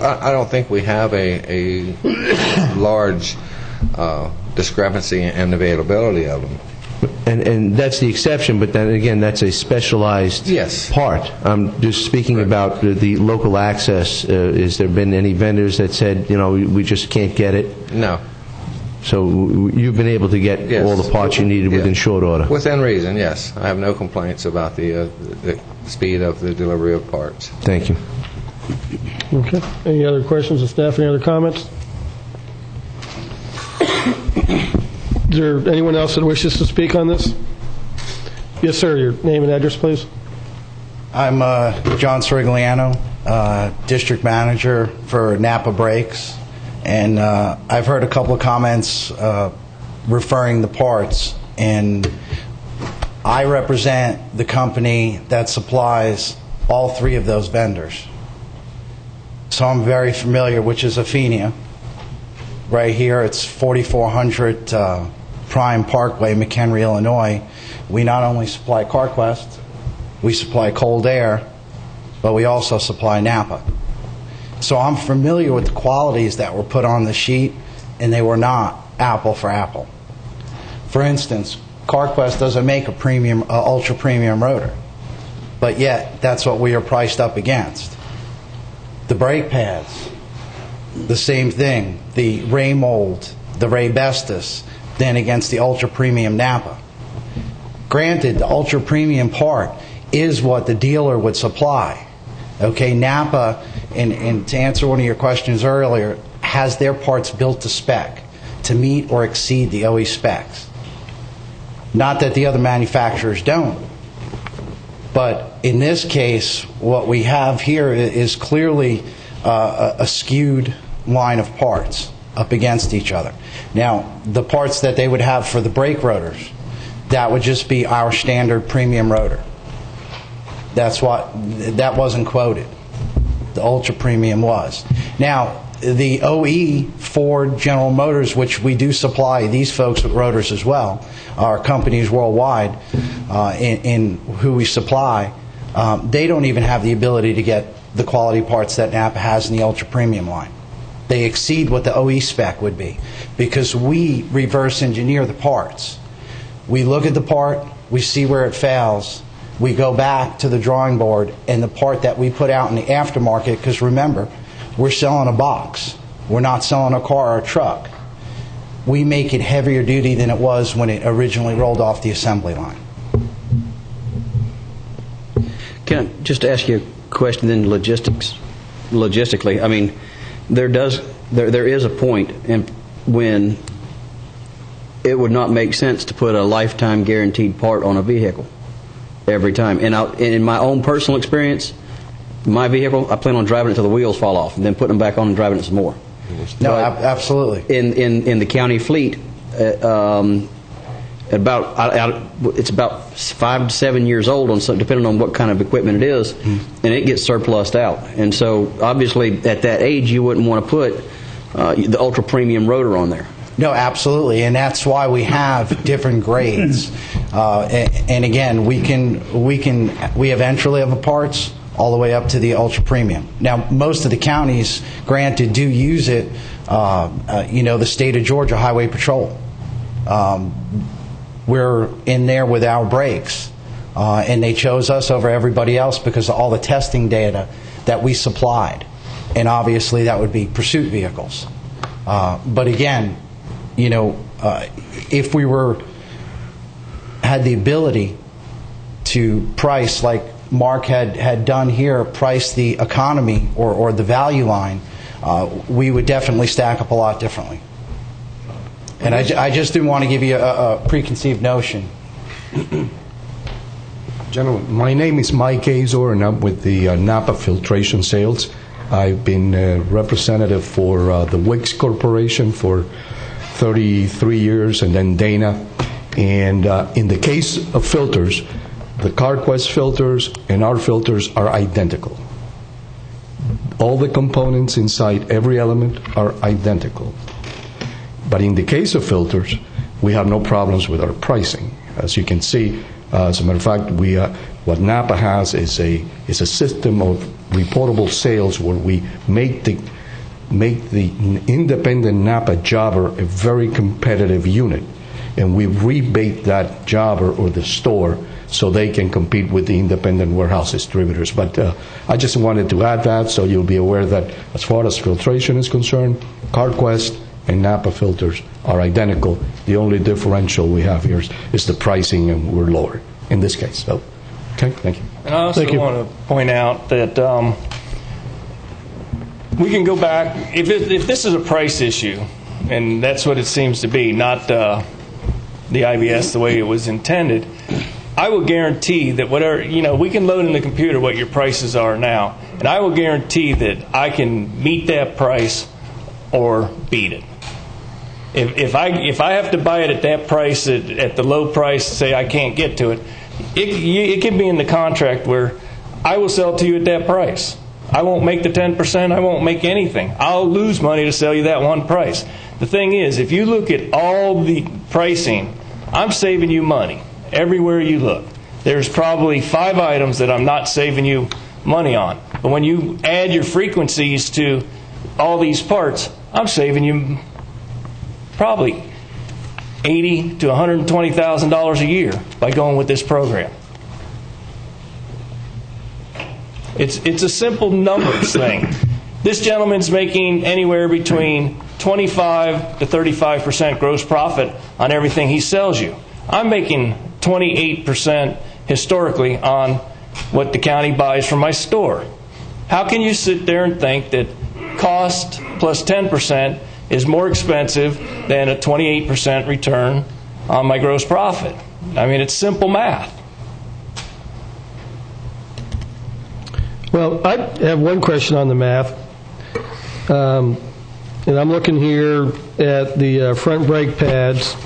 I don't think we have a large discrepancy in availability of them. And that's the exception, but then again, that's a specialized part. I'm just speaking about the local access. Has there been any vendors that said, we just can't get it? No. So you've been able to get all the parts you needed within short order? Within reason, yes. I have no complaints about the speed of the delivery of parts. Thank you. Okay. Any other questions of staff? Any other comments? Is there anyone else that wishes to speak on this? Yes, sir. Your name and address, please. I'm John Sorigliano, District Manager for Napa Brakes. And I've heard a couple of comments referring the parts, and I represent the company that supplies all three of those vendors. So I'm very familiar, which is Afinia. Right here, it's 4400 Prime Parkway, McHenry, Illinois. We not only supply CarQuest, we supply Cold Air, but we also supply Napa. So I'm familiar with the qualities that were put on the sheet, and they were not apple for apple. For instance, CarQuest doesn't make a premium, ultra premium rotor, but yet that's what we are priced up against. The brake pads, the same thing. The Ray Mold, the Ray Bestis, then against the ultra premium Napa. Granted, the ultra premium part is what the dealer would supply. Okay, Napa, and to answer one of your questions earlier, has their parts built to spec to meet or exceed the OE specs. Not that the other manufacturers don't. But in this case, what we have here is clearly a skewed line of parts up against each other. Now, the parts that they would have for the brake rotors, that would just be our standard premium rotor. That wasn't quoted. The ultra premium was. Now, the OE, Ford, General Motors, which we do supply these folks with rotors as well, our companies worldwide in who we supply, they don't even have the ability to get the quality parts that Napa has in the ultra premium line. They exceed what the OE spec would be because we reverse engineer the parts. We look at the part, we see where it fails, we go back to the drawing board, and the part that we put out in the aftermarket, because remember, we're selling a box. We're not selling a car or a truck. We make it heavier duty than it was when it originally rolled off the assembly line. Can I just ask you a question then, logistically? I mean, there is a point when it would not make sense to put a lifetime guaranteed part on a vehicle every time. And in my own personal experience, my vehicle, I plan on driving it until the wheels fall off and then putting them back on and driving it some more. No, absolutely. In the county fleet, it's about 5 to 7 years old, depending on what kind of equipment it is, and it gets surplused out. And so, obviously, at that age, you wouldn't want to put the ultra premium rotor on there. No, absolutely, and that's why we have different grades. And again, we have entry level parts all the way up to the ultra premium. Now, most of the counties, granted, do use it. The state of Georgia Highway Patrol. We're in there with our brakes, and they chose us over everybody else because of all the testing data that we supplied, and obviously that would be pursuit vehicles. But again, if we had the ability to price like Mark had done here, price the economy or the value line, we would definitely stack up a lot differently. And I just didn't want to give you a preconceived notion. Gentlemen, my name is Mike Azor, and I'm with the Napa Filtration Sales. I've been a representative for the Wicks Corporation for 33 years, and then Dana. And in the case of filters, the CarQuest filters and our filters are identical. All the components inside every element are identical. But in the case of filters, we have no problems with our pricing. As you can see, as a matter of fact, what Napa has is a system of reportable sales where we make the independent Napa jobber a very competitive unit, and we rebate that jobber or the store so they can compete with the independent warehouse distributors. But I just wanted to add that so you'll be aware that as far as filtration is concerned, CarQuest and Napa filters are identical. The only differential we have here is the pricing, and we're lower in this case. So, okay, thank you. And I also want to point out that we can go back, if this is a price issue, and that's what it seems to be, not the IBS the way it was intended, I will guarantee that whatever, we can load in the computer what your prices are now, and I will guarantee that I can meet that price or beat it. If I have to buy it at that price, at the low price, say I can't get to it, it can be in the contract where I will sell to you at that price. I won't make the 10%, I won't make anything. I'll lose money to sell you that one price. The thing is, if you look at all the pricing, I'm saving you money everywhere you look. There's probably 5 items that I'm not saving you money on. But when you add your frequencies to all these parts, I'm saving you probably $80,000 to $120,000 a year by going with this program. It's a simple numbers thing. This gentleman's making anywhere between 25 to 35% gross profit on everything he sells you. I'm making 28% historically on what the county buys from my store. How can you sit there and think that cost plus 10% is more expensive than a 28% return on my gross profit? I mean, it's simple math. Well, I have one question on the math. And I'm looking here at the front brake pads.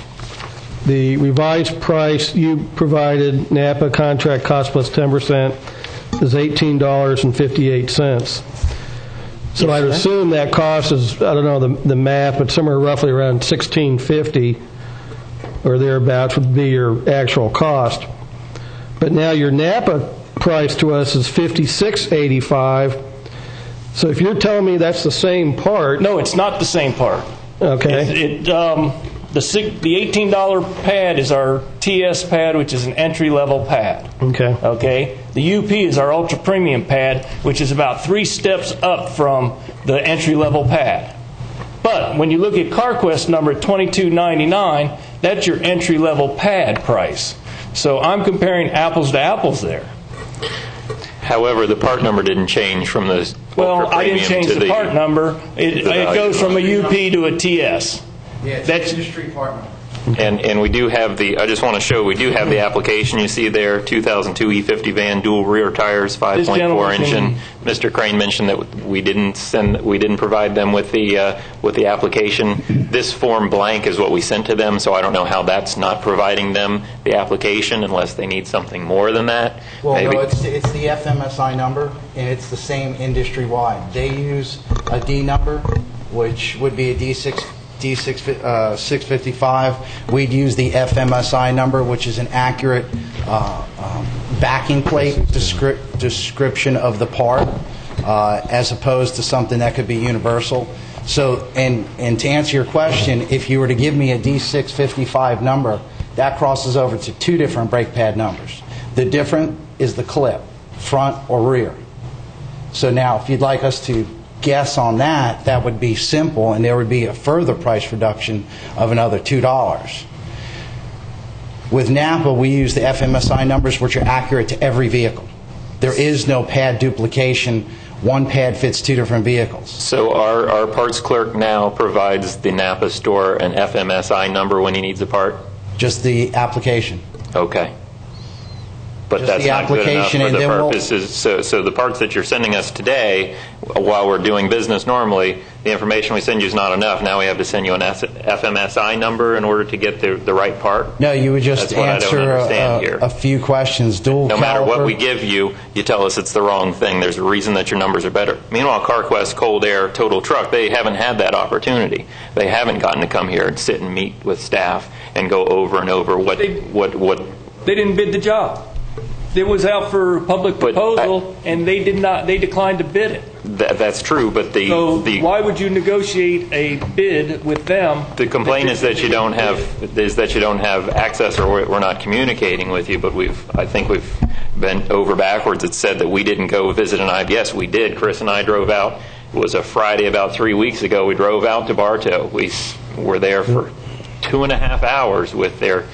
The revised price you provided, Napa contract cost plus 10%, is $18.58. So I'd assume that cost is, I don't know the math, but somewhere roughly around $16.50 or thereabouts would be your actual cost. But now your Napa price to us is $56.85. So if you're telling me that's the same part... No, it's not the same part. Okay. The $18 pad is our TS pad, which is an entry-level pad. Okay. Okay. The UP is our ultra premium pad, which is about 3 steps up from the entry-level pad. But when you look at CarQuest number $22.99, that's your entry-level pad price. So I'm comparing apples to apples there. However, the part number didn't change from the Well, I didn't change the part number. It goes from a UP to a TS. Yeah, it's That's industry part number. And we do have I just want to show, we do have the application you see there, 2002 E50 van, dual rear tires, 5.4 engine. Mr. Crane mentioned that we didn't provide them with the application. This form blank is what we sent to them, so I don't know how that's not providing them the application unless they need something more than that. Well, Maybe. no, it's the FMSI number, and it's the same industry-wide. They use a D number, which would be a D655. We'd use the FMSI number, which is an accurate backing plate description of the part, as opposed to something that could be universal. So, and to answer your question, if you were to give me a D655 number, that crosses over to 2 different brake pad numbers. The different is the clip, front or rear. So now, if you'd like us to guess on that, that would be simple, and there would be a further price reduction of another $2. With Napa, we use the FMSI numbers, which are accurate to every vehicle. There is no pad duplication. One pad fits 2 different vehicles. So our parts clerk now provides the Napa store an FMSI number when he needs a part? Just the application. Okay. But Just that's the not good enough application, for and the then we'll- purposes. So the parts that you're sending us today, while we're doing business normally, the information we send you is not enough. Now we have to send you an FMSI number in order to get the right part? No, you would just That's what I don't answer understand here. a few questions. Dual No matter what caliper. we give you, you tell us it's the wrong thing. There's a reason that your numbers are better. Meanwhile, CarQuest, Cold Air, Total Truck, they haven't had that opportunity. They haven't gotten to come here and sit and meet with staff and go over and over what. They didn't bid the job. It was out for public proposal, and they declined to bid it. That's true, but why would you negotiate a bid with them? The complaint is that you don't have access, or we're not communicating with you. But I think we've bent over backwards. It said that we didn't go visit an IBS. We did. Chris and I drove out. It was a Friday about 3 weeks ago. We drove out to Bartow. We were there for 2.5 hours with their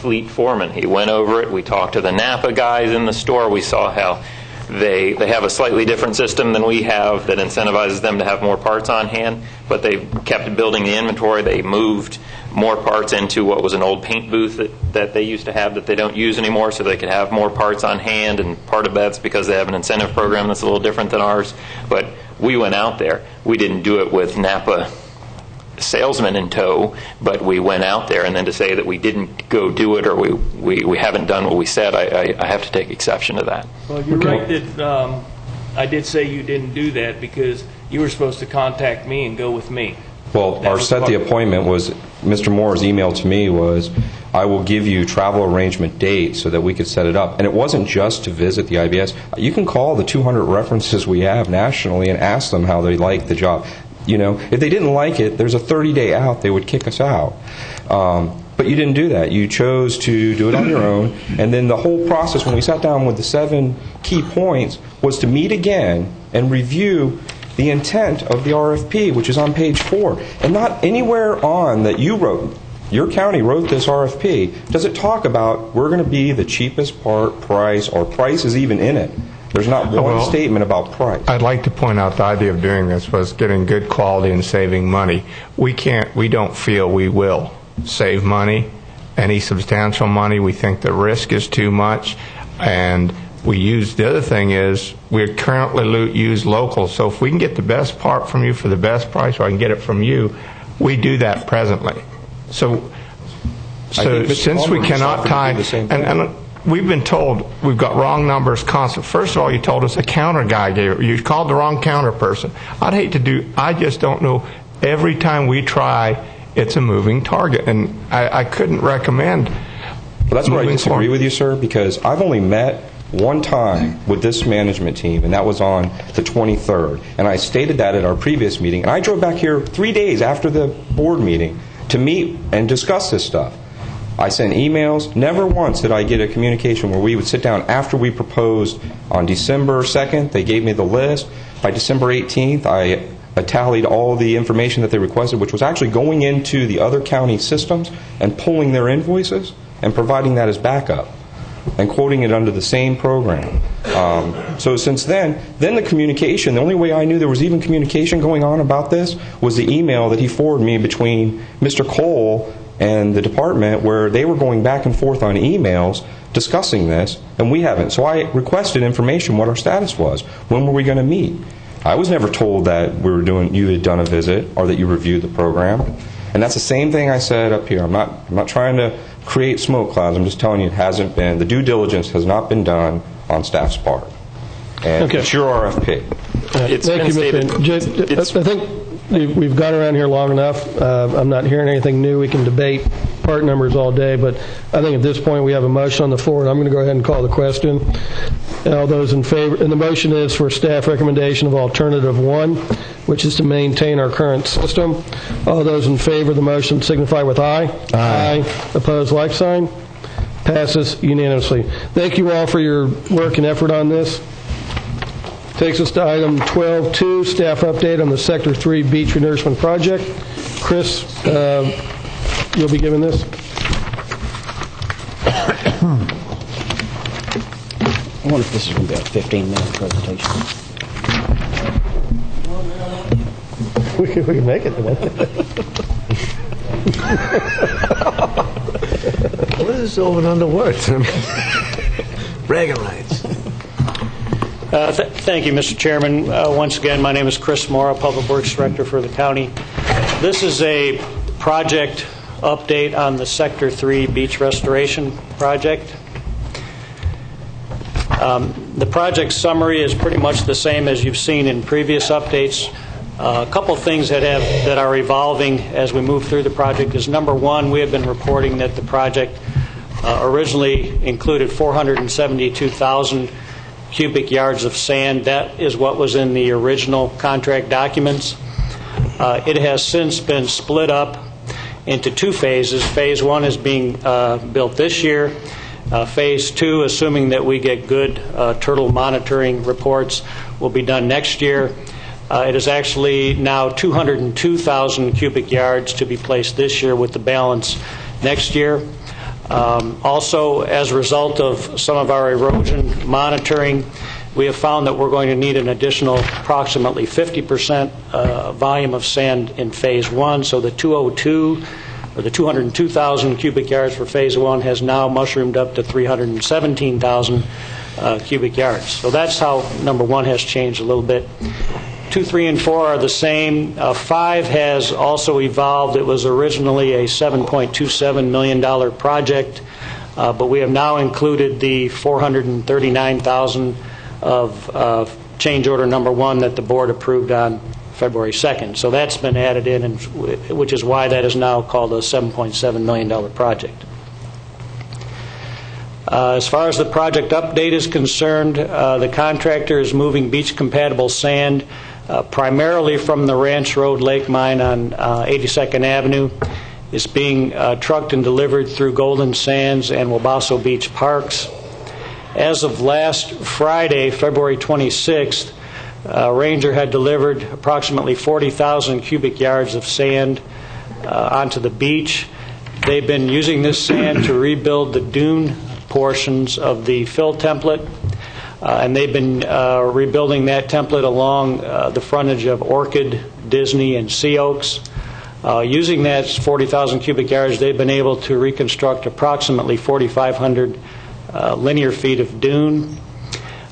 fleet foreman. He went over it. We talked to the Napa guys in the store. We saw how they have a slightly different system than we have that incentivizes them to have more parts on hand, but they kept building the inventory. They moved more parts into what was an old paint booth that they used to have that they don't use anymore, so they could have more parts on hand, and part of that's because they have an incentive program that's a little different than ours. But we went out there. We didn't do it with Napa salesman in tow, but we went out there, and then to say that we didn't go do it, or we haven't done what we said, I have to take exception to that. Well, you're right that I did say you didn't do that because you were supposed to contact me and go with me. Well, our set the appointment was, Mr. Moore's email to me was, I will give you travel arrangement dates so that we could set it up. And it wasn't just to visit the IBS. You can call the 200 references we have nationally and ask them how they like the job. You know, if they didn't like it, there's a 30-day out. They would kick us out. But you didn't do that. You chose to do it on your own. And then the whole process, when we sat down with the 7 key points, was to meet again and review the intent of the RFP, which is on page 4. And not anywhere on that you wrote, your county wrote this RFP, does it talk about we're going to be the cheapest part, price, or price is even in it. There's not one statement about price. I'd like to point out the idea of doing this was getting good quality and saving money. We don't feel we will save money, any substantial money. We think the risk is too much, and the other thing is we currently use local, so if we can get the best part from you for the best price, or I can get it from you, we do that presently. So since we cannot tie, and we've been told we've got wrong numbers constant. First of all, you told us a counter guy gave it. You called the wrong counter person. I just don't know. Every time we try, it's a moving target, and I couldn't recommend. Well, that's where I disagree with you, sir, because I've only met one time with this management team, and that was on the 23rd. And I stated that at our previous meeting. And I drove back here 3 days after the board meeting to meet and discuss this stuff. I sent emails. Never once did I get a communication where we would sit down after we proposed on December 2nd. They gave me the list. By December 18th, I tallied all the information that they requested, which was actually going into the other county systems and pulling their invoices and providing that as backup and quoting it under the same program. So since then the communication, the only way I knew there was even communication going on about this was the email that he forwarded me between Mr. Cole and the department, where they were going back and forth on emails discussing this, and we haven't. So I requested information what our status was. When were we going to meet? I was never told that you had done a visit or that you reviewed the program. And that's the same thing I said up here. I'm not trying to create smoke clouds. I'm just telling you it hasn't been. The due diligence has not been done on staff's part. And it's your RFP. Thank you, Mr. I think we've gone around here long enough. I'm not hearing anything new. We can debate part numbers all day, but I think at this point we have a motion on the floor, and I'm going to go ahead and call the question. All those in favor, and the motion is for staff recommendation of alternative 1, which is to maintain our current system. All those in favor of the motion signify with aye. Aye. Opposed, like sign. Passes unanimously. Thank you all for your work and effort on this. Takes us to item 12.2, staff update on the Sector 3 beach renourishment project. Chris, you'll be giving this. I wonder if this is going to be a 15-minute presentation. We can make it. What is this over and under words? Bragging rights. Thank you, Mr. Chairman. Once again, my name is Chris Mora, Public Works Director for the county. This is a project update on the Sector 3 beach restoration project. The project summary is pretty much the same as you've seen in previous updates. A couple of things that are evolving as we move through the project is, number one, we have been reporting that the project originally included 472,000 cubic yards of sand. That is what was in the original contract documents. It has since been split up into 2 phases. Phase 1 is being built this year. Phase 2, assuming that we get good turtle monitoring reports, will be done next year. It is actually now 202,000 cubic yards to be placed this year, with the balance next year. Also, as a result of some of our erosion monitoring, we have found that we're going to need an additional approximately 50% volume of sand in Phase 1. So the 202,000 cubic yards for Phase 1 has now mushroomed up to 317,000 cubic yards. So that's how number 1 has changed a little bit. 2, 3, and 4 are the same. 5 has also evolved. It was originally a $7.27 million project, but we have now included the $439,000 of change order number 1 that the board approved on February 2nd. So that's been added in, and which is why that is now called a $7.7 million project. As far as the project update is concerned, the contractor is moving beach-compatible sand primarily from the Ranch Road Lake Mine on 82nd Avenue. It's being trucked and delivered through Golden Sands and Wabasso Beach Parks. As of last Friday, February 26th, Ranger had delivered approximately 40,000 cubic yards of sand onto the beach. They've been using this sand to rebuild the dune portions of the fill template, and they've been rebuilding that template along the frontage of Orchid, Disney, and Sea Oaks. Using that 40,000 cubic yards, they've been able to reconstruct approximately 4,500 linear feet of dune.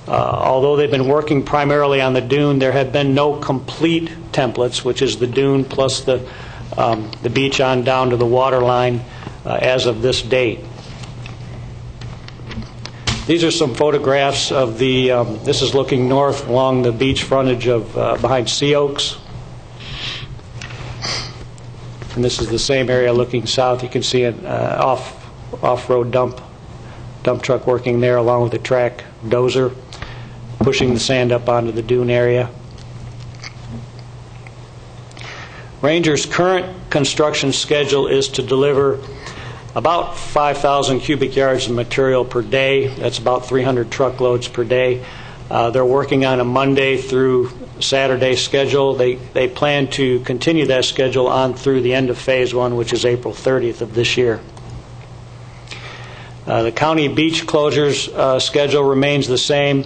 Although they've been working primarily on the dune, there have been no complete templates, which is the dune plus the beach on down to the water line as of this date. These are some photographs of the, this is looking north along the beach frontage of behind Sea Oaks. And this is the same area looking south. You can see an off-road dump dump truck working there along with a track dozer, pushing the sand up onto the dune area. Ranger's current construction schedule is to deliver about 5,000 cubic yards of material per day. That's about 300 truckloads per day. They're working on a Monday through Saturday schedule. They plan to continue that schedule on through the end of Phase 1, which is April 30th of this year. The county beach closures schedule remains the same.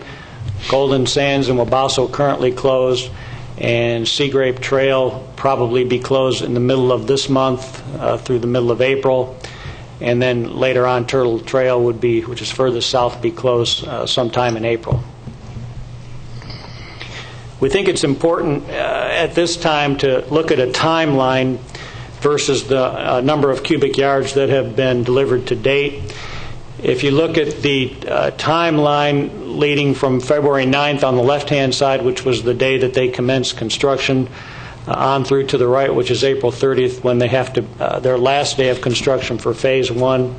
Golden Sands and Wabasso currently closed, and Sea Grape Trail probably be closed in the middle of this month through the middle of April. And then later on, Turtle Trail would be, which is further south, be closed sometime in April. We think it's important at this time to look at a timeline versus the number of cubic yards that have been delivered to date. If you look at the timeline leading from February 9th on the left-hand side, which was the day that they commenced construction, on through to the right, which is April 30th, when they have to their last day of construction for Phase 1.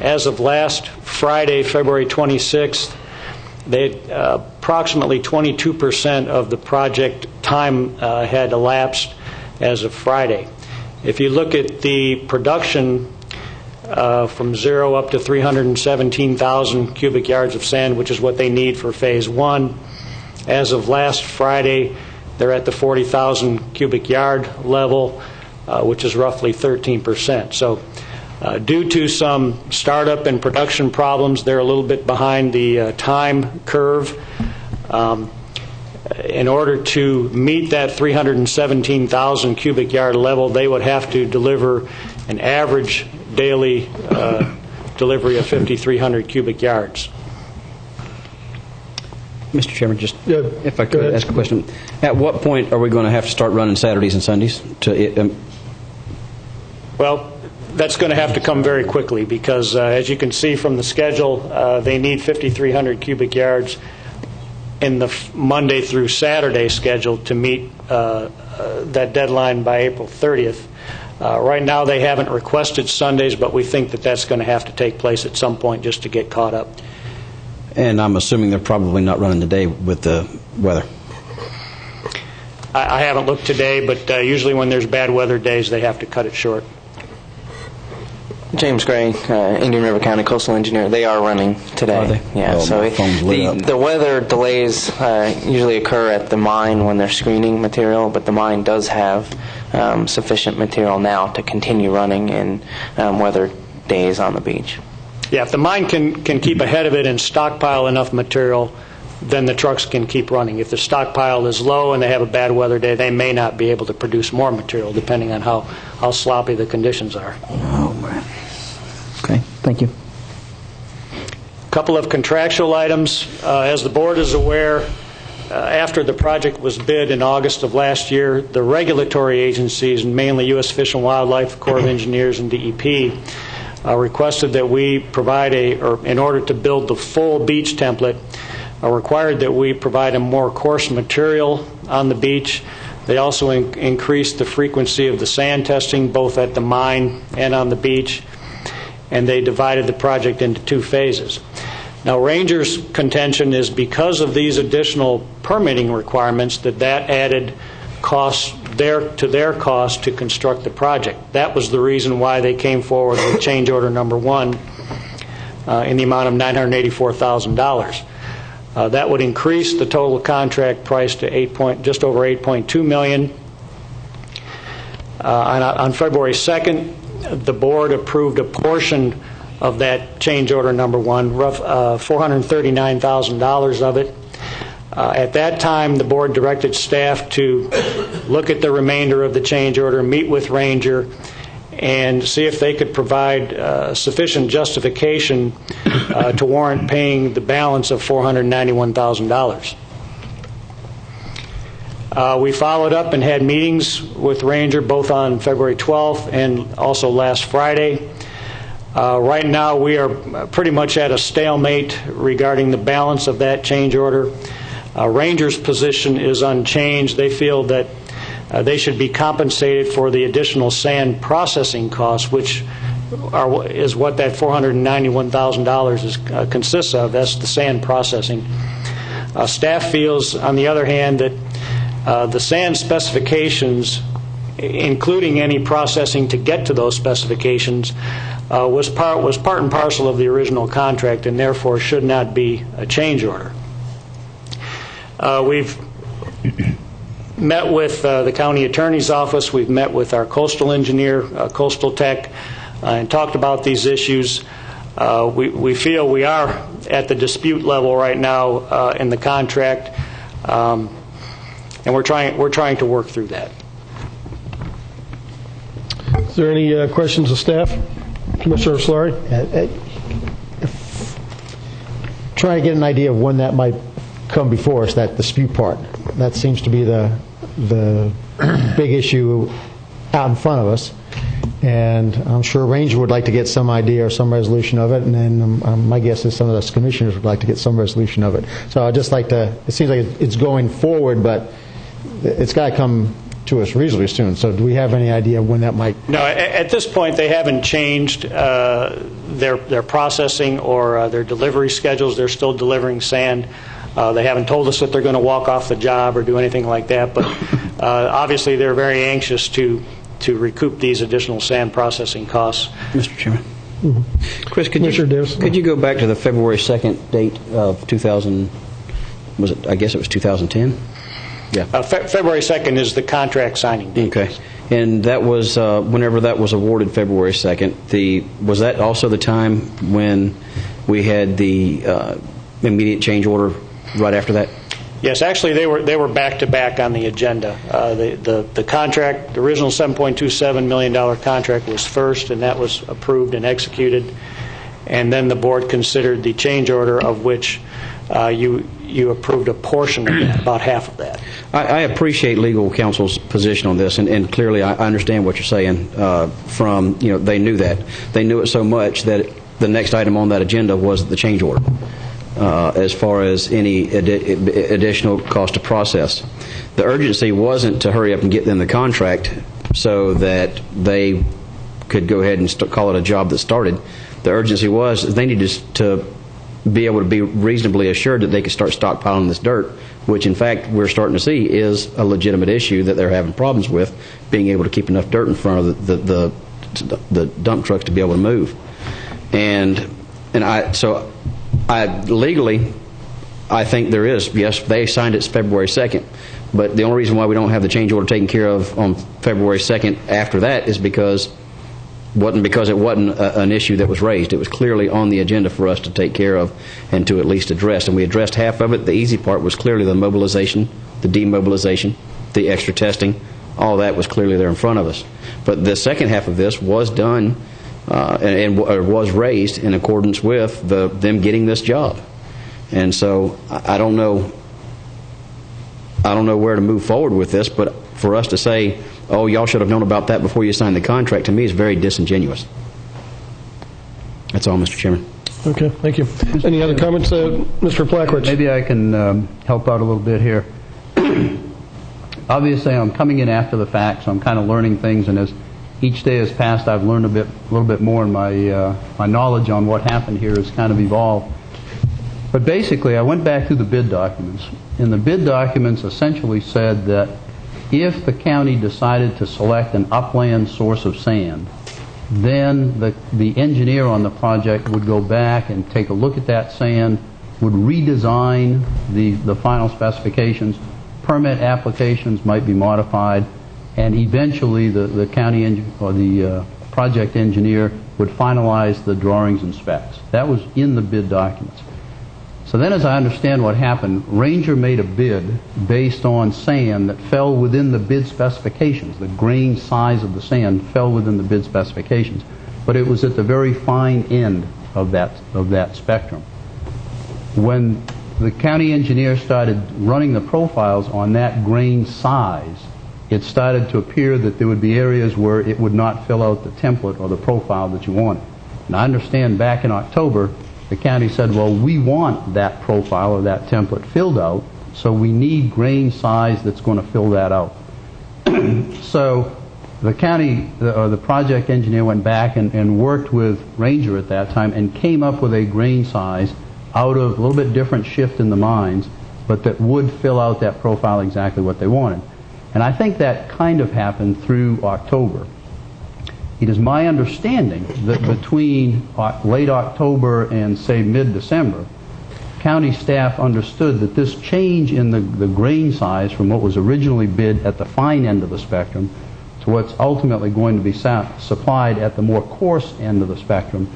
As of last Friday, February 26th, they approximately 22% of the project time had elapsed as of Friday. If you look at the production from 0 up to 317,000 cubic yards of sand, which is what they need for Phase 1, as of last Friday, they're at the 40,000 cubic yard level, which is roughly 13%. So due to some startup and production problems, they're a little bit behind the time curve. In order to meet that 317,000 cubic yard level, they would have to deliver an average daily delivery of 5,300 cubic yards. Mr. Chairman, just if I could ask a question. At what point are we going to have to start running Saturdays and Sundays? Well, that's going to have to come very quickly because, as you can see from the schedule, they need 5,300 cubic yards in the Monday through Saturday schedule to meet that deadline by April 30th. Right now they haven't requested Sundays, but we think that that's going to have to take place at some point just to get caught up. And I'm assuming they're probably not running today with the weather. I haven't looked today, but usually when there's bad weather days, they have to cut it short. James Gray, Indian River County Coastal Engineer. They are running today. Are they? Yeah. Oh, so the weather delays usually occur at the mine when they're screening material, but the mine does have sufficient material now to continue running in weather days on the beach. Yeah, if the mine can keep ahead of it and stockpile enough material, then the trucks can keep running. If the stockpile is low and they have a bad weather day, they may not be able to produce more material, depending on how sloppy the conditions are. Oh, man. Okay, thank you. A couple of contractual items. As the board is aware, after the project was bid in August of last year, the regulatory agencies, mainly U.S. Fish and Wildlife, Corps of Engineers, and DEP, requested that we provide in order to build the full beach template, required that we provide a more coarse material on the beach. They also increased the frequency of the sand testing, both at the mine and on the beach, and they divided the project into 2 phases. Now, Ranger's contention is because of these additional permitting requirements that added costs to their cost to construct the project. That was the reason why they came forward with change order number 1 in the amount of $984,000. That would increase the total contract price to just over $8.2 million. On February 2nd, the board approved a portion of that change order number 1, $439,000 of it. At that time, the board directed staff to look at the remainder of the change order, meet with Ranger, and see if they could provide sufficient justification to warrant paying the balance of $491,000. We followed up and had meetings with Ranger both on February 12th and also last Friday. Right now, we are pretty much at a stalemate regarding the balance of that change order. Ranger's position is unchanged. They feel that they should be compensated for the additional sand processing costs, which is what that $491,000 consists of. That's the sand processing. Staff feels, on the other hand, that the sand specifications, including any processing to get to those specifications, was part and parcel of the original contract and therefore should not be a change order. We've met with the county attorney's office. We've met with our coastal engineer, Coastal Tech, and talked about these issues. We feel we are at the dispute level right now in the contract, and we're trying to work through that. Is there any questions of staff? Commissioner Solari? Trying to get an idea of when that might come before us, that dispute part. That seems to be the big issue out in front of us. And I'm sure Ranger would like to get some idea or some resolution of it, and then my guess is some of us commissioners would like to get some resolution of it. So I'd just like to, it seems like it's going forward, but it's got to come to us reasonably soon. So do we have any idea when that might? No, at this point they haven't changed their processing or their delivery schedules. They're still delivering sand. They haven't told us that they're going to walk off the job or do anything like that, but obviously they're very anxious to recoup these additional sand processing costs. Mr. Chairman. Mm-hmm. Chris, could you go back to the February 2nd date of 2000, was it, I guess it was 2010? Yeah. February 2nd is the contract signing date. Okay. And that was, whenever that was awarded, February 2nd, was that also the time when we had the immediate change order right after that? Yes, actually they were back to back on the agenda. The contract, the original $7.27 million contract was first, and that was approved and executed. And then the board considered the change order, of which you approved a portion of that, about half of that. I appreciate legal counsel's position on this, and clearly I understand what you're saying. From, they knew that. They knew it so much that the next item on that agenda was the change order. As far as any additional cost to process. The urgency wasn't to hurry up and get them the contract so that they could go ahead and call it a job that started. The urgency was they needed to be able to be reasonably assured that they could start stockpiling this dirt, which in fact we're starting to see is a legitimate issue that they're having problems with, being able to keep enough dirt in front of the dump trucks to be able to move. Legally, I think there is. Yes, they signed it February 2nd, but the only reason why we don't have the change order taken care of on February 2nd after that is because it wasn't an issue that was raised. It was clearly on the agenda for us to take care of and to at least address, and we addressed half of it. The easy part was clearly the mobilization, the demobilization, the extra testing. All that was clearly there in front of us. But the second half of this was done and was raised in accordance with them getting this job. And so I don't know where to move forward with this, but for us to say, oh, y'all should have known about that before you signed the contract, to me is very disingenuous. That's all, Mr. Chairman. Okay, thank you. Any other comments, Mr. Plackridge? Maybe I can help out a little bit here. Obviously, I'm coming in after the fact, so I'm kind of learning things, and as each day has passed, I've learned a little bit more, and my knowledge on what happened here has kind of evolved. But basically, I went back through the bid documents, and the bid documents essentially said that if the county decided to select an upland source of sand, then the engineer on the project would go back and take a look at that sand, would redesign the final specifications, permit applications might be modified, and eventually the county or the project engineer would finalize the drawings and specs. That was in the bid documents. So then, as I understand what happened, Ranger made a bid based on sand that fell within the bid specifications. The grain size of the sand fell within the bid specifications, but it was at the very fine end of that spectrum. When the county engineer started running the profiles on that grain size, it started to appear that there would be areas where it would not fill out the template or the profile that you wanted. And I understand back in October, the county said, well, we want that profile or that template filled out, so we need grain size that's going to fill that out. So The county, or the project engineer, went back and worked with Ranger at that time and came up with a grain size out of a little bit different shift in the mines, but that would fill out that profile exactly what they wanted. And I think that kind of happened through October. It is my understanding that between late October and, say, mid-December, county staff understood that this change in the grain size from what was originally bid at the fine end of the spectrum to what's ultimately going to be supplied at the more coarse end of the spectrum,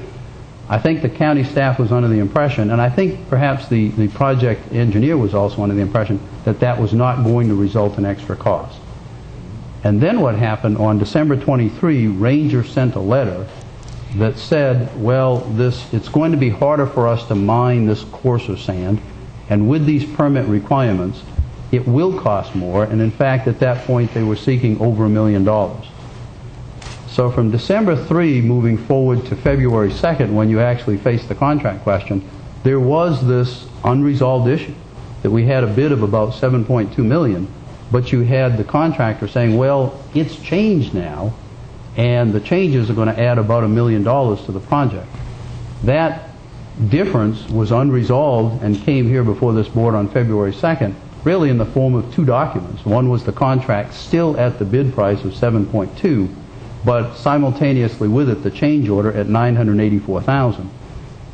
I think the county staff was under the impression, and I think perhaps the project engineer was also under the impression, that that was not going to result in extra cost. And then what happened on December 23, Ranger sent a letter that said, well, it's going to be harder for us to mine this coarser sand, and with these permit requirements, it will cost more, and in fact, at that point, they were seeking over $1 million. So from December 3 moving forward to February 2nd, when you actually faced the contract question, there was this unresolved issue that we had a bid of about $7.2 million, but you had the contractor saying, well, it's changed now, and the changes are going to add about $1 million to the project. That difference was unresolved and came here before this board on February 2nd, really in the form of two documents. One was the contract still at the bid price of $7.2, but simultaneously with it the change order at $984,000.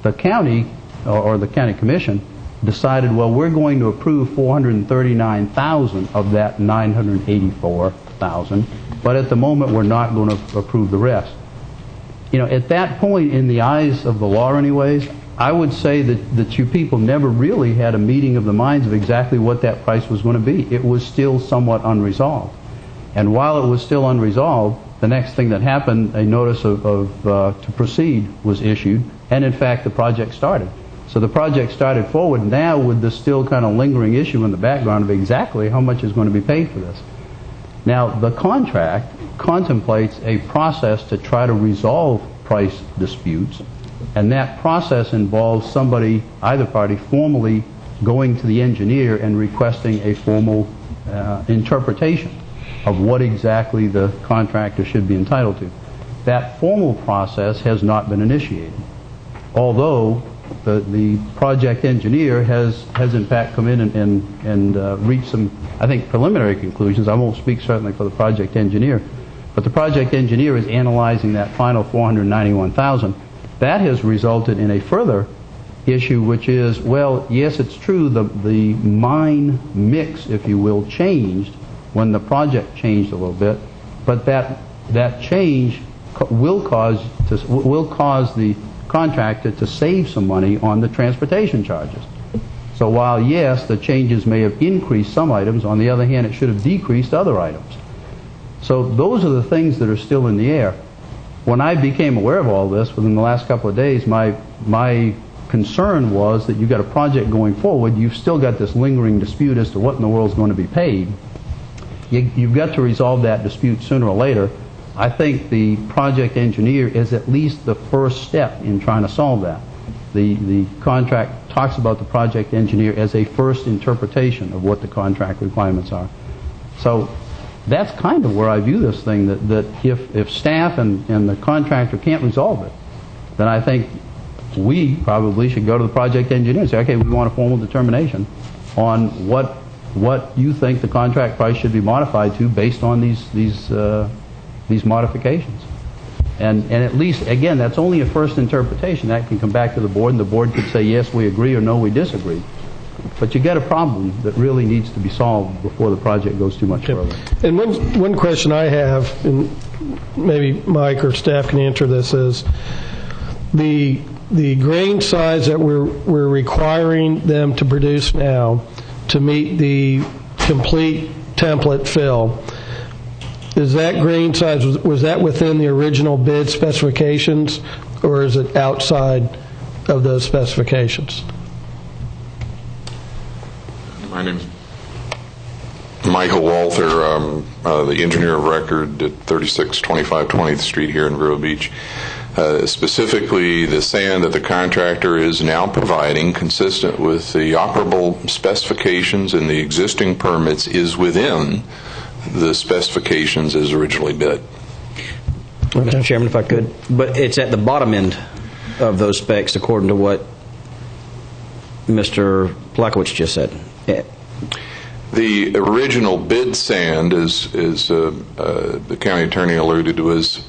The county, or the county commission, decided, well, we're going to approve $439,000 of that $984,000, but at the moment we're not going to approve the rest. You know, at that point, in the eyes of the law anyways, I would say that you people never really had a meeting of the minds of exactly what that price was going to be. It was still somewhat unresolved. And while it was still unresolved, the next thing that happened, a notice to proceed was issued, and in fact the project started. So the project started forward now with the still kind of lingering issue in the background of exactly how much is going to be paid for this. Now, the contract contemplates a process to try to resolve price disputes, and that process involves somebody, either party, formally going to the engineer and requesting a formal interpretation of what exactly the contractor should be entitled to. That formal process has not been initiated, although the project engineer has in fact come in and reached some, I think, preliminary conclusions. I won't speak certainly for the project engineer, but the project engineer is analyzing that final $491,000. That has resulted in a further issue, which is, well, yes, it's true, the mine mix, if you will, changed when the project changed a little bit, but that change will cause the contractor to save some money on the transportation charges. So while, yes, the changes may have increased some items, on the other hand, it should have decreased other items. So those are the things that are still in the air. When I became aware of all this within the last couple of days, my concern was that you've got a project going forward, you've still got this lingering dispute as to what in the world is going to be paid. You've got to resolve that dispute sooner or later. I think the project engineer is at least the first step in trying to solve that. The contract talks about the project engineer as a first interpretation of what the contract requirements are. So that's kind of where I view this thing, that if staff and the contractor can't resolve it, then I think we probably should go to the project engineer and say, okay, we want a formal determination on what you think the contract price should be modified to based on these modifications. And at least, again, that's only a first interpretation. That can come back to the board, and the board could say, yes, we agree, or no, we disagree. But you get a problem that really needs to be solved before the project goes too much further. And one question I have, and maybe Mike or staff can answer this, is the grain size that we're requiring them to produce now to meet the complete template fill. Is that grain size, was that within the original bid specifications, or is it outside of those specifications? My name's Michael Walther, the engineer of record at 3625 20th Street here in Vero Beach. Specifically, the sand that the contractor is now providing, consistent with the operable specifications and the existing permits, is within the specifications as originally bid. Mr. Chairman, if I could, but it's at the bottom end of those specs, according to what Mr. Plakowicz just said. Yeah. The original bid sand, as the county attorney alluded to,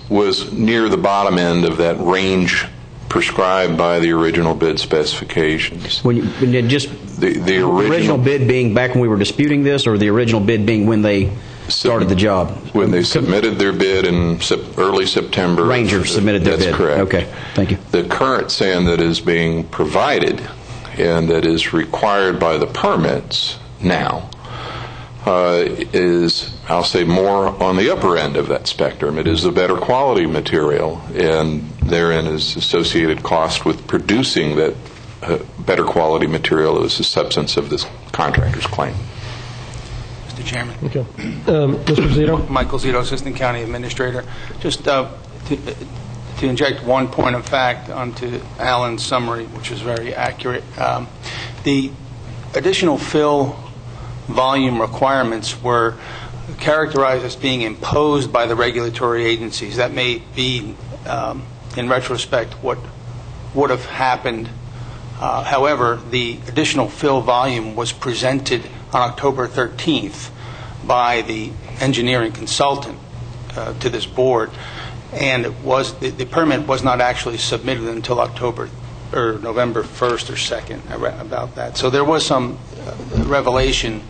was near the bottom end of that range prescribed by the original bid specifications. When the original bid being back when we were disputing this, or the original bid being when they started the job? When they submitted their bid in early September. Ranger submitted their bid. That's correct. Okay, thank you. The current sand that is being provided and that is required by the permits now is, I'll say, more on the upper end of that spectrum. It is a better quality material, and therein is associated cost with producing that better quality material as the substance of this contractor's claim. Mr. Chairman. Okay. Mr. Zito? Michael Zito, Assistant County Administrator. Just to inject one point of fact onto Alan's summary, which is very accurate, the additional fill volume requirements were characterized as being imposed by the regulatory agencies. That may be, in retrospect, what would have happened. However, the additional fill volume was presented on October 13th by the engineering consultant to this board, and the permit was not actually submitted until November 1st or 2nd. I read about that. So there was some revelation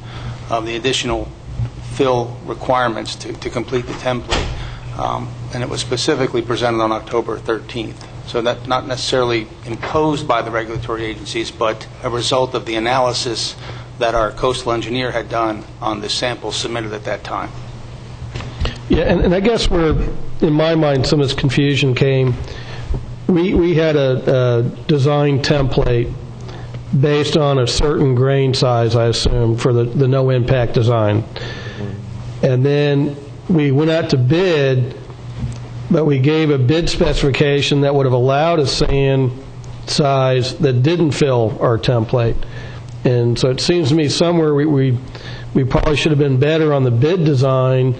of the additional fill requirements to complete the template, and it was specifically presented on October 13th. So that's not necessarily imposed by the regulatory agencies, but a result of the analysis that our coastal engineer had done on the samples submitted at that time. Yeah, and I guess where, in my mind, some of this confusion came, we had a design template based on a certain grain size, I assume, for the no-impact design. And then we went out to bid, but we gave a bid specification that would have allowed a sand size that didn't fill our template. And so it seems to me somewhere we probably should have been better on the bid design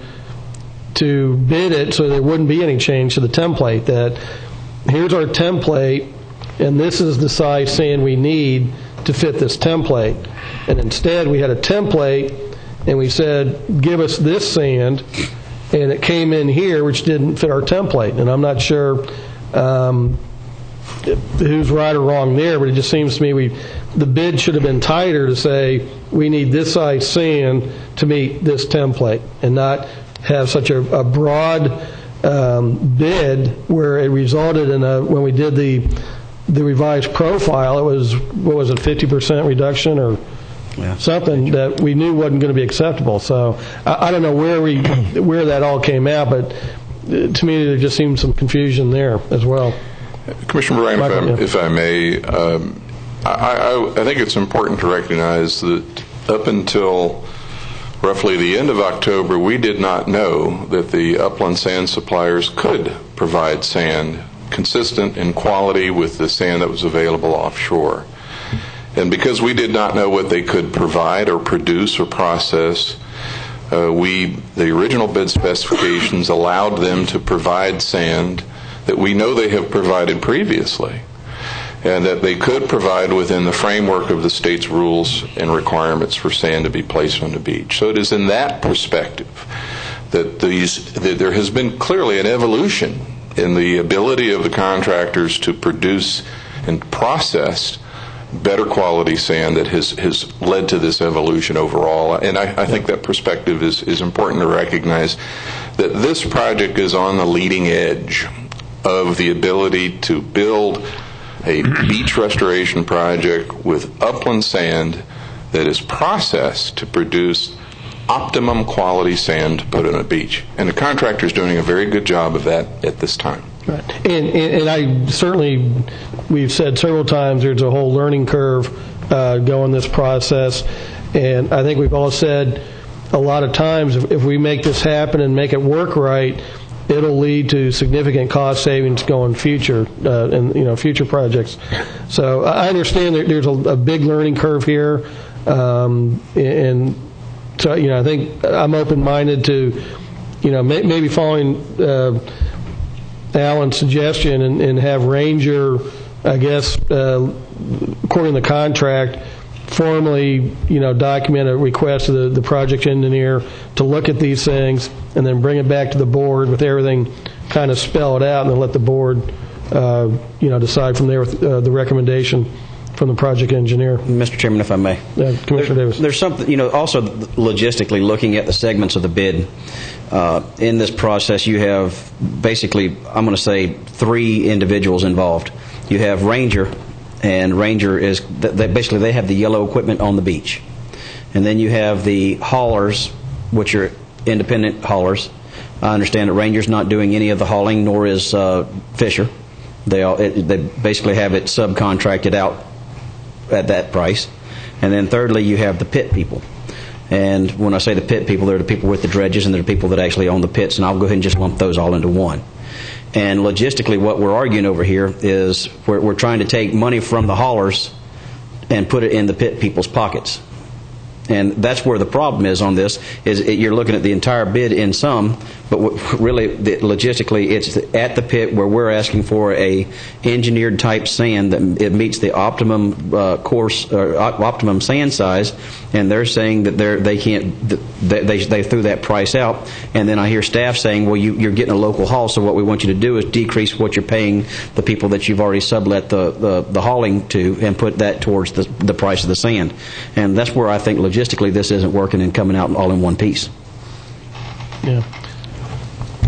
to bid it so there wouldn't be any change to the template, that here's our template, and this is the size sand we need to fit this template. And instead we had a template, and we said, give us this sand, and it came in here, which didn't fit our template. And I'm not sure who's right or wrong there, but it just seems to me the bid should have been tighter to say, we need this size sand to meet this template, and not have such a broad bid where it resulted in when we did the revised profile, it was, what was it, 50% reduction or something that we knew wasn't going to be acceptable. So I don't know where that all came out, but to me there just seemed some confusion there as well. Commissioner Bryan, if I may, I think it's important to recognize that up until roughly the end of October, we did not know that the upland sand suppliers could provide sand consistent in quality with the sand that was available offshore. And because we did not know what they could provide or produce or process, the original bid specifications allowed them to provide sand that we know they have provided previously, and that they could provide within the framework of the state's rules and requirements for sand to be placed on the beach. So it is in that perspective that there has been clearly an evolution in the ability of the contractors to produce and process better quality sand that has led to this evolution overall. And I think that perspective is important to recognize, that this project is on the leading edge of the ability to build a beach restoration project with upland sand that is processed to produce optimum quality sand to put on a beach. And the contractor is doing a very good job of that at this time. Right. And I certainly, we've said several times, there's a whole learning curve going this process. And I think we've all said a lot of times, if we make this happen and make it work right, it'll lead to significant cost savings going future future projects. So I understand that there's a big learning curve here, and so I think I'm open-minded to maybe following Alan's suggestion and have Ranger, I guess, according to the contract, formally, document a request to the project engineer to look at these things and then bring it back to the board with everything kind of spelled out, and then let the board, decide from there with the recommendation from the project engineer. Mr. Chairman, if I may. Commissioner Davis. There's something, also logistically looking at the segments of the bid. In this process, you have basically, I'm going to say, 3 individuals involved. You have Ranger, and Ranger is, basically they have the yellow equipment on the beach. And then you have the haulers, which are independent haulers. I understand that Ranger's not doing any of the hauling, nor is Fisher. They basically have it subcontracted out at that price. And then thirdly, you have the pit people. And when I say the pit people, they're the people with the dredges, and they're the people that actually own the pits, and I'll go ahead and just lump those all into one. And logistically, what we're arguing over here is we're trying to take money from the haulers and put it in the pit people's pockets. And that's where the problem is on this, is you're looking at the entire bid in sum, but really, logistically, it's at the pit where we're asking for a engineered type sand that it meets the optimum optimum sand size, and they're saying that they can't, they threw that price out. And then I hear staff saying, well, you're getting a local haul, so what we want you to do is decrease what you're paying the people that you've already sublet the hauling to, and put that towards the price of the sand. And that's where I think logistically this isn't working and coming out all in one piece. Yeah.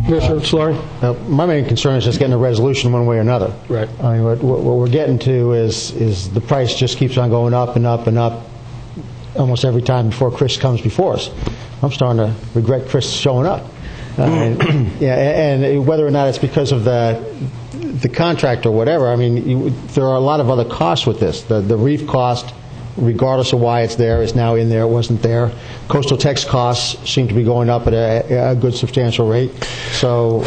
Commissioner Solari? My main concern is just getting a resolution one way or another. Right. I mean, what we're getting to is the price just keeps on going up and up and up almost every time before Chris comes before us. I'm starting to regret Chris showing up. And whether or not it's because of the contract or whatever, I mean, there are a lot of other costs with this. The reef cost, regardless of why it's there, is now in there. It wasn't there. Coastal Tex costs seem to be going up at a good substantial rate. So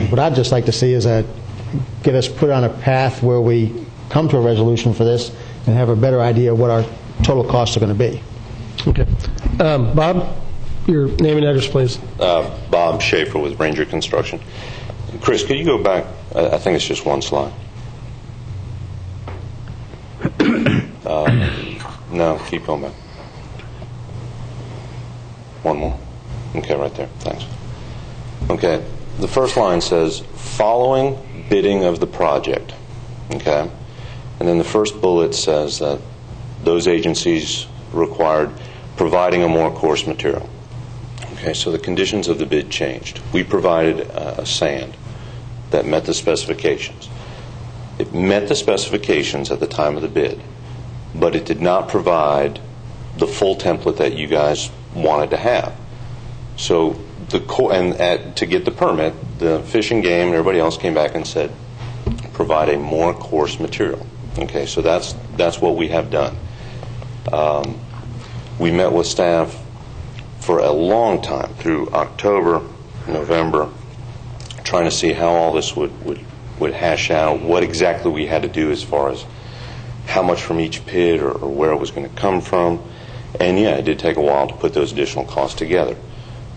what I'd just like to see is get us put on a path where we come to a resolution for this and have a better idea of what our total costs are going to be. Okay. Bob, your name and address, please. Bob Schaefer with Ranger Construction. Chris, could you go back? I think it's just one slide. No, keep going back. One more. Okay, right there. Thanks. Okay, the first line says, following bidding of the project. Okay? And then the first bullet says that those agencies required providing a more coarse material. Okay, so the conditions of the bid changed. We provided a sand that met the specifications. It met the specifications at the time of the bid, but it did not provide the full template that you guys wanted to have. So to get the permit, the Fish and Game and everybody else came back and said, provide a more coarse material. Okay, so that's what we have done. We met with staff for a long time, through October, November, trying to see how all this would hash out, what exactly we had to do as far as how much from each pit or where it was going to come from. And yeah, it did take a while to put those additional costs together.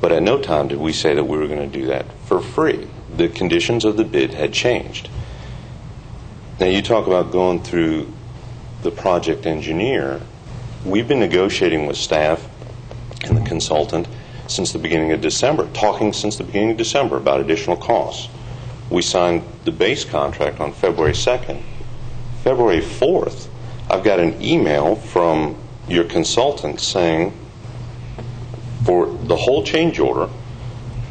But at no time did we say that we were going to do that for free. The conditions of the bid had changed. Now you talk about going through the project engineer. We've been negotiating with staff and the consultant since the beginning of December, talking since the beginning of December about additional costs. We signed the base contract on February 2nd. February 4th, I've got an email from your consultant saying for the whole change order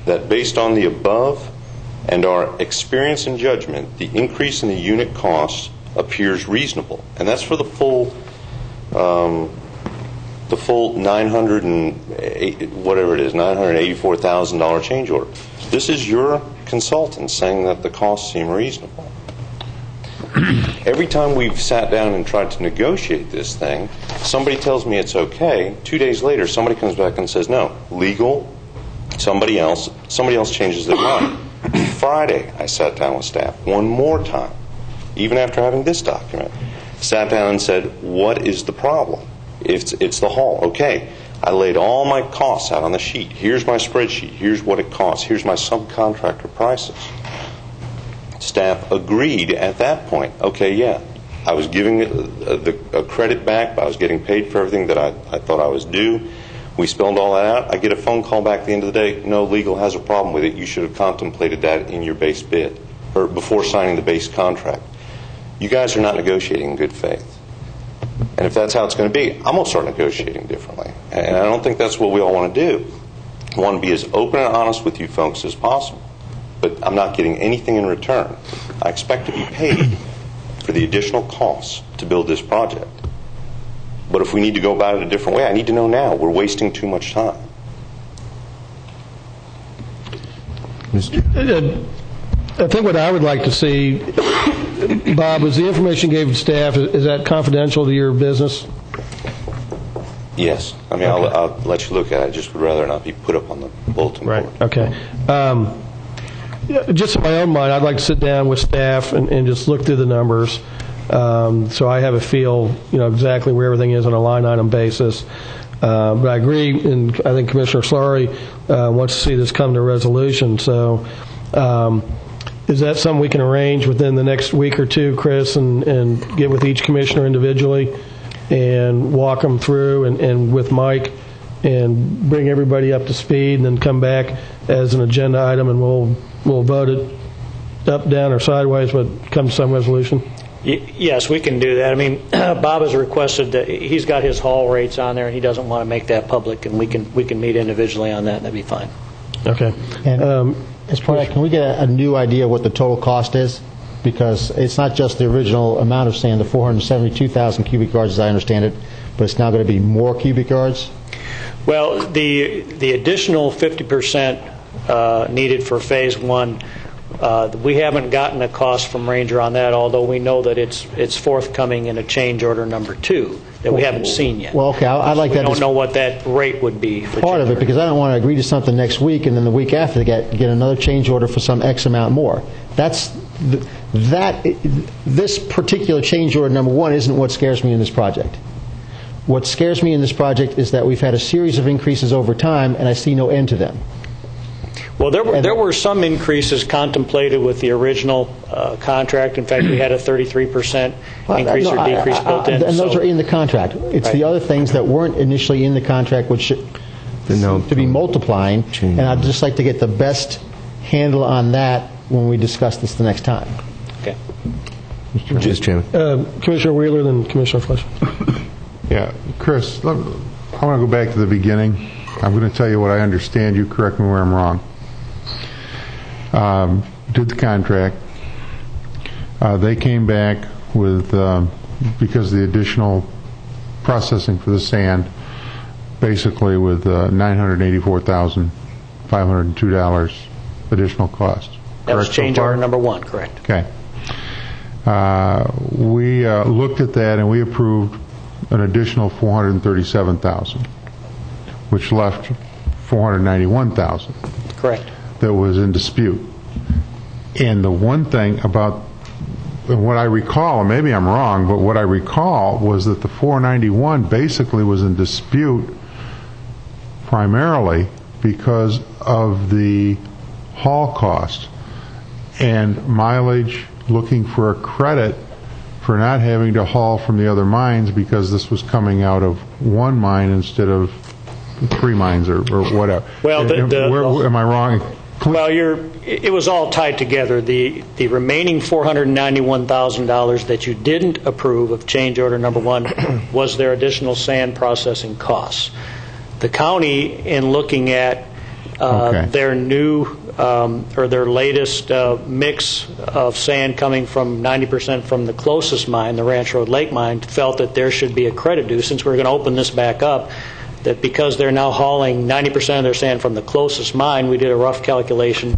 that based on the above and our experience and judgment, the increase in the unit cost appears reasonable. And that's for the full $984,000 change order. This is your consultant saying that the costs seem reasonable. Every time we've sat down and tried to negotiate this thing, somebody tells me it's okay. 2 days later, somebody comes back and says, no, legal, somebody else changes their mind. Friday, I sat down with staff one more time, even after having this document. Sat down and said, what is the problem? It's the haul. Okay, I laid all my costs out on the sheet. Here's my spreadsheet. Here's what it costs. Here's my subcontractor prices. staff agreed at that point, okay, yeah, I was giving a credit back, but I was getting paid for everything that I thought I was due. We spelled all that out. I get a phone call back at the end of the day, no, legal has a problem with it. You should have contemplated that in your base bid, or before signing the base contract. You guys are not negotiating in good faith. And if that's how it's going to be, I'm going to start negotiating differently. And I don't think that's what we all want to do. I want to be as open and honest with you folks as possible. But I'm not getting anything in return. I expect to be paid for the additional costs to build this project. But if we need to go about it a different way, I need to know now. We're wasting too much time. I think what I would like to see, Bob, was the information you gave to staff, is that confidential to your business? Yes. I mean, okay. I'll let you look at it. I just would rather not be put up on the bulletin board. Okay. Just in my own mind, I'd like to sit down with staff and just look through the numbers, so I have a feel, exactly where everything is on a line item basis. But I agree, and I think Commissioner Slurry wants to see this come to resolution. So, is that something we can arrange within the next week or two, Chris, and get with each commissioner individually and walk them through, and with Mike, and bring everybody up to speed, and then come back as an agenda item, and we'll vote it up, down, or sideways, but come to some resolution? Yes, we can do that. I mean, Bob has requested that he's got his haul rates on there, and he doesn't want to make that public, and we can meet individually on that, and that'd be fine. Okay. And as part of that, can we get a new idea of what the total cost is? Because it's not just the original amount of sand, the 472,000 cubic yards, as I understand it, but it's now going to be more cubic yards? Well, the additional 50% needed for Phase 1, we haven't gotten a cost from Ranger on that, although we know that it's forthcoming in a change order number 2 that we haven't seen yet. Well, okay, I'd like that. We don't know what that rate would be. For part of it, because I don't want to agree to something next week and then the week after get another change order for some X amount more. This particular change order number 1 isn't what scares me in this project. What scares me in this project is that we've had a series of increases over time, and I see no end to them. Well, there were some increases contemplated with the original contract. In fact, we had a 33% increase or decrease built in. And those are in the contract. It's the other things that weren't initially in the contract which should to be multiplying, and I'd just like to get the best handle on that when we discuss this the next time. Okay. Mr. Chairman. Commissioner Wheeler, then Commissioner Fletcher. Yeah, Chris, I want to go back to the beginning. I'm going to tell you what I understand. You correct me where I'm wrong. Did the contract. They came back with, because of the additional processing for the sand, basically with $984,502 additional cost. That was change order number 1, correct. Okay. We looked at that and we approved an additional $437,000, which left $491,000. Correct. That was in dispute. And the one thing about what I recall, and maybe I'm wrong, but what I recall was that the 491 basically was in dispute primarily because of the haul cost and mileage, looking for a credit for not having to haul from the other mines because this was coming out of one mine instead of 3 mines or whatever. Well, am I wrong? Well, it was all tied together. The remaining $491,000 that you didn't approve of change order number 1 was their additional sand processing costs. The county, in looking at their new or their latest mix of sand coming from 90% from the closest mine, the Ranch Road Lake mine, felt that there should be a credit due, since we're going to open this back up, that because they're now hauling 90% of their sand from the closest mine, we did a rough calculation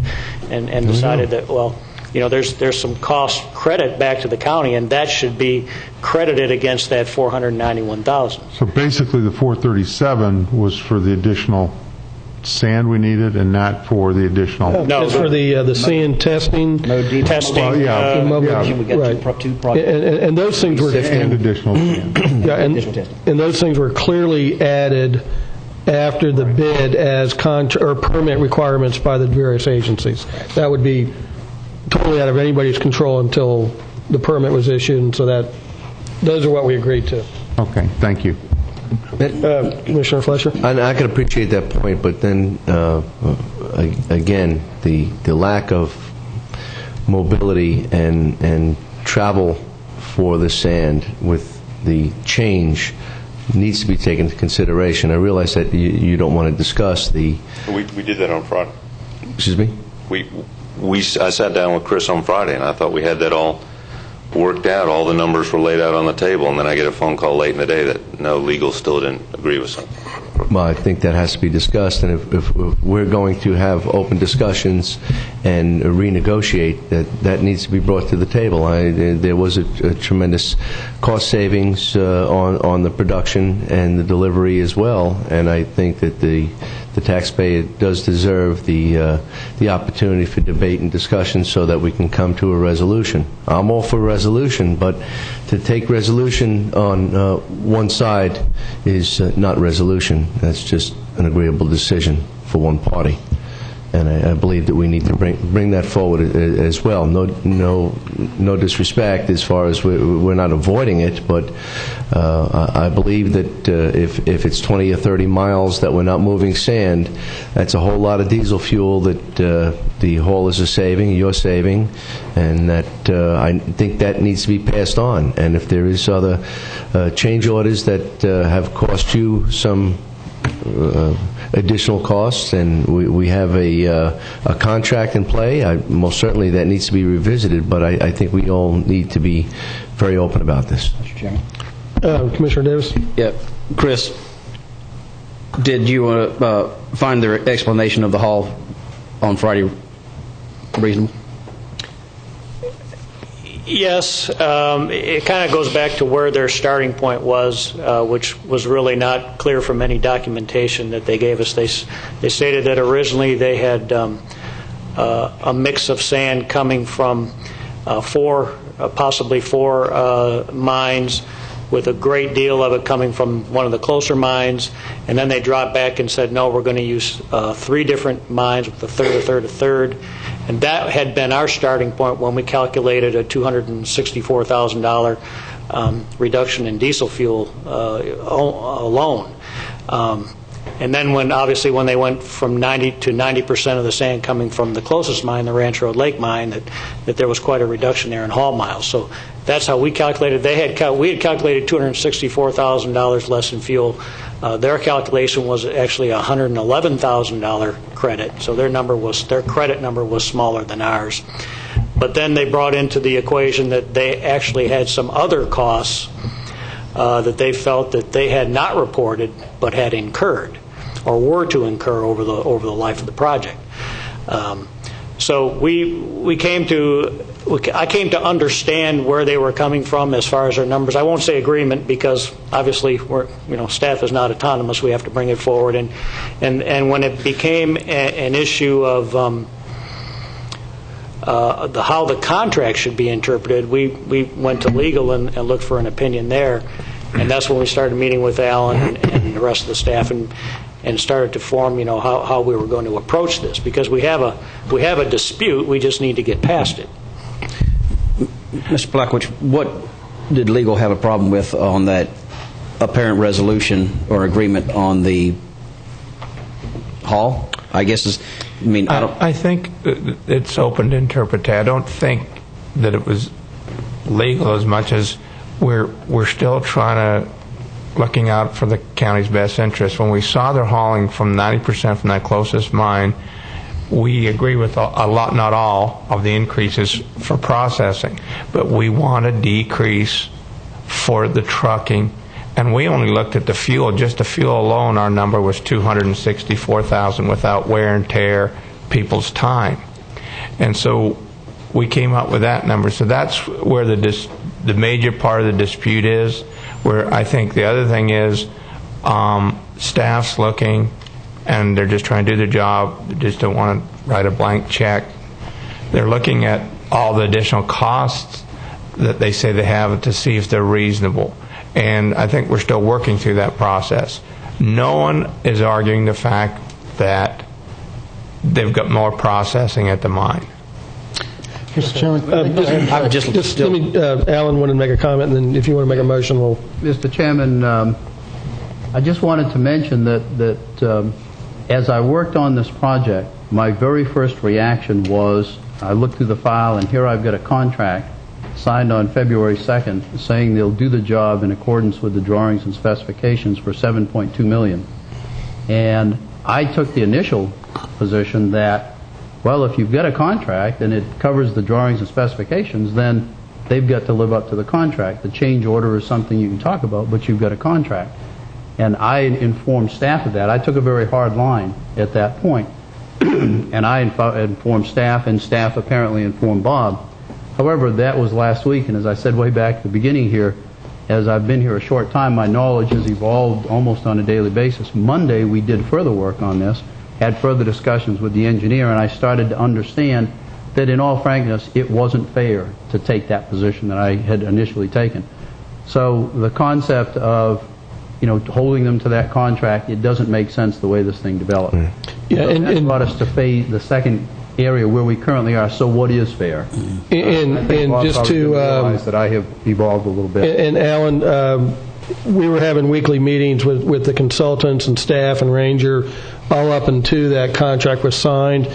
and decided that, well, there's some cost credit back to the county, and that should be credited against that $491,000. So basically the 437 was for the additional sand we needed and not for the additional... No, it's for the sand testing. Testing. We got right. two projects. And those things were... And additional sand. And those things were clearly added after the bid as permit requirements by the various agencies. That would be totally out of anybody's control until the permit was issued, and so those are what we agreed to. Okay, thank you. Commissioner Fletcher? I can appreciate that point, but then, again, the lack of mobility and travel for the sand with the change needs to be taken into consideration. I realize that you don't want to discuss the... We did that on Friday. Excuse me? I sat down with Chris on Friday, and I thought we had that all worked out. All the numbers were laid out on the table, and then I get a phone call late in the day that no, legal still didn't agree with something. Well, I think that has to be discussed, and if we're going to have open discussions and renegotiate, that needs to be brought to the table. There was a tremendous cost savings on the production and the delivery as well, and I think that the taxpayer does deserve the opportunity for debate and discussion so that we can come to a resolution. I'm all for resolution, but to take resolution on one side is not resolution. That's just an agreeable decision for one party. And I believe that we need to bring that forward as well. No disrespect as far as we're not avoiding it, but I believe that if it's 20 or 30 miles that we're not moving sand, that's a whole lot of diesel fuel that the haulers are saving, you're saving, and that I think that needs to be passed on. And if there is other change orders that have cost you some additional costs, and we have a contract in play, most certainly that needs to be revisited, but I think we all need to be very open about this. Mr. Chairman. Commissioner Davis? Yeah. Chris, did you find their explanation of the haul on Friday reasonable? Yes, it kind of goes back to where their starting point was, which was really not clear from any documentation that they gave us. They stated that originally they had a mix of sand coming from possibly four mines, with a great deal of it coming from one of the closer mines, and then they dropped back and said, no, we're going to use three different mines with a third. And that had been our starting point when we calculated a $264,000 reduction in diesel fuel alone. And then when they went from 90 to 90% of the sand coming from the closest mine, the Ranch Road Lake mine, that there was quite a reduction there in haul miles. So that's how we calculated. We had calculated $264,000 less in fuel. Their calculation was actually a $111,000 credit. So their credit number was smaller than ours. But then they brought into the equation that they actually had some other costs that they felt that they had not reported but had incurred, or were to incur over the life of the project. So I came to understand where they were coming from as far as their numbers. I won't say agreement, because obviously staff is not autonomous. We have to bring it forward, and when it became an issue of how the contract should be interpreted, we went to legal and looked for an opinion there, and that's when we started meeting with Alan and the rest of the staff and started to form how we were going to approach this, because we have a dispute. We just need to get past it. Mr. Blackwich, what did legal have a problem with on that apparent resolution or agreement on the haul? I think it's open to interpretation. I don't think that it was legal as much as we're still looking out for the county's best interest. When we saw they're hauling from 90% from that closest mine, we agree with a lot, not all, of the increases for processing, but we want a decrease for the trucking. And we only looked at the fuel. Just the fuel alone, our number was $264,000 without wear and tear, people's time. And so we came up with that number. So that's where the major part of the dispute is, where I think the other thing is staff's looking, and they're just trying to do their job. They just don't want to write a blank check. They're looking at all the additional costs that they say they have to see if they're reasonable. And I think we're still working through that process. No one is arguing the fact that they've got more processing at the mine. Mr. Chairman, let me, Alan wanted to make a comment, and then if you want to make a motion, we'll... Mr. Chairman, I just wanted to mention that as I worked on this project, my very first reaction was I looked through the file, and here I've got a contract signed on February 2nd saying they'll do the job in accordance with the drawings and specifications for $7.2 million. And I took the initial position that, well, if you've got a contract and it covers the drawings and specifications, then they've got to live up to the contract. The change order is something you can talk about, but you've got a contract. And I informed staff of that. I took a very hard line at that point. And I informed staff, and staff apparently informed Bob. However, that was last week, and as I said way back at the beginning here, as I've been here a short time, my knowledge has evolved almost on a daily basis. Monday, we did further work on this, had further discussions with the engineer, and I started to understand that in all frankness, it wasn't fair to take that position that I had initially taken. So the concept of, holding them to that contract, it doesn't make sense the way this thing developed. Yeah, so that brought us to phase the second area where we currently are. So what is fair? And just to realize that I have evolved a little bit. And Alan, we were having weekly meetings with the consultants and staff and Ranger all up until that contract was signed.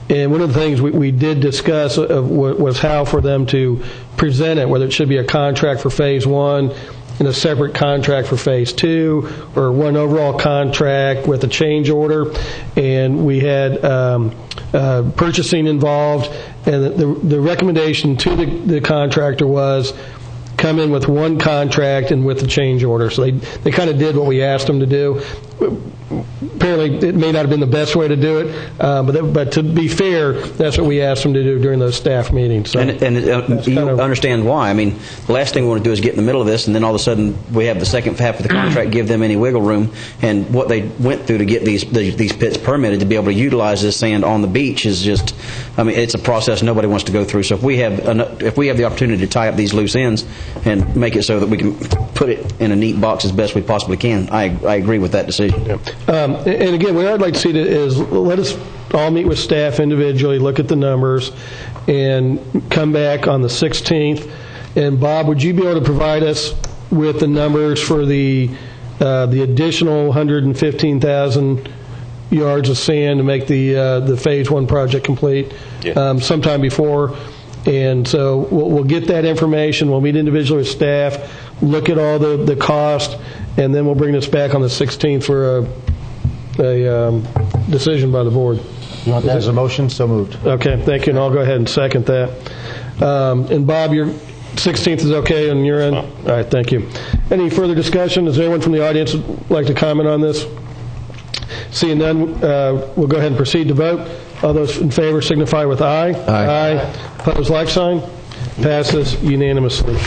And one of the things we did discuss was how for them to present it, whether it should be a contract for Phase 1 and a separate contract for Phase 2, or one overall contract with a change order. And we had purchasing involved, and the recommendation to the contractor was come in with one contract and with the change order. So they kind of did what we asked them to do. Apparently, it may not have been the best way to do it, but to be fair, that's what we asked them to do during those staff meetings. So you understand why. I mean, the last thing we want to do is get in the middle of this, and then all of a sudden we have the second half of the contract, give them any wiggle room, and what they went through to get these pits permitted to be able to utilize this sand on the beach is just, I mean, it's a process nobody wants to go through. So if we have the opportunity to tie up these loose ends and make it so that we can put it in a neat box as best we possibly can, I agree with that decision. Yeah. And again, what I'd like to see is let us all meet with staff individually, look at the numbers, and come back on the 16th. And Bob, would you be able to provide us with the numbers for the additional 115,000 yards of sand to make the Phase 1 project complete sometime before? And so we'll get that information. We'll meet individually with staff, look at all the cost, and then we'll bring this back on the 16th for a decision by the board. You want that as a motion? So moved. Okay, thank you, and I'll go ahead and second that. And Bob, your 16th is okay on your end? All right, thank you. Any further discussion? Is there anyone from the audience would like to comment on this? Seeing none, we'll go ahead and proceed to vote. All those in favor signify with aye. Aye. Opposed, like sign. Passes unanimously.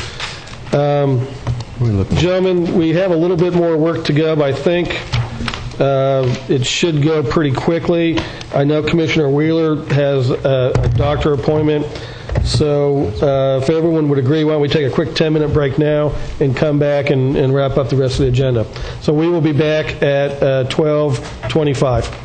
Gentlemen, we have a little bit more work to go, but I think it should go pretty quickly. I know Commissioner Wheeler has a doctor appointment, so if everyone would agree, why don't we take a quick 10-minute break now and come back and wrap up the rest of the agenda. So we will be back at 12:25.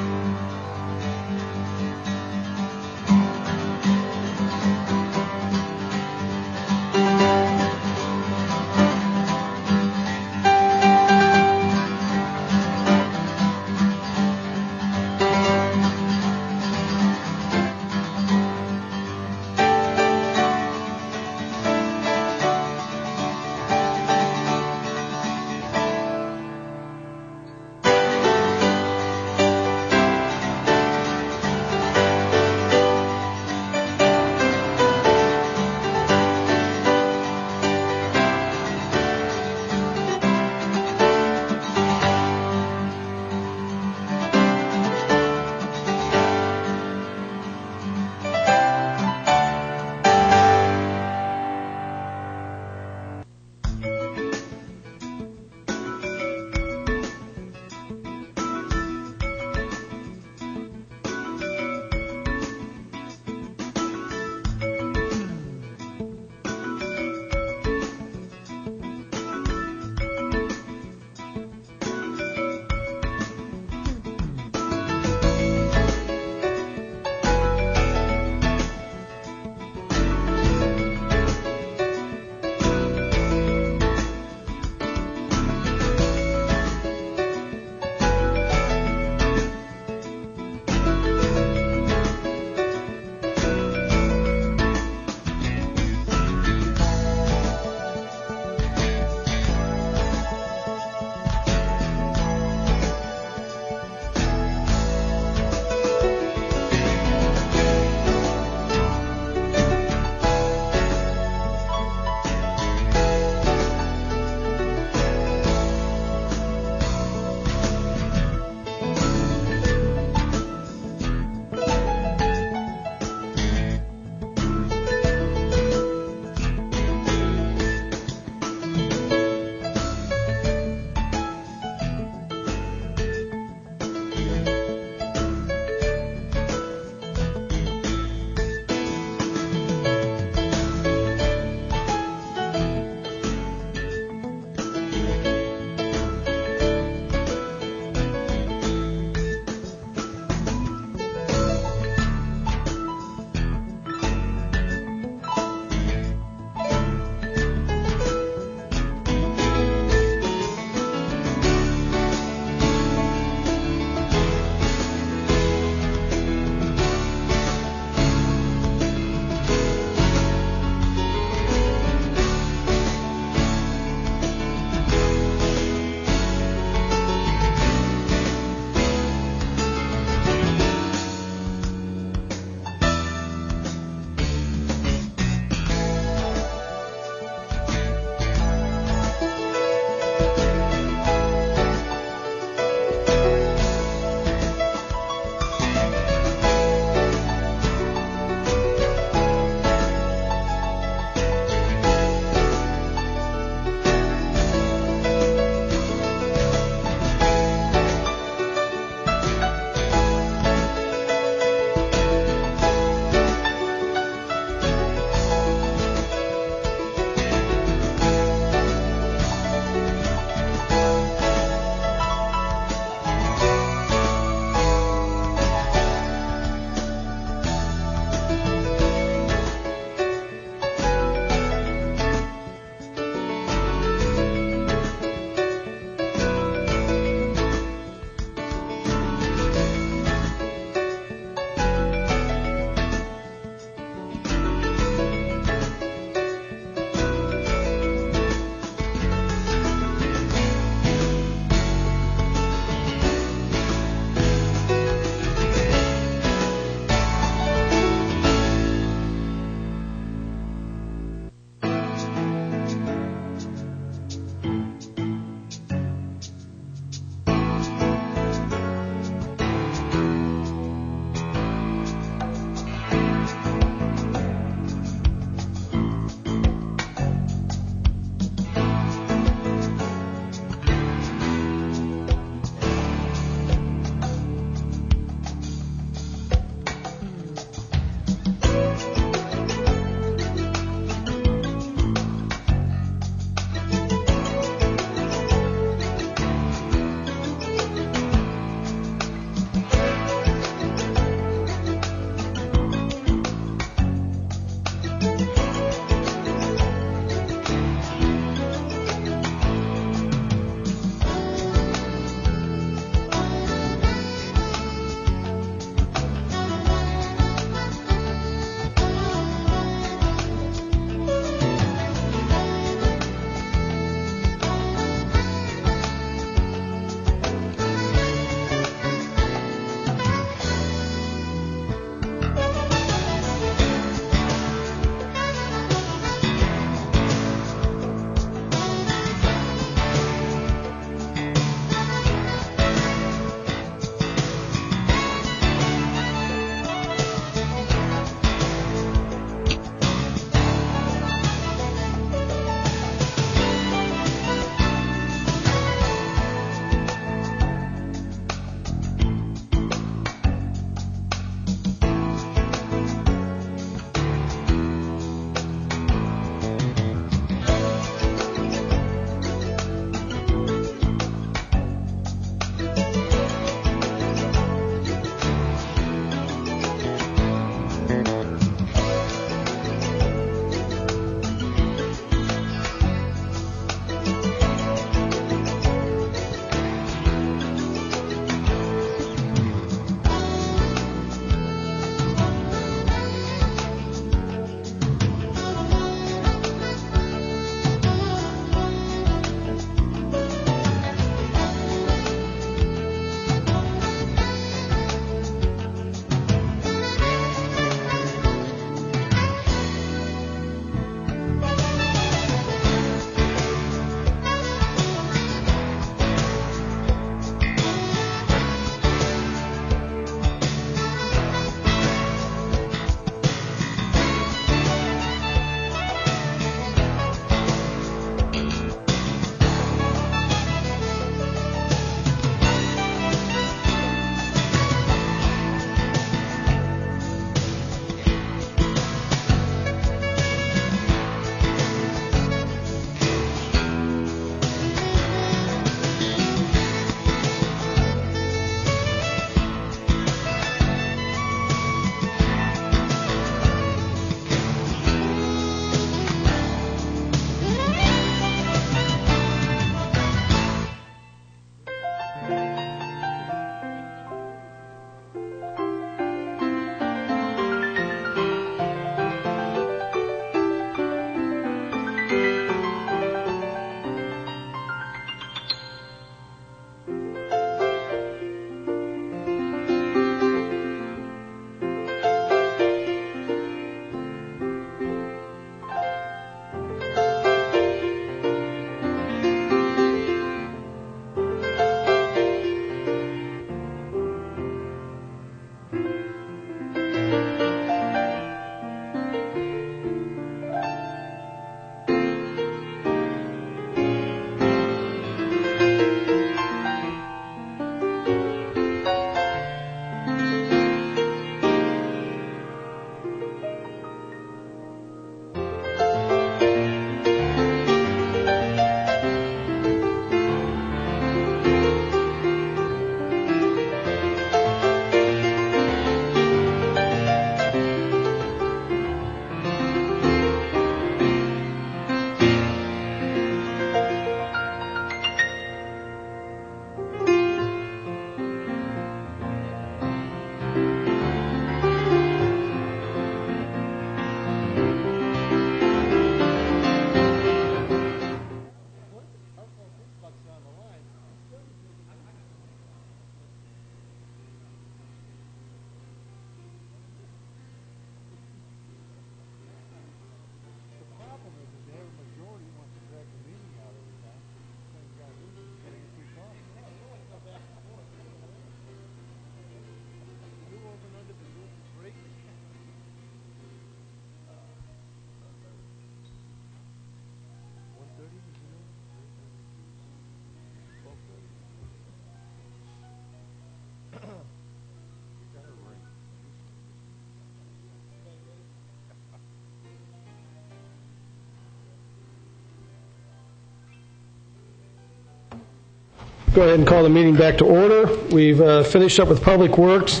Go ahead and call the meeting back to order. We've finished up with Public Works.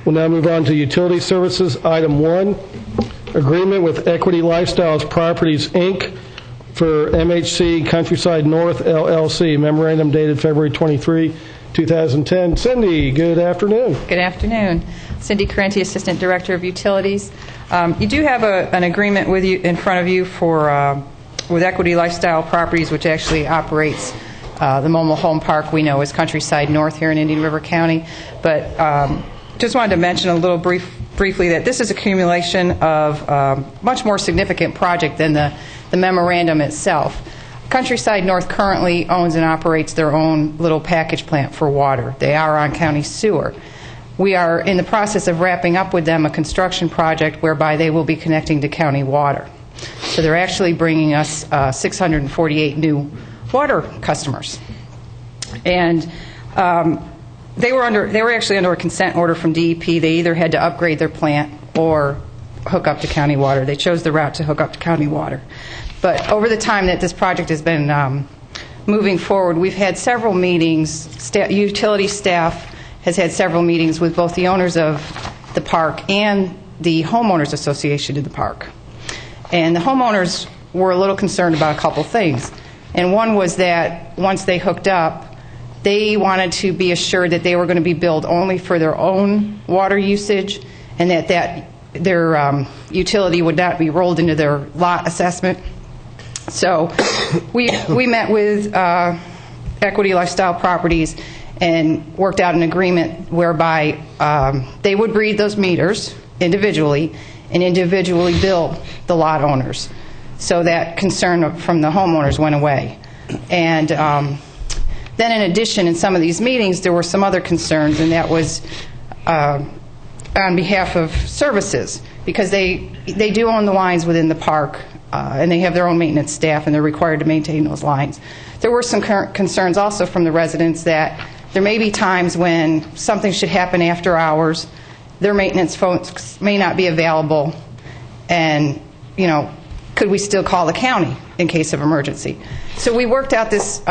We'll now move on to Utility Services. Item 1, agreement with Equity Lifestyles Properties, Inc. for MHC Countryside North, LLC. Memorandum dated February 23, 2010. Cindy, good afternoon. Good afternoon. Cindy Carenti, Assistant Director of Utilities. You do have an agreement with you in front of you for with Equity Lifestyle Properties, which actually operates the mobile home park we know as Countryside North here in Indian River County. But just wanted to mention a little briefly that this is accumulation of much more significant project than the memorandum itself. Countryside North currently owns and operates their own little package plant for water. They are on county sewer. We are in the process of wrapping up with them a construction project whereby they will be connecting to county water. So they're actually bringing us 648 new water customers. And they were actually under a consent order from DEP. They either had to upgrade their plant or hook up to county water. They chose the route to hook up to county water. But over the time that this project has been moving forward, we've had several meetings. Utility staff has had several meetings with both the owners of the park and the homeowners association of the park. And the homeowners were a little concerned about a couple things. And one was that once they hooked up, they wanted to be assured that they were going to be billed only for their own water usage, and that their utility would not be rolled into their lot assessment. So we met with Equity Lifestyle Properties and worked out an agreement whereby they would read those meters individually and individually bill the lot owners. So that concern from the homeowners went away. And then in addition, in some of these meetings, there were some other concerns, and that was on behalf of services, because they do own the lines within the park, and they have their own maintenance staff, and they're required to maintain those lines. There were some concerns also from the residents that there may be times when something should happen after hours, their maintenance folks may not be available, and, you know, could we still call the county in case of emergency? So we worked out this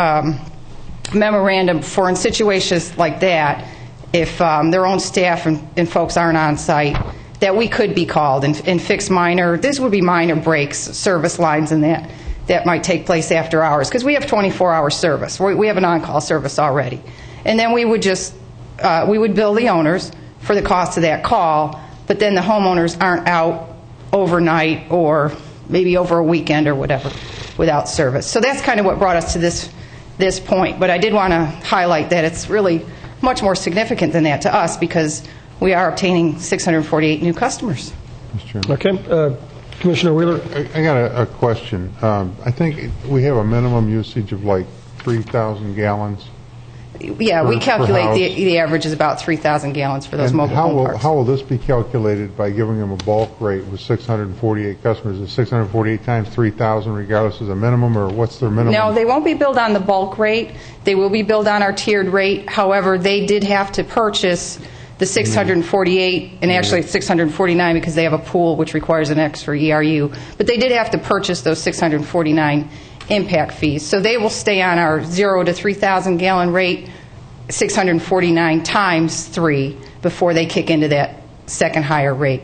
memorandum for in situations like that, if their own staff and folks aren't on site, that we could be called and fix this would be minor breaks, service lines and that might take place after hours, because we have 24-hour service. We have an on-call service already. And then we would bill the owners for the cost of that call, but then the homeowners aren't out overnight or maybe over a weekend or whatever without service. So that's kind of what brought us to this point. But I did want to highlight that it's really much more significant than that to us, because we are obtaining 648 new customers. Okay. Commissioner Wheeler? I got a question. I think we have a minimum usage of like 3,000 gallons. Yeah, we calculate the average is about 3,000 gallons for those mobile home parks. How will this be calculated by giving them a bulk rate with 648 customers? Is 648 times 3,000 regardless of the minimum, or what's their minimum? No, they won't be billed on the bulk rate. They will be billed on our tiered rate. However, they did have to purchase the 648, and actually it's 649 because they have a pool which requires an extra ERU. But they did have to purchase those 649 impact fees. So they will stay on our 0 to 3,000 gallon rate, 649 times 3, before they kick into that second higher rate.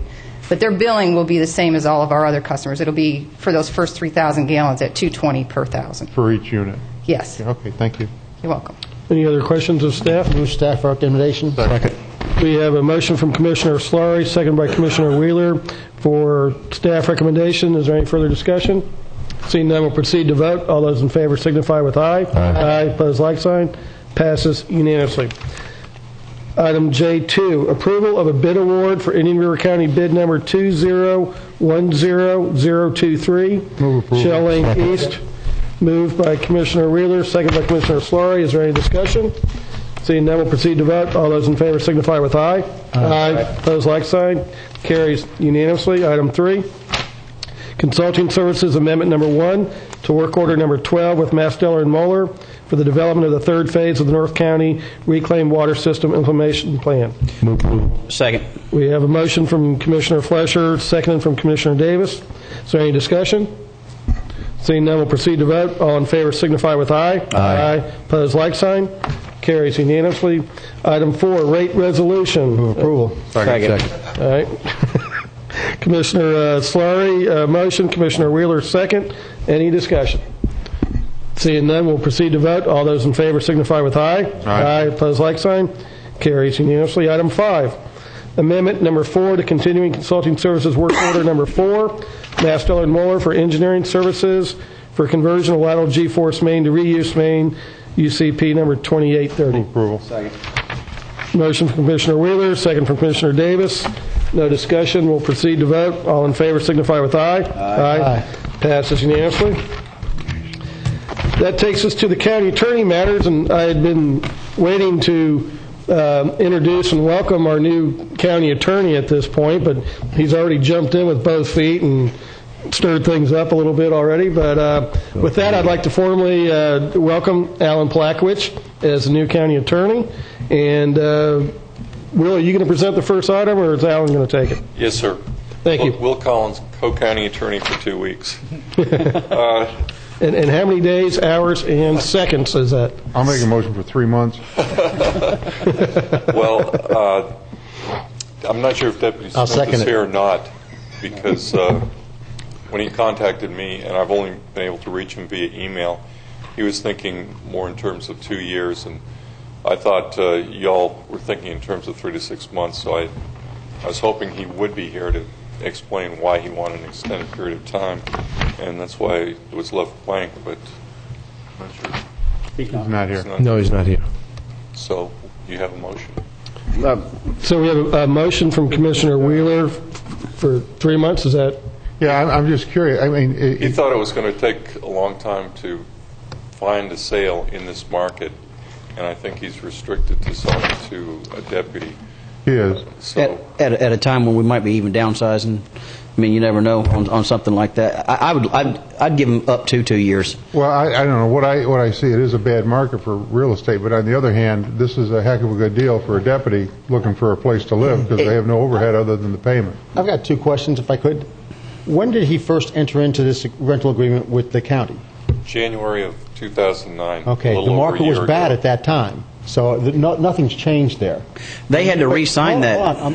But their billing will be the same as all of our other customers. It'll be for those first 3,000 gallons at $220 per thousand. For each unit? Yes. Okay, thank you. You're welcome. Any other questions of staff? Move staff recommendation. Second. We have a motion from Commissioner Slurry, second by Commissioner Wheeler, for staff recommendation. Is there any further discussion? Seeing none, we'll proceed to vote. All those in favor signify with aye. Aye. Opposed, like sign. Passes unanimously. Item J2, approval of a bid award for Indian River County bid number 2010023. Move approval. Shell Lane East. Moved by Commissioner Wheeler, second by Commissioner Slurry. Is there any discussion? Seeing none, we'll proceed to vote. All those in favor signify with aye. Aye. Opposed, like sign. Carries unanimously. Item 3, Consulting Services Amendment number 1 to work order number 12 with Masteller and Moeller for the development of the third phase of the North County Reclaimed Water System Implementation Plan. Move approval. Second. We have a motion from Commissioner Flesher, seconded from Commissioner Davis. Is there any discussion? Seeing none, we'll proceed to vote. All in favor signify with aye. Aye. Opposed, like sign. Carries unanimously. Item 4, rate resolution. Move approval. Second. All right. Commissioner Slurry, motion. Commissioner Wheeler, second. Any discussion? Seeing none, we'll proceed to vote. All those in favor signify with aye. Aye. Opposed, like sign. Carries unanimously. Item 5, amendment number 4 to continuing consulting services work order number 4, Masteller and Moeller for engineering services for conversion of lateral G-force main to reuse main, UCP number 2830. Approval. Second. Motion from Commissioner Wheeler, second from Commissioner Davis. No discussion. We'll proceed to vote. All in favor signify with aye. Aye. Passes unanimously. That takes us to the county attorney matters, and I had been waiting to introduce and welcome our new county attorney at this point, but he's already jumped in with both feet and stirred things up a little bit already. But with that, I'd like to formally welcome Alan Plakowicz as the new county attorney. And Will, are you going to present the first item, or is Alan going to take it? Yes, sir. Thank you. Will Collins, co-county attorney for 2 weeks. And how many days, hours, and seconds is that? I'll make a motion for 3 months. Well, I'm not sure if Deputy Smith is here or not, because when he contacted me, and I've only been able to reach him via email, he was thinking more in terms of 2 years, and I thought y'all were thinking in terms of 3 to 6 months, so I was hoping he would be here to explain why he wanted an extended period of time, and that's why it was left blank, but I'm not sure. He's not here. No, he's not here. So you have a motion. So we have a motion from Commissioner Wheeler for 3 months. Is that? Yeah, I'm just curious. I mean, He thought it was going to take a long time to find a sale in this market, and I think he's restricted to selling to a deputy. He is. So at a time when we might be even downsizing. I mean, you never know on something like that. I'd give him up to 2 years. Well, I don't know what I see. It is a bad market for real estate, but on the other hand, this is a heck of a good deal for a deputy looking for a place to live because they have no overhead other than the payment. I've got 2 questions, if I could. When did he first enter into this rental agreement with the county? January of 2009. Okay, the market was bad at that time, so nothing's changed there. They had to re-sign that.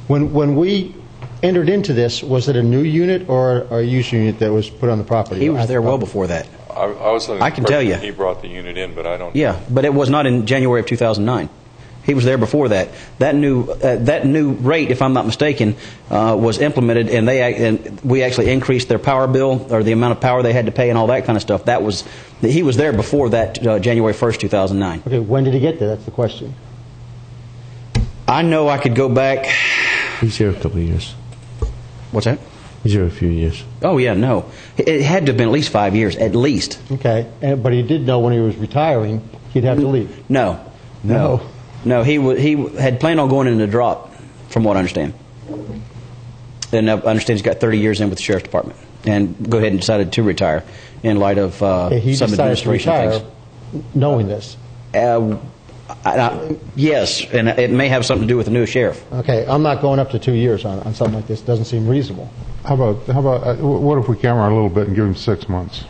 When we entered into this, was it a new unit or a used unit that was put on the property? He was there well before that. I can tell you. He brought the unit in, but I don't. Yeah, but it was not in January of 2009. He was there before that. That new rate, if I'm not mistaken, was implemented, and we actually increased their power bill or the amount of power they had to pay and all that kind of stuff. He was there before that January 1st, 2009. Okay, when did he get there? That's the question. I know I could go back. He's here a couple of years. What's that? He's here a few years. Oh, yeah, no. It had to have been at least 5 years, at least. Okay, but he did know when he was retiring he'd have to leave. No. He had planned on going in a drop, from what I understand. And I understand he's got 30 years in with the Sheriff's Department. And go ahead and decided to retire in light of some administration things. Knowing this? Yes, and it may have something to do with the new sheriff. Okay, I'm not going up to 2 years on something like this. It doesn't seem reasonable. How about what if we camera a little bit and give him 6 months?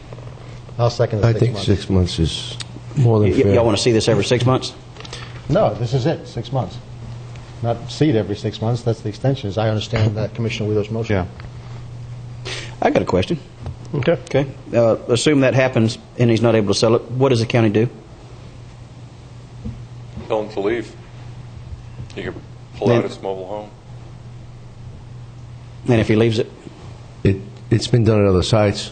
I'll second the 6 months. I think 6 months is more than fair. Y'all want to see this every 6 months? No, this is it, 6 months. Not see it every 6 months. That's the extension, as I understand that Commissioner Wheeler's motion. Yeah. I got a question. Okay. Assume that happens and he's not able to sell it. What does the county do? Tell him to leave. He can pull out his mobile home. And if he leaves it? It's been done at other sites.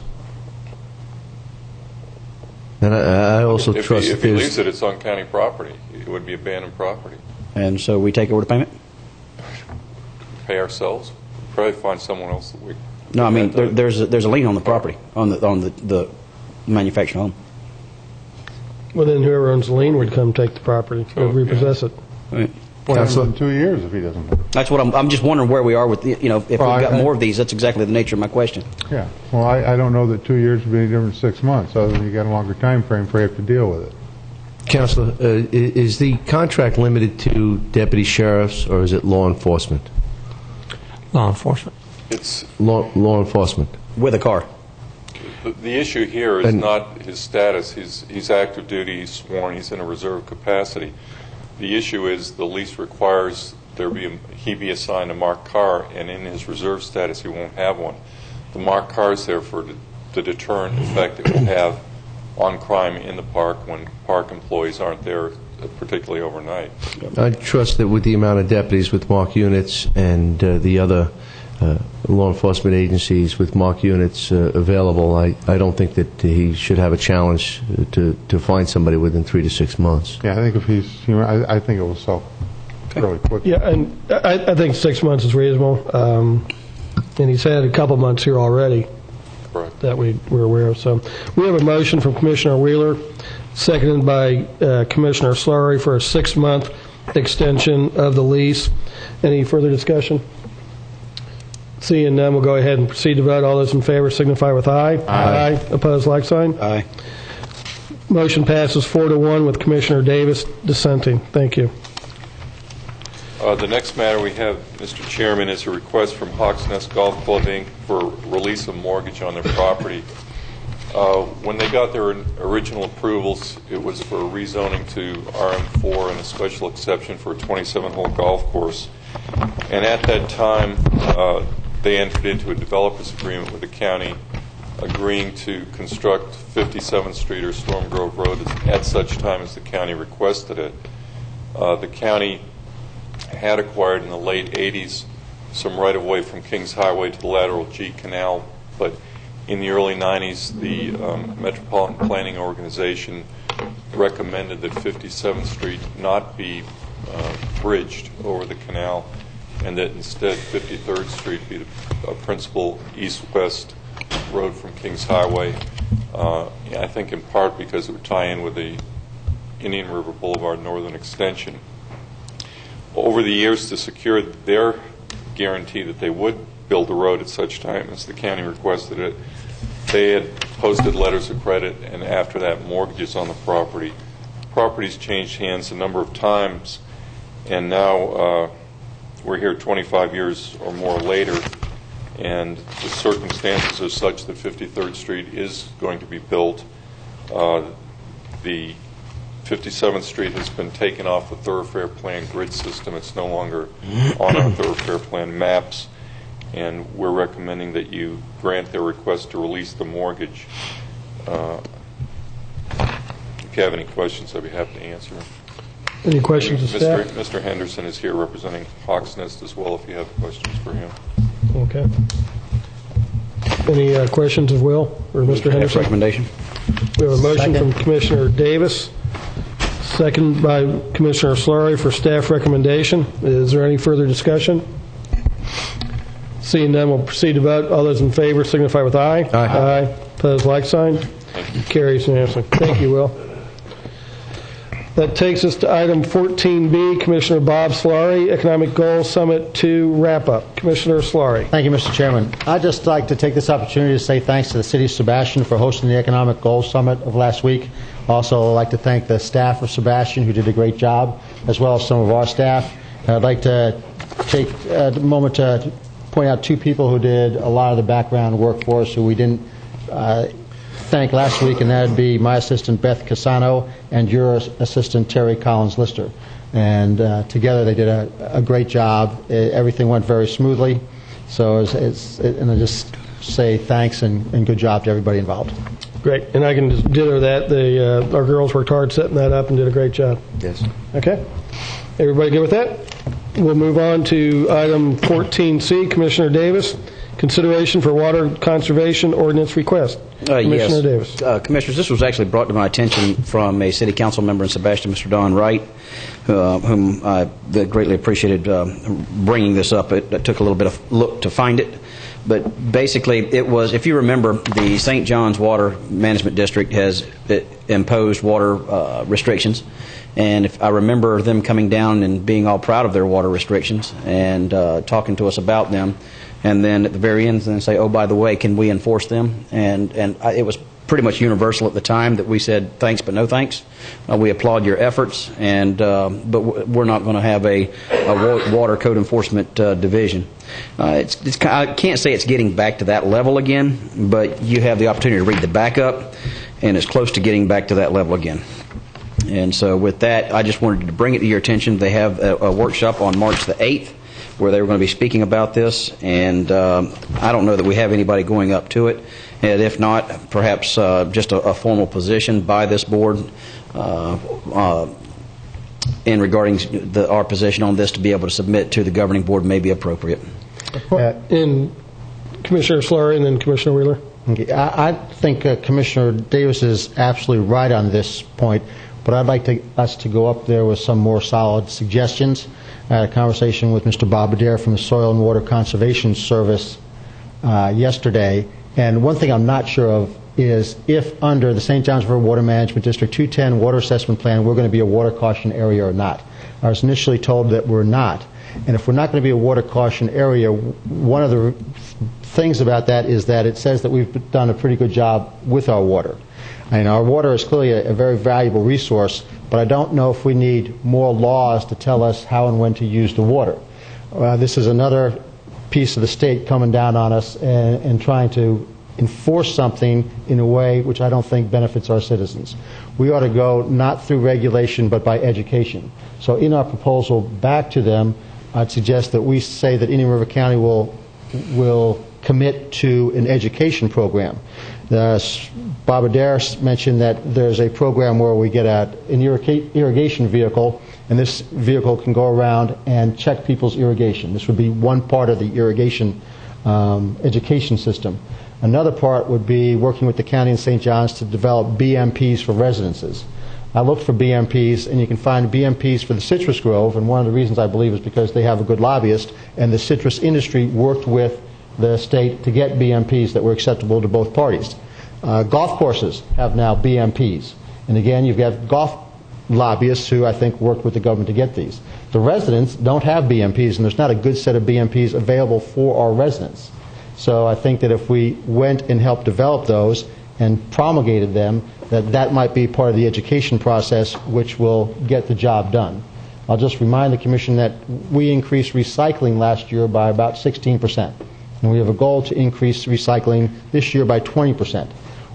And I also trust if he leaves it, it's on county property. It would be abandoned property. And so we take over the payment? Pay ourselves. Probably find someone else that we. No, I mean there's a lien on the property on the manufactured home. Well, then whoever owns the lien would come take the property or repossess it. Right. Well, that's in 2 years if he doesn't. That's what I'm just wondering where we are with if we've got more of these. That's exactly the nature of my question. Yeah. Well, I don't know that 2 years would be any different than 6 months, other than you got a longer time frame for you to deal with it. Counselor, is the contract limited to deputy sheriffs or is it law enforcement? Law enforcement. It's law enforcement with a car. The issue here is not his status. He's active duty, he's sworn, he's in a reserve capacity. The issue is the lease requires he be assigned a marked car, and in his reserve status he won't have one. The marked car is there for the deterrent effect it will have on crime in the park when park employees aren't there, particularly overnight. I trust that with the amount of deputies with marked units and the other law enforcement agencies with marked units available, I don't think that he should have a challenge to find somebody within 3 to 6 months. Yeah, I think if he's, I think it will sell fairly quickly. Yeah, and I think 6 months is reasonable. And he's had a couple months here already that we're aware of. So we have a motion from Commissioner Wheeler, seconded by Commissioner Slurry for a 6-month extension of the lease. Any further discussion? Seeing none, we'll go ahead and proceed to vote. All those in favor signify with aye. Aye. Opposed, like sign. Aye. Motion passes 4-1 with Commissioner Davis dissenting. Thank you. The next matter we have, Mr. Chairman, is a request from Hawks Nest Golf Club, Inc. for release of mortgage on their property. When they got their original approvals, it was for rezoning to RM4 and a special exception for a 27-hole golf course. And at that time, they entered into a developer's agreement with the county agreeing to construct 57th Street or Storm Grove Road at such time as the county requested it. The county had acquired in the late 80s some right-of-way from Kings Highway to the lateral G Canal, but in the early 90s, the Metropolitan Planning Organization recommended that 57th Street not be bridged over the canal, and that instead 53rd Street be a principal east-west road from Kings Highway, I think in part because it would tie in with the Indian River Boulevard Northern Extension. Over the years, to secure their guarantee that they would build the road at such time as the county requested it, they had posted letters of credit, and after that, mortgages on the property. The property's changed hands a number of times, and now we're here 25 years or more later, and the circumstances are such that 53rd Street is going to be built. The 57th Street has been taken off the thoroughfare plan grid system. It's no longer on our thoroughfare plan maps, and we're recommending that you grant their request to release the mortgage. If you have any questions, I'd be happy to answer them. Any questions of staff? Mr. Henderson is here representing Hawks Nest as well, if you have questions for him. Okay. Any questions of Will or Mr. Henderson? Recommendation. We have a motion from Commissioner Davis, second by Commissioner Slurry for staff recommendation. Is there any further discussion? Seeing none, we'll proceed to vote. All those in favor signify with aye. Aye. Aye. Opposed, like sign. Carries unanimously. Thank you, Will. That takes us to item 14B, Commissioner Bob Slurry, Economic Goals Summit 2 wrap-up. Commissioner Slurry. Thank you, Mr. Chairman. I'd just like to take this opportunity to say thanks to the City of Sebastian for hosting the Economic Goals Summit of last week. Also, I'd like to thank the staff of Sebastian who did a great job, as well as some of our staff. And I'd like to take a moment to point out two people who did a lot of the background work for us who we didn't thank last week, and that would be my assistant Beth Casano and your assistant Terry Collins-Lister. And together they did a great job. Everything went very smoothly. So and I just say thanks and good job to everybody involved. Great. And I can just ditto that. Our girls worked hard setting that up and did a great job. Yes. Okay. Everybody good with that? We'll move on to item 14C, Commissioner Davis. Consideration for water conservation ordinance request. Commissioner Davis. Commissioners, this was actually brought to my attention from a city council member in Sebastian, Mr. Don Wright, whom I greatly appreciated bringing this up. It took a little bit of look to find it. But basically, it was, if you remember, the St. John's Water Management District has imposed water restrictions. And if I remember them coming down and being all proud of their water restrictions and talking to us about them, and then at the very end, then say, "Oh, by the way, can we enforce them?" And it was pretty much universal at the time that we said thanks but no thanks. We applaud your efforts, and but we're not going to have a water code enforcement division. I can't say it's getting back to that level again, but you have the opportunity to read the backup, and it's close to getting back to that level again. And so with that, I just wanted to bring it to your attention. They have a workshop on March the 8th where they were going to be speaking about this, and I don't know that we have anybody going up to it. And if not, perhaps just a formal position by this board in regarding our position on this to be able to submit to the governing board may be appropriate. In Commissioner Slurry and then Commissioner Wheeler. Okay. I think Commissioner Davis is absolutely right on this point, but I'd like us to go up there with some more solid suggestions. I had a conversation with Mr. Bob Adair from the Soil and Water Conservation Service yesterday, and one thing I'm not sure of is if under the St. Johns River Water Management District 210 Water Assessment Plan we're going to be a water caution area or not. I was initially told that we're not. And if we're not going to be a water caution area, one of the things about that is that it says that we've done a pretty good job with our water. And our water is clearly a very valuable resource, but I don't know if we need more laws to tell us how and when to use the water. This is another piece of the state coming down on us and trying to enforce something in a way which I don't think benefits our citizens. We ought to go not through regulation but by education. So in our proposal back to them, I'd suggest that we say that Indian River County will commit to an education program. Bob Adair mentioned that there's a program where we get an irrigation vehicle, and this vehicle can go around and check people's irrigation. This would be one part of the irrigation education system. Another part would be working with the county and St. John's to develop BMPs for residences. I looked for BMPs, and you can find BMPs for the citrus grove, and one of the reasons I believe is because they have a good lobbyist, and the citrus industry worked with the state to get BMPs that were acceptable to both parties. Golf courses have now BMPs, and again, you've got golf lobbyists who I think worked with the government to get these. The residents don't have BMPs, and there's not a good set of BMPs available for our residents. So I think that if we went and helped develop those and promulgated them, that might be part of the education process which will get the job done. I'll just remind the Commission that we increased recycling last year by about 16%. And we have a goal to increase recycling this year by 20%.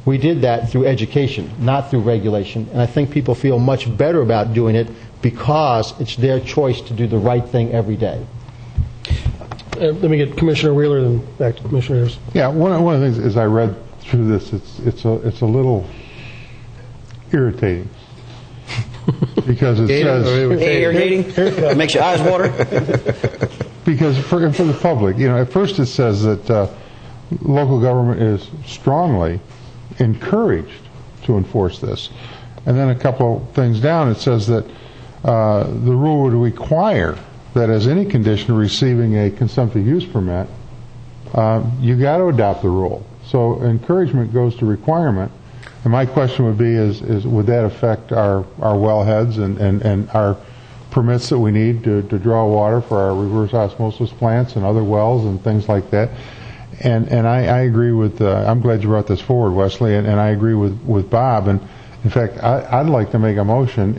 We did that through education, not through regulation. And I think people feel much better about doing it because it's their choice to do the right thing every day. Let me get Commissioner Wheeler and back to Commissioner Harris. Yeah, one of the things as I read through this, it's a little irritating because it says irritating makes your eyes water. Because for the public, at first it says that local government is strongly encouraged to enforce this, and then a couple of things down it says that the rule would require that as any condition of receiving a consumptive use permit, you got to adopt the rule. So encouragement goes to requirement. And my question would be is would that affect our wellheads and our permits that we need to draw water for our reverse osmosis plants and other wells and things like that? And I agree with, I'm glad you brought this forward, Wesley, and I agree with Bob. And in fact, I'd like to make a motion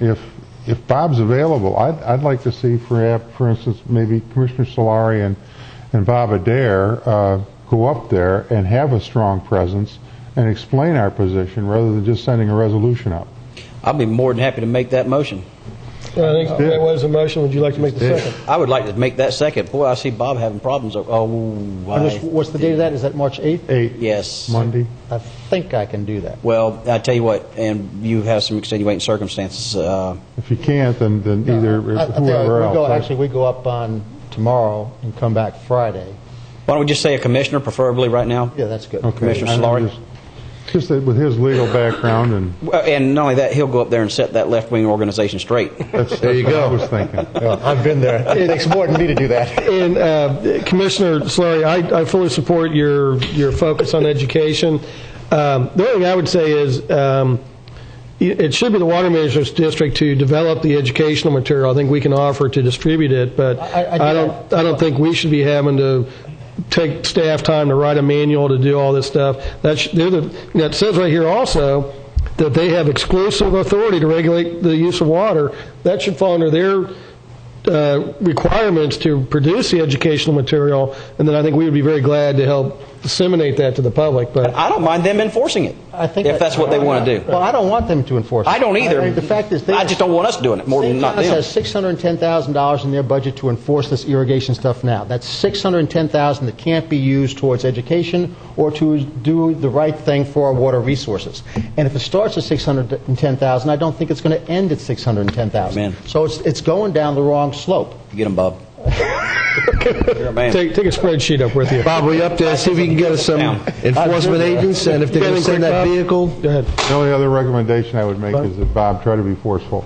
if Bob's available, I'd like to see, for instance, maybe Commissioner Solari and Bob Adair go up there and have a strong presence and explain our position rather than just sending a resolution up. I'll be more than happy to make that motion. I think that was a motion. Would you like to make the second? I would like to make that second. Boy, I see Bob having problems. What's the date of that? Is that March 8th? 8th. Yes. Monday. I think I can do that. Well, I tell you what, and you have some extenuating circumstances. If you can't, then either whoever else. We go up on tomorrow and come back Friday. Why don't we just say a commissioner, preferably right now? Yeah, that's good. Okay. Commissioner Solari. Just that with his legal background and not only that, he'll go up there and set that left-wing organization straight. There you go. I was thinking. Well, I've been there. It takes more than me to do that. And Commissioner Slurry, I fully support your focus on education. The only thing I would say is it should be the water management's district to develop the educational material. I think we can offer to distribute it, but I don't think we should be having to take staff time to write a manual to do all this stuff. It says right here also that they have exclusive authority to regulate the use of water. That should fall under their requirements to produce the educational material, and then I think we would be very glad to help disseminate that to the public. But I don't mind them enforcing it, if that's what they want to do. Well, I don't want them to enforce it. I don't either. The fact is, I just don't want us doing it more than not them. has $610,000 in their budget to enforce this irrigation stuff now. That's $610,000 that can't be used towards education or to do the right thing for our water resources. And if it starts at $610,000, I don't think it's going to end at $610,000. So it's going down the wrong slope. Get them, Bob. You're a man. Take a spreadsheet up with you. Bob, we up there, see if we can get us some enforcement agents, and if they're going to send that vehicle. Go ahead. The only other recommendation I would make is that Bob try to be forceful.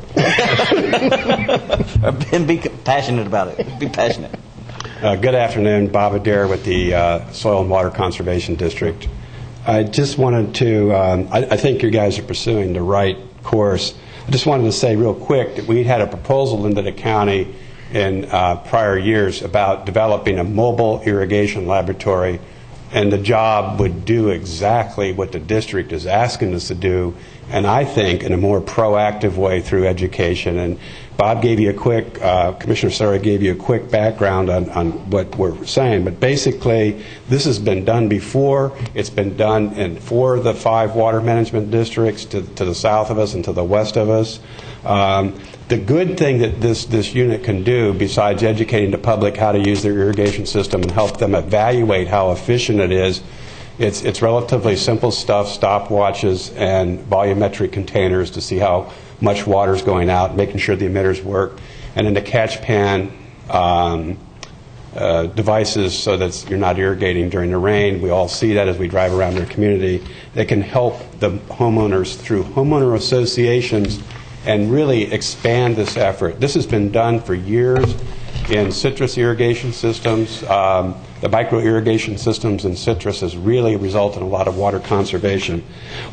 And be passionate about it. Be passionate. Good afternoon. Bob Adair with the Soil and Water Conservation District. I just wanted to, I think you guys are pursuing the right course. I just wanted to say real quick that we had a proposal into the county in prior years about developing a mobile irrigation laboratory, and the job would do exactly what the district is asking us to do, and I think in a more proactive way through education. And Bob gave you a quick, Commissioner Surrey gave you a quick background on what we're saying, but basically this has been done before. It's been done in 4 of the 5 water management districts to the south of us and to the west of us. The good thing that this unit can do, besides educating the public how to use their irrigation system and help them evaluate how efficient it is, it's relatively simple stuff, stopwatches and volumetric containers to see how much water is going out, making sure the emitters work, and then the catch pan devices so that you're not irrigating during the rain. We all see that as we drive around our community. They can help the homeowners through homeowner associations and really expand this effort. This has been done for years in citrus irrigation systems. The micro irrigation systems in citrus has really resulted in a lot of water conservation.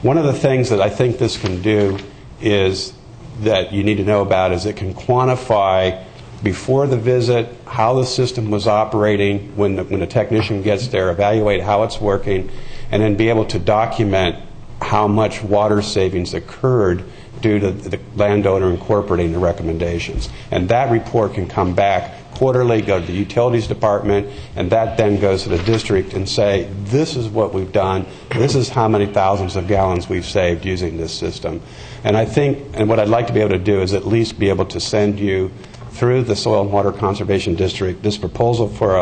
One of the things that I think this can do is that you need to know about is it can quantify before the visit how the system was operating when the technician gets there, evaluate how it's working, and then be able to document how much water savings occurred due to the landowner incorporating the recommendations. And that report can come back quarterly, go to the utilities department, and that then goes to the district and say, this is what we've done, this is how many thousands of gallons we've saved using this system. And I think, and what I'd like to be able to do is at least be able to send you through the Soil and Water Conservation District this proposal for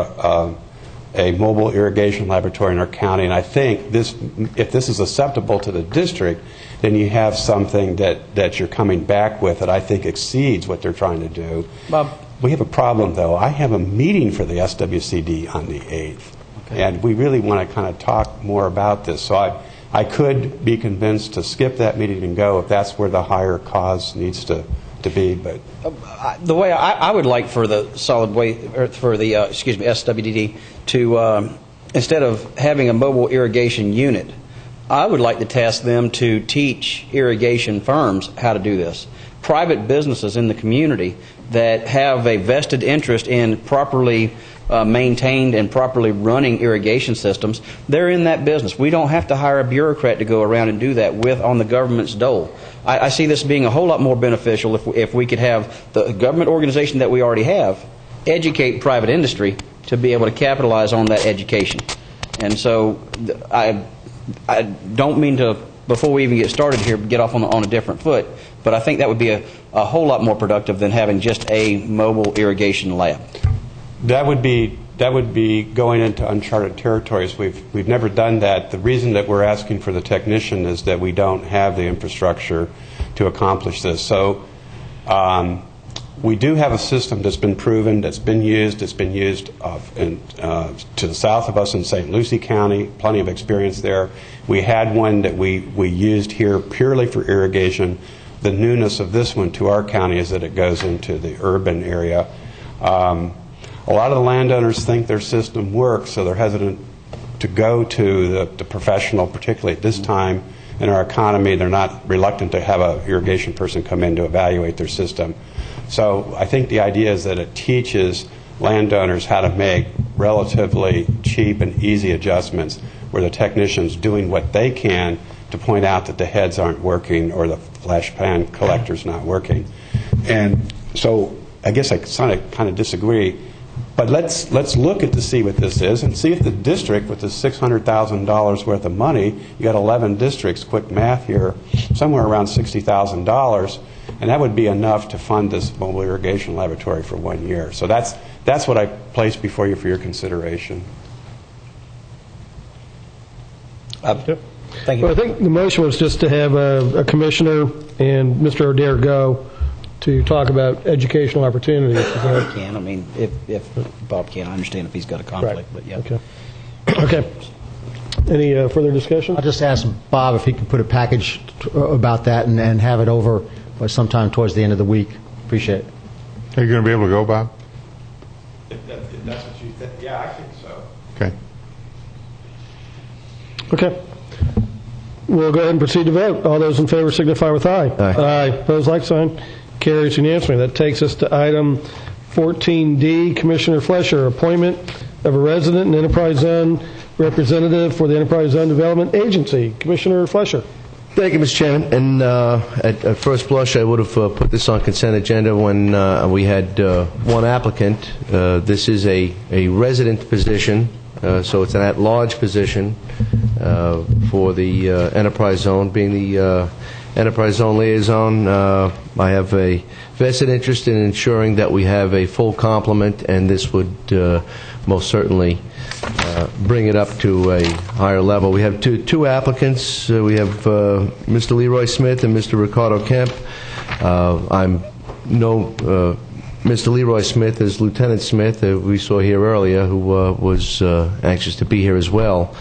a mobile irrigation laboratory in our county. And I think if this is acceptable to the district, then you have something that you're coming back with that I think exceeds what they're trying to do. Bob, we have a problem, though. I have a meeting for the SWCD on the 8th, and we really want to kind of talk more about this. So I could be convinced to skip that meeting and go if that's where the higher cause needs to be. But the way I would like for the solid waste, or for the SWDD to instead of having a mobile irrigation unit, I would like to task them to teach irrigation firms how to do this. Private businesses in the community that have a vested interest in properly maintained and properly running irrigation systems, they're in that business. We don't have to hire a bureaucrat to go around and do that with on the government's dole. I see this being a whole lot more beneficial if we could have the government organization that we already have educate private industry to be able to capitalize on that education. And so I don't mean to, before we even get started here, get off on a different foot, but I think that would be a whole lot more productive than having just a mobile irrigation lab. That would be going into uncharted territories. We've never done that. The reason that we're asking for the technician is that we don't have the infrastructure to accomplish this. So we do have a system that's been proven, that's been used. It's been used to the south of us in St. Lucie County, plenty of experience there. We had one that we used here purely for irrigation. The newness of this one to our county is that it goes into the urban area. A lot of the landowners think their system works, so they're hesitant to go to the professional, particularly at this time in our economy. They're not reluctant to have an irrigation person come in to evaluate their system. So I think the idea is that it teaches landowners how to make relatively cheap and easy adjustments where the technician's doing what they can to point out that the heads aren't working or the flash pan collector's not working. And so I guess I kind of disagree. But let's look to see what this is and see if the district, with the $600,000 worth of money, you got 11 districts, quick math here, somewhere around $60,000, and that would be enough to fund this mobile irrigation laboratory for 1 year. So that's what I placed before you for your consideration. Thank you. Well, I think the motion was just to have a commissioner and Mr. O'Dare go to talk about educational opportunities. I can. I mean, if Bob can, I understand if he's got a conflict. Right. But yeah. Okay. Okay. Any further discussion? I'll just ask Bob if he can put a package about that and have it over sometime towards the end of the week. Appreciate it. Are you going to be able to go, Bob? If that's what you think, yeah, I think so. Okay. Okay. We'll go ahead and proceed to vote. All those in favor signify with aye. Aye. Opposed, like sign. Carries unanimously. That takes us to item 14D, Commissioner Flesher, appointment of a resident and enterprise zone representative for the Enterprise Zone Development Agency. Commissioner Flesher. Thank you, Mr. Chairman. And at first blush, I would have put this on consent agenda when we had one applicant. This is a resident position, so it's an at-large position for the Enterprise Zone. Being the Enterprise Zone liaison, I have a vested interest in ensuring that we have a full complement, and this would most certainly bring it up to a higher level. We have two applicants. We have Mr. Leroy Smith and Mr. Ricardo Kemp. I'm Mr. Leroy Smith as Lieutenant Smith, we saw here earlier, who was anxious to be here as well.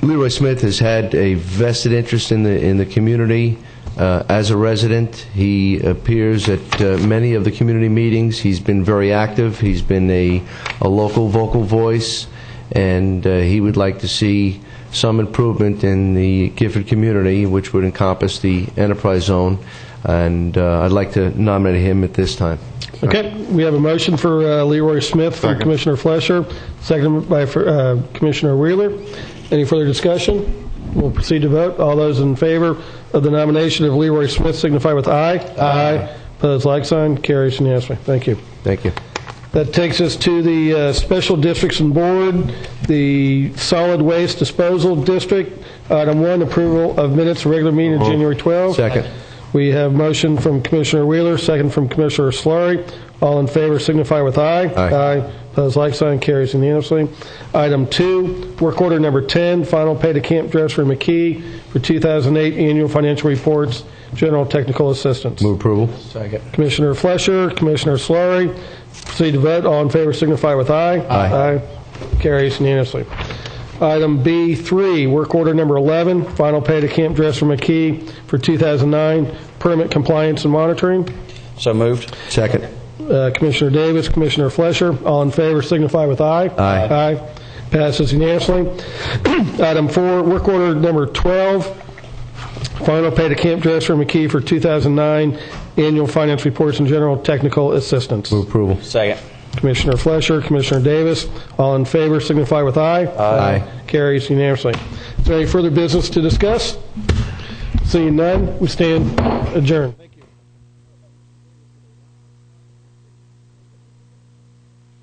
Leroy Smith has had a vested interest in the community. As a resident, he appears at many of the community meetings. He's been very active. He's been a local vocal voice, and he would like to see some improvement in the Gifford community, which would encompass the Enterprise Zone, and I'd like to nominate him at this time. Okay, we have a motion for Leroy Smith from Commissioner Flesher, seconded by Commissioner Wheeler. Any further discussion? We'll proceed to vote. All those in favor of the nomination of Leroy Smith signify with aye. Aye. Opposed, like sign. Carries unanimously. Thank you. Thank you. That takes us to the Special Districts and Board, the Solid Waste Disposal District. Item 1, approval of minutes of regular meeting of January 12th. Second. We have motion from Commissioner Wheeler, second from Commissioner Slurry. All in favor signify with aye. Aye. Opposed, like sign. Carries unanimously. Item 2, work order number 10, final pay to Camp Dresser McKee for 2008 annual financial reports, general technical assistance. Move approval. Second. Commissioner Flesher, Commissioner Slurry. Proceed to vote. All in favor signify with aye. Aye. Carries unanimously. Item B3, work order number 11, final pay to Camp Dresser McKee for 2009 permit compliance and monitoring. So moved. Second. Commissioner Davis, Commissioner Flesher, all in favor signify with aye. Aye. Passes unanimously. Item 4, work order number 12, final pay to Camp Dresser McKee for 2009 annual finance reports and general technical assistance. Move approval. Second. Commissioner Flesher, Commissioner Davis, all in favor signify with aye. Aye. Carries unanimously. Is there any further business to discuss? Seeing none, we stand adjourned.